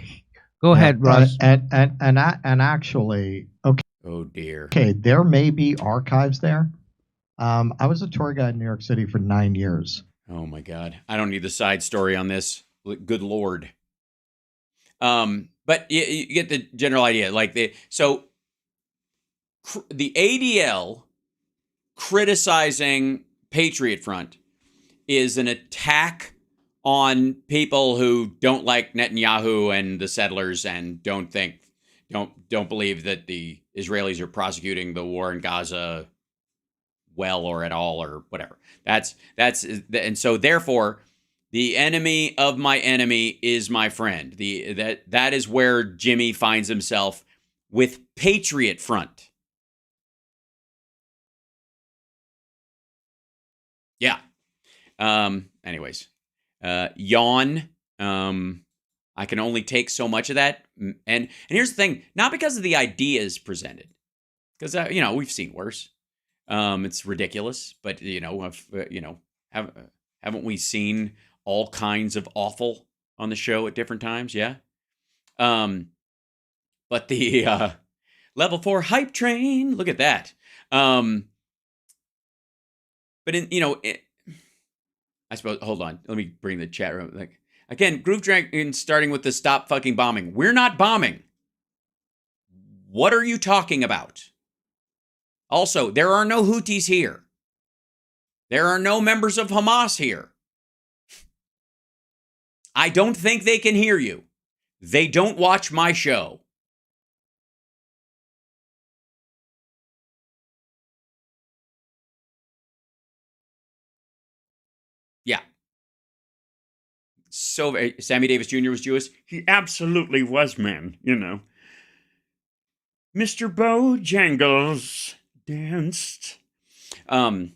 I: Go ahead, Russ.
K: And actually, okay.
A: Oh dear.
K: Okay, there may be archives there. I was a tour guide in New York City for 9 years.
A: Oh my God. I don't need the side story on this. Good Lord. But you get the general idea. Like the ADL criticizing Patriot Front is an attack on people who don't like Netanyahu and the settlers and don't believe that the Israelis are prosecuting the war in Gaza well or at all or whatever. And so therefore the enemy of my enemy is my friend. That is where Jimmy finds himself with Patriot Front. Yeah. Anyways, yawn. I can only take so much of that. And here's the thing, not because of the ideas presented, because we've seen worse. It's ridiculous, but haven't we seen all kinds of awful on the show at different times? Yeah. But the level 4 hype train, look at that. But I suppose, hold on, let me bring the chat room. Like, again, Groove Dragon starting with the stop fucking bombing. We're not bombing. What are you talking about? Also, there are no Houthis here. There are no members of Hamas here. I don't think they can hear you. They don't watch my show. Yeah. So Sammy Davis Jr. was Jewish? He absolutely was, man, Mr. Bojangles danced. By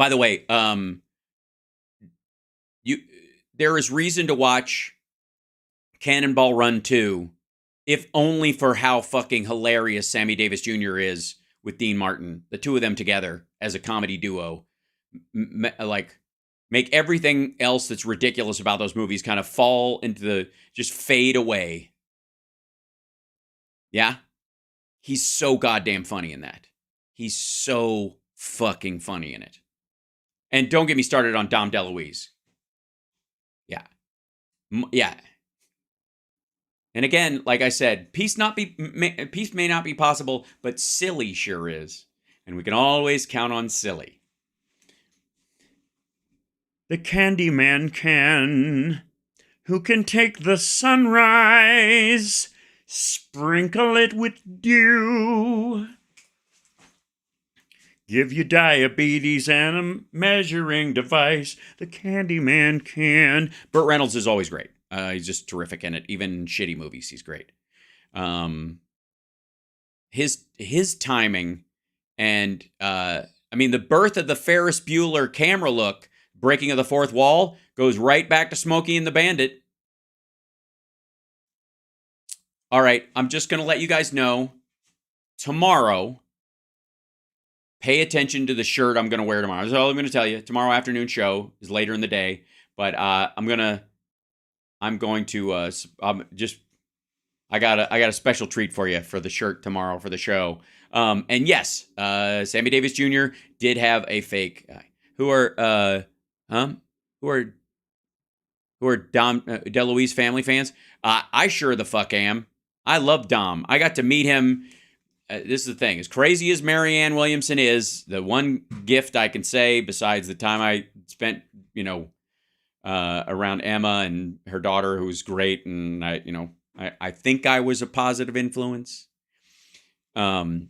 A: the way, there is reason to watch Cannonball Run 2, if only for how fucking hilarious Sammy Davis Jr. is with Dean Martin. The two of them together as a comedy duo, make everything else that's ridiculous about those movies kind of fall into just fade away. Yeah? He's so goddamn funny in that. He's so fucking funny in it. And don't get me started on Dom DeLuise. Yeah. Yeah. And again, like I said, peace may not be possible, but silly sure is. And we can always count on silly. The Candyman can, who can take the sunrise, sprinkle it with dew, give you diabetes and a measuring device. The Candyman can. Burt Reynolds is always great. He's just terrific in it. Even in shitty movies, he's great. His timing and the birth of the Ferris Bueller camera look, breaking of the fourth wall, goes right back to Smokey and the Bandit. All right, I'm just going to let you guys know, tomorrow, pay attention to the shirt I'm going to wear tomorrow. That's all I'm going to tell you. Tomorrow afternoon show is later in the day, but I got a special treat for you for the shirt tomorrow for the show. And yes, Sammy Davis Jr. did have a fake. Who are Dom DeLuise family fans? I sure the fuck am. I love Dom. I got to meet him. This is the thing. As crazy as Marianne Williamson is, the one gift I can say, besides the time I spent, around Emma and her daughter, who's great, and I think I was a positive influence. When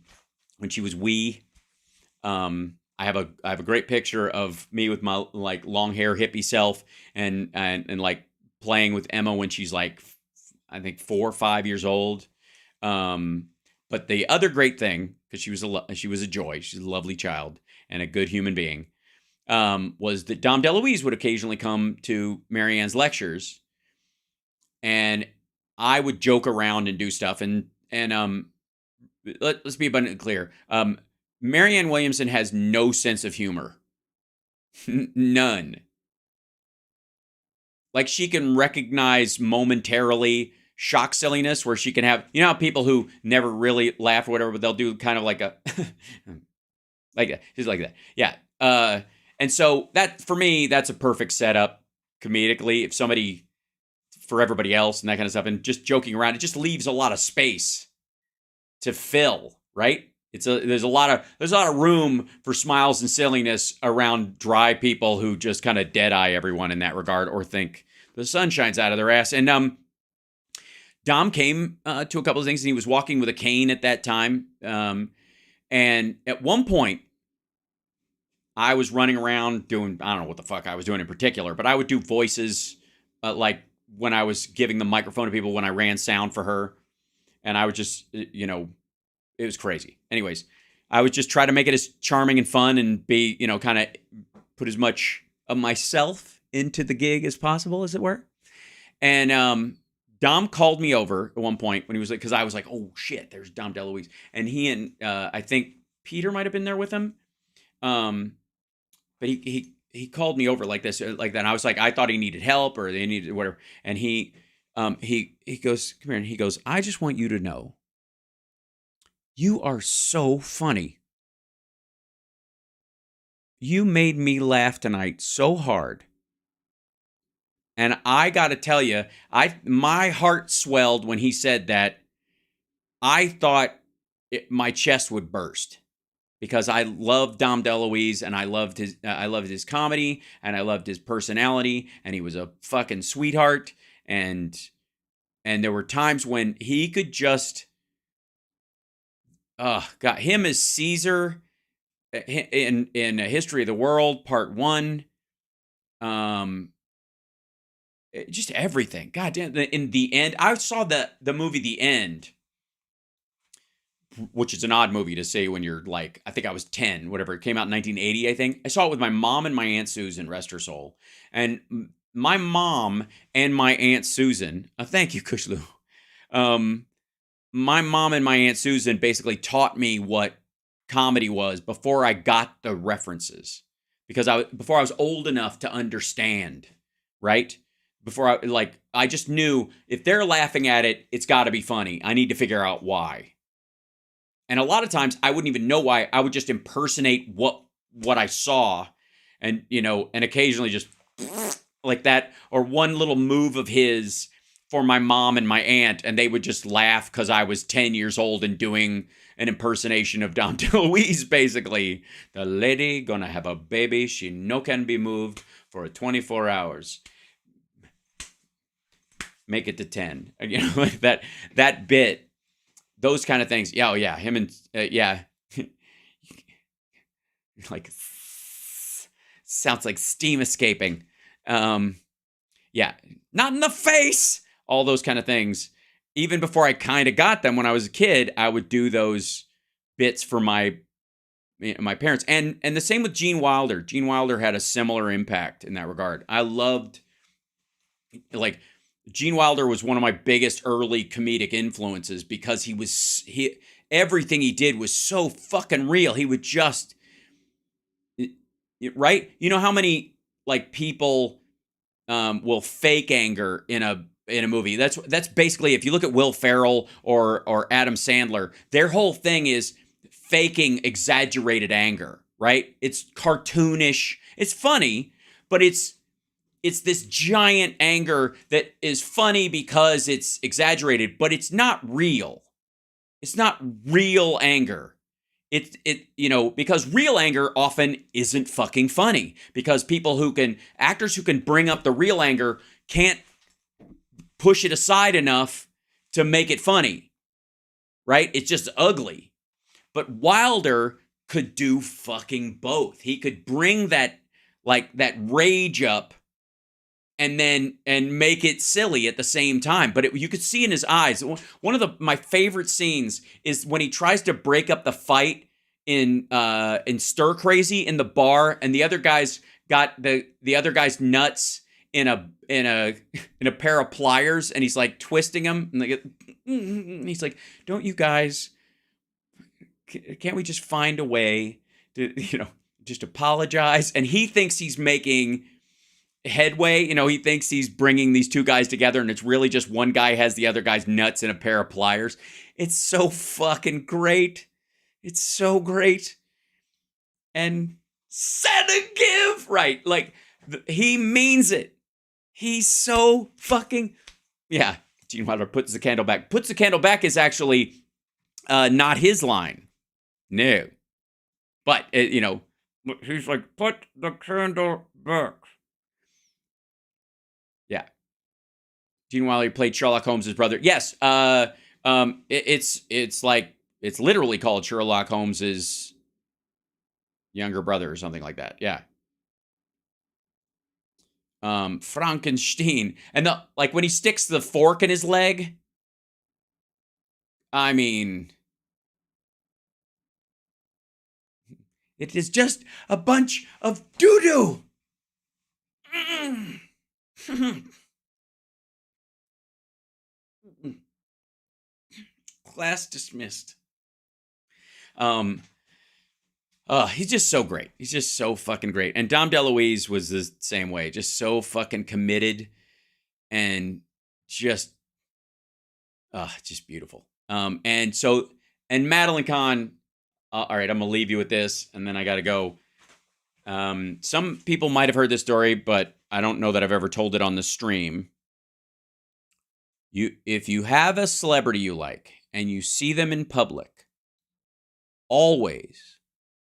A: she was wee, I have a great picture of me with my long hair hippie self and playing with Emma when she's I think 4 or 5 years old. But the other great thing, because she was a joy, she's a lovely child and a good human being, was that Dom DeLuise would occasionally come to Marianne's lectures, and I would joke around and do stuff. And let's be abundantly clear. Marianne Williamson has no sense of humor. None. Like, she can recognize momentarily shock silliness where she can have, you know how people who never really laugh or whatever, but they'll do kind of like a, like that, just like that. Yeah. And so that, for me, that's a perfect setup comedically. If somebody, for everybody else and that kind of stuff, and just joking around, it just leaves a lot of space to fill, right? There's a lot of room for smiles and silliness around dry people who just kind of dead eye everyone in that regard, or think the sun shines out of their ass. And Dom came to a couple of things, and he was walking with a cane at that time. And at one point, I was running around doing, I don't know what the fuck I was doing in particular, but I would do voices like when I was giving the microphone to people when I ran sound for her, and I would just, you know, it was crazy. Anyways, I would just try to make it as charming and fun and be, you know, kind of put as much of myself into the gig as possible, as it were. And Dom called me over at one point when he was like, because I was like, oh shit, there's Dom DeLuise. And he and I think Peter might have been there with him. But he called me over like this, like that. And I was like, I thought he needed help or they needed whatever. And he goes, come here. And he goes, I just want you to know, you are so funny. You made me laugh tonight so hard. And I got to tell you, my heart swelled when he said that. I thought my chest would burst because I loved Dom DeLuise and I loved his comedy and I loved his personality, and he was a fucking sweetheart. And there were times when he could just, got him as Caesar in A History of the World Part 1. Just everything. God damn. In The End, I saw the movie The End, which is an odd movie to say when you're like, I think I was 10, whatever. It came out in 1980, I think. I saw it with my mom and my Aunt Susan, rest her soul. And my mom and my Aunt Susan, thank you, Kushlu. My mom and my Aunt Susan basically taught me what comedy was before I got the references, because before I was old enough to understand, right? Before I just knew if they're laughing at it, it's got to be funny. I need to figure out why. And a lot of times I wouldn't even know why. I would just impersonate what I saw, and and occasionally just like that, or one little move of his for my mom and my aunt, and they would just laugh because I was 10 years old and doing an impersonation of Dom DeLuise, basically. The lady gonna have a baby, she no can be moved for 24 hours. Make it to 10. Like that bit, those kind of things. Yeah, oh yeah, him and, yeah. Like, sounds like steam escaping. Yeah, not in the face. All those kind of things. Even before I kind of got them when I was a kid, I would do those bits for my parents. And the same with Gene Wilder. Gene Wilder had a similar impact in that regard. I loved, like, Gene Wilder was one of my biggest early comedic influences because everything he did was so fucking real. He would just, right? You know how many like people will fake anger in a movie? That's basically, if you look at Will Ferrell or Adam Sandler, their whole thing is faking exaggerated anger, right? It's cartoonish. It's funny, but it's this giant anger that is funny because it's exaggerated, but it's not real. It's not real anger. Because real anger often isn't fucking funny, because actors who can bring up the real anger can't push it aside enough to make it funny, right? It's just ugly. But Wilder could do fucking both. He could bring that rage up and make it silly at the same time. But you could see in his eyes. One of my favorite scenes is when he tries to break up the fight in Stir Crazy in the bar, and the other guy's got the other guy's nuts in a pair of pliers, and he's like twisting them, and he's like, "Don't you guys can't we just find a way to, just apologize? And he thinks he's making headway. He thinks he's bringing these two guys together, and it's really just one guy has the other guy's nuts in a pair of pliers. It's so fucking great. It's so great. And send and give, right? Like, he means it. He's so fucking, yeah. Gene Wilder puts the candle back. Puts the candle back is actually not his line. No. But, he's like, put the candle back. Yeah. Gene Wilder played Sherlock Holmes' brother. Yes. It's literally called Sherlock Holmes' younger brother or something like that. Yeah. Frankenstein. And when he sticks the fork in his leg, I mean, it is just a bunch of doo-doo. Class dismissed. He's just so great. He's just so fucking great. And Dom DeLuise was the same way. Just so fucking committed and just beautiful. And Madeline Kahn, all right, I'm going to leave you with this, and then I got to go. Some people might have heard this story, but I don't know that I've ever told it on the stream. If you have a celebrity you like, and you see them in public, always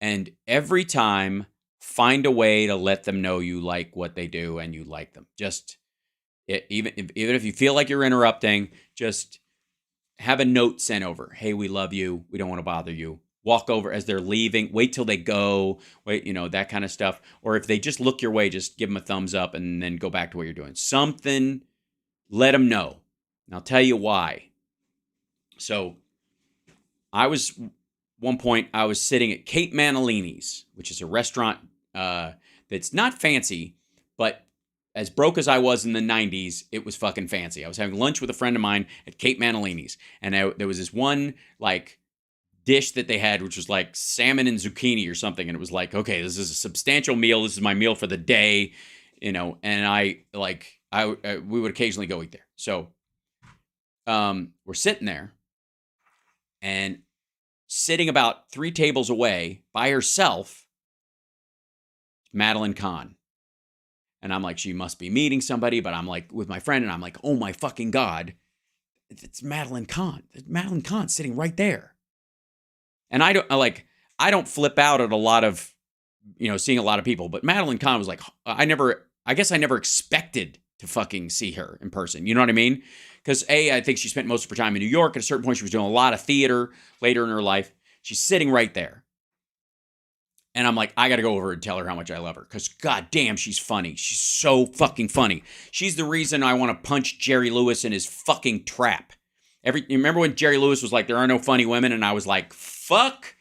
A: and every time, find a way to let them know you like what they do and you like them. Just even if you feel like you're interrupting, just have a note sent over. Hey, we love you. We don't want to bother you. Walk over as they're leaving. Wait till they go. Wait, that kind of stuff. Or if they just look your way, just give them a thumbs up and then go back to what you're doing. Something, let them know. And I'll tell you why. So one point I was sitting at Kate Manalini's, which is a restaurant that's not fancy, but as broke as I was in the 90s, it was fucking fancy. I was having lunch with a friend of mine at Kate Manalini's, and there was this one dish that they had, which was like salmon and zucchini or something, and it was like, okay, this is a substantial meal. This is my meal for the day, and we would occasionally go eat there. So we're sitting there, and sitting about 3 tables away by herself, Madeline Kahn. And I'm like, she must be meeting somebody, but I'm like with my friend, and I'm like, oh my fucking God, it's Madeline Kahn. Madeline Kahn sitting right there. And I don't flip out at a lot of, seeing a lot of people, but Madeline Kahn was like, I guess I never expected to fucking see her in person. You know what I mean? Because I think she spent most of her time in New York. At a certain point, she was doing a lot of theater later in her life. She's sitting right there. And I'm like, I got to go over and tell her how much I love her. Because goddamn, she's funny. She's so fucking funny. She's the reason I want to punch Jerry Lewis in his fucking trap. You remember when Jerry Lewis was like, there are no funny women? And I was like, fuck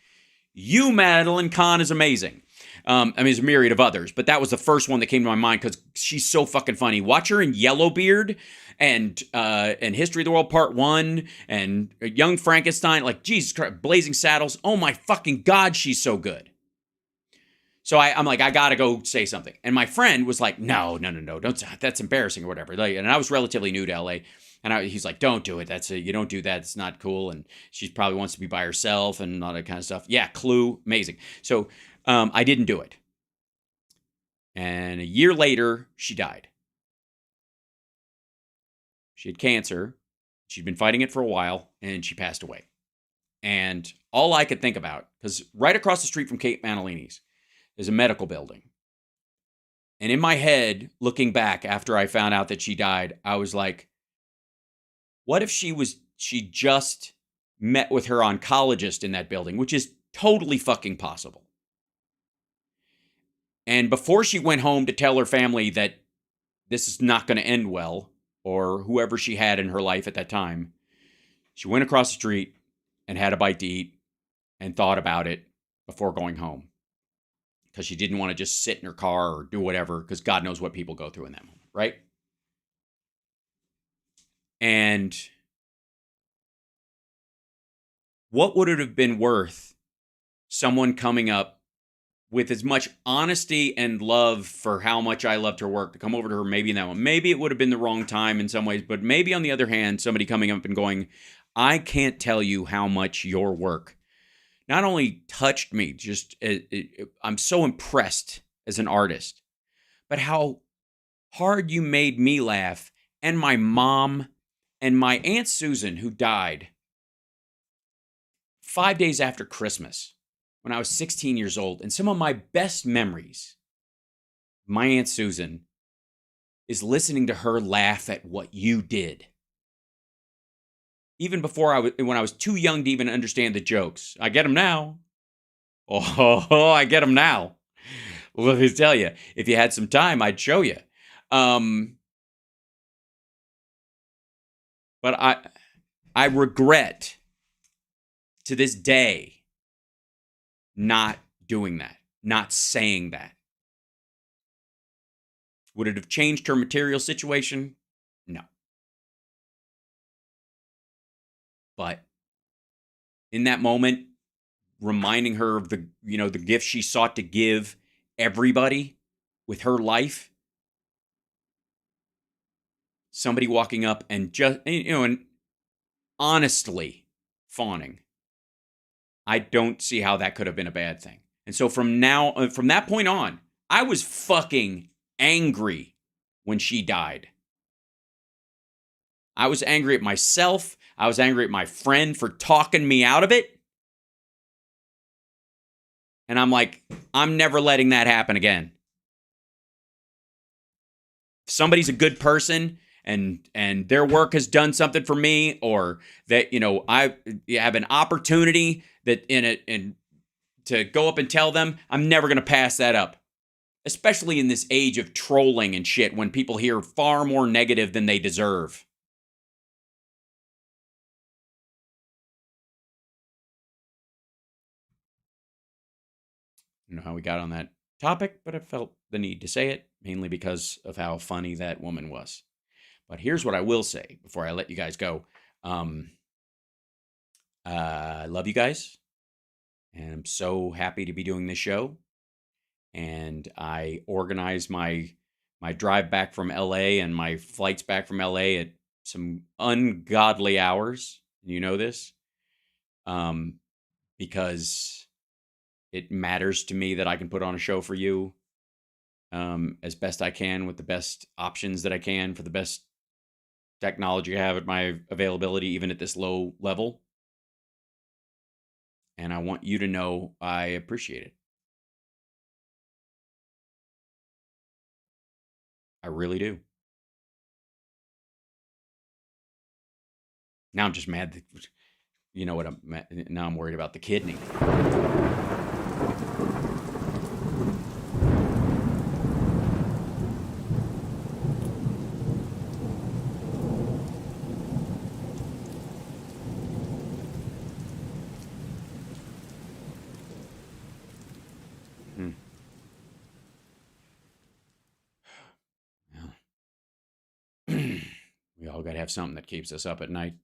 A: you, Madeline Kahn is amazing. There's a myriad of others, but that was the first one that came to my mind because she's so fucking funny. Watch her in Yellowbeard and History of the World Part 1 and Young Frankenstein. Like, Jesus Christ, Blazing Saddles. Oh my fucking God, she's so good. So I'm like, I gotta go say something. And my friend was like, no, don't. That's embarrassing or whatever. And I was relatively new to LA. And he's like, don't do it. You don't do that. It's not cool. And she probably wants to be by herself and all that kind of stuff. Yeah, Clue, amazing. So I didn't do it. And a year later, she died. She had cancer. She'd been fighting it for a while, and she passed away. And all I could think about, because right across the street from Kate Manalini's is a medical building. And in my head, looking back after I found out that she died, I was like, what if she just met with her oncologist in that building, which is totally fucking possible. And before she went home to tell her family that this is not going to end well, or whoever she had in her life at that time, she went across the street and had a bite to eat and thought about it before going home. Because she didn't want to just sit in her car or do whatever, because God knows what people go through in that moment, right? And what would it have been worth someone coming up with as much honesty and love for how much I loved her work to come over to her maybe in that one. Maybe it would have been the wrong time in some ways, but maybe on the other hand, somebody coming up and going, I can't tell you how much your work not only touched me, just I'm so impressed as an artist, but how hard you made me laugh, and my mom and my Aunt Susan, who died 5 days after Christmas when I was 16 years old. And some of my best memories, my Aunt Susan, is listening to her laugh at what you did. Even before when I was too young to even understand the jokes. I get them now. Oh, I get them now. Let me tell you, if you had some time, I'd show you. But I regret to this day not doing that, not saying that. Would it have changed her material situation? No. But in that moment, reminding her of the gift she sought to give everybody with her life, somebody walking up and just, and honestly fawning, I don't see how that could have been a bad thing. And so from that point on, I was fucking angry when she died. I was angry at myself. I was angry at my friend for talking me out of it. And I'm like, I'm never letting that happen again. If somebody's a good person and their work has done something for me, or that, I have an opportunity that to go up and tell them, I'm never going to pass that up. Especially in this age of trolling and shit, when people hear far more negative than they deserve. I don't know how we got on that topic, but I felt the need to say it, mainly because of how funny that woman was. But here's what I will say before I let you guys go. I love you guys, and I'm so happy to be doing this show. And I organized my drive back from LA and my flights back from LA at some ungodly hours. You know this, because it matters to me that I can put on a show for you as best I can, with the best options that I can, for the best technology I have at my availability, even at this low level. And I want you to know I appreciate it. I really do. Now I'm just mad that, you know what, now I'm worried about the kidney. We all got to have something that keeps us up at night.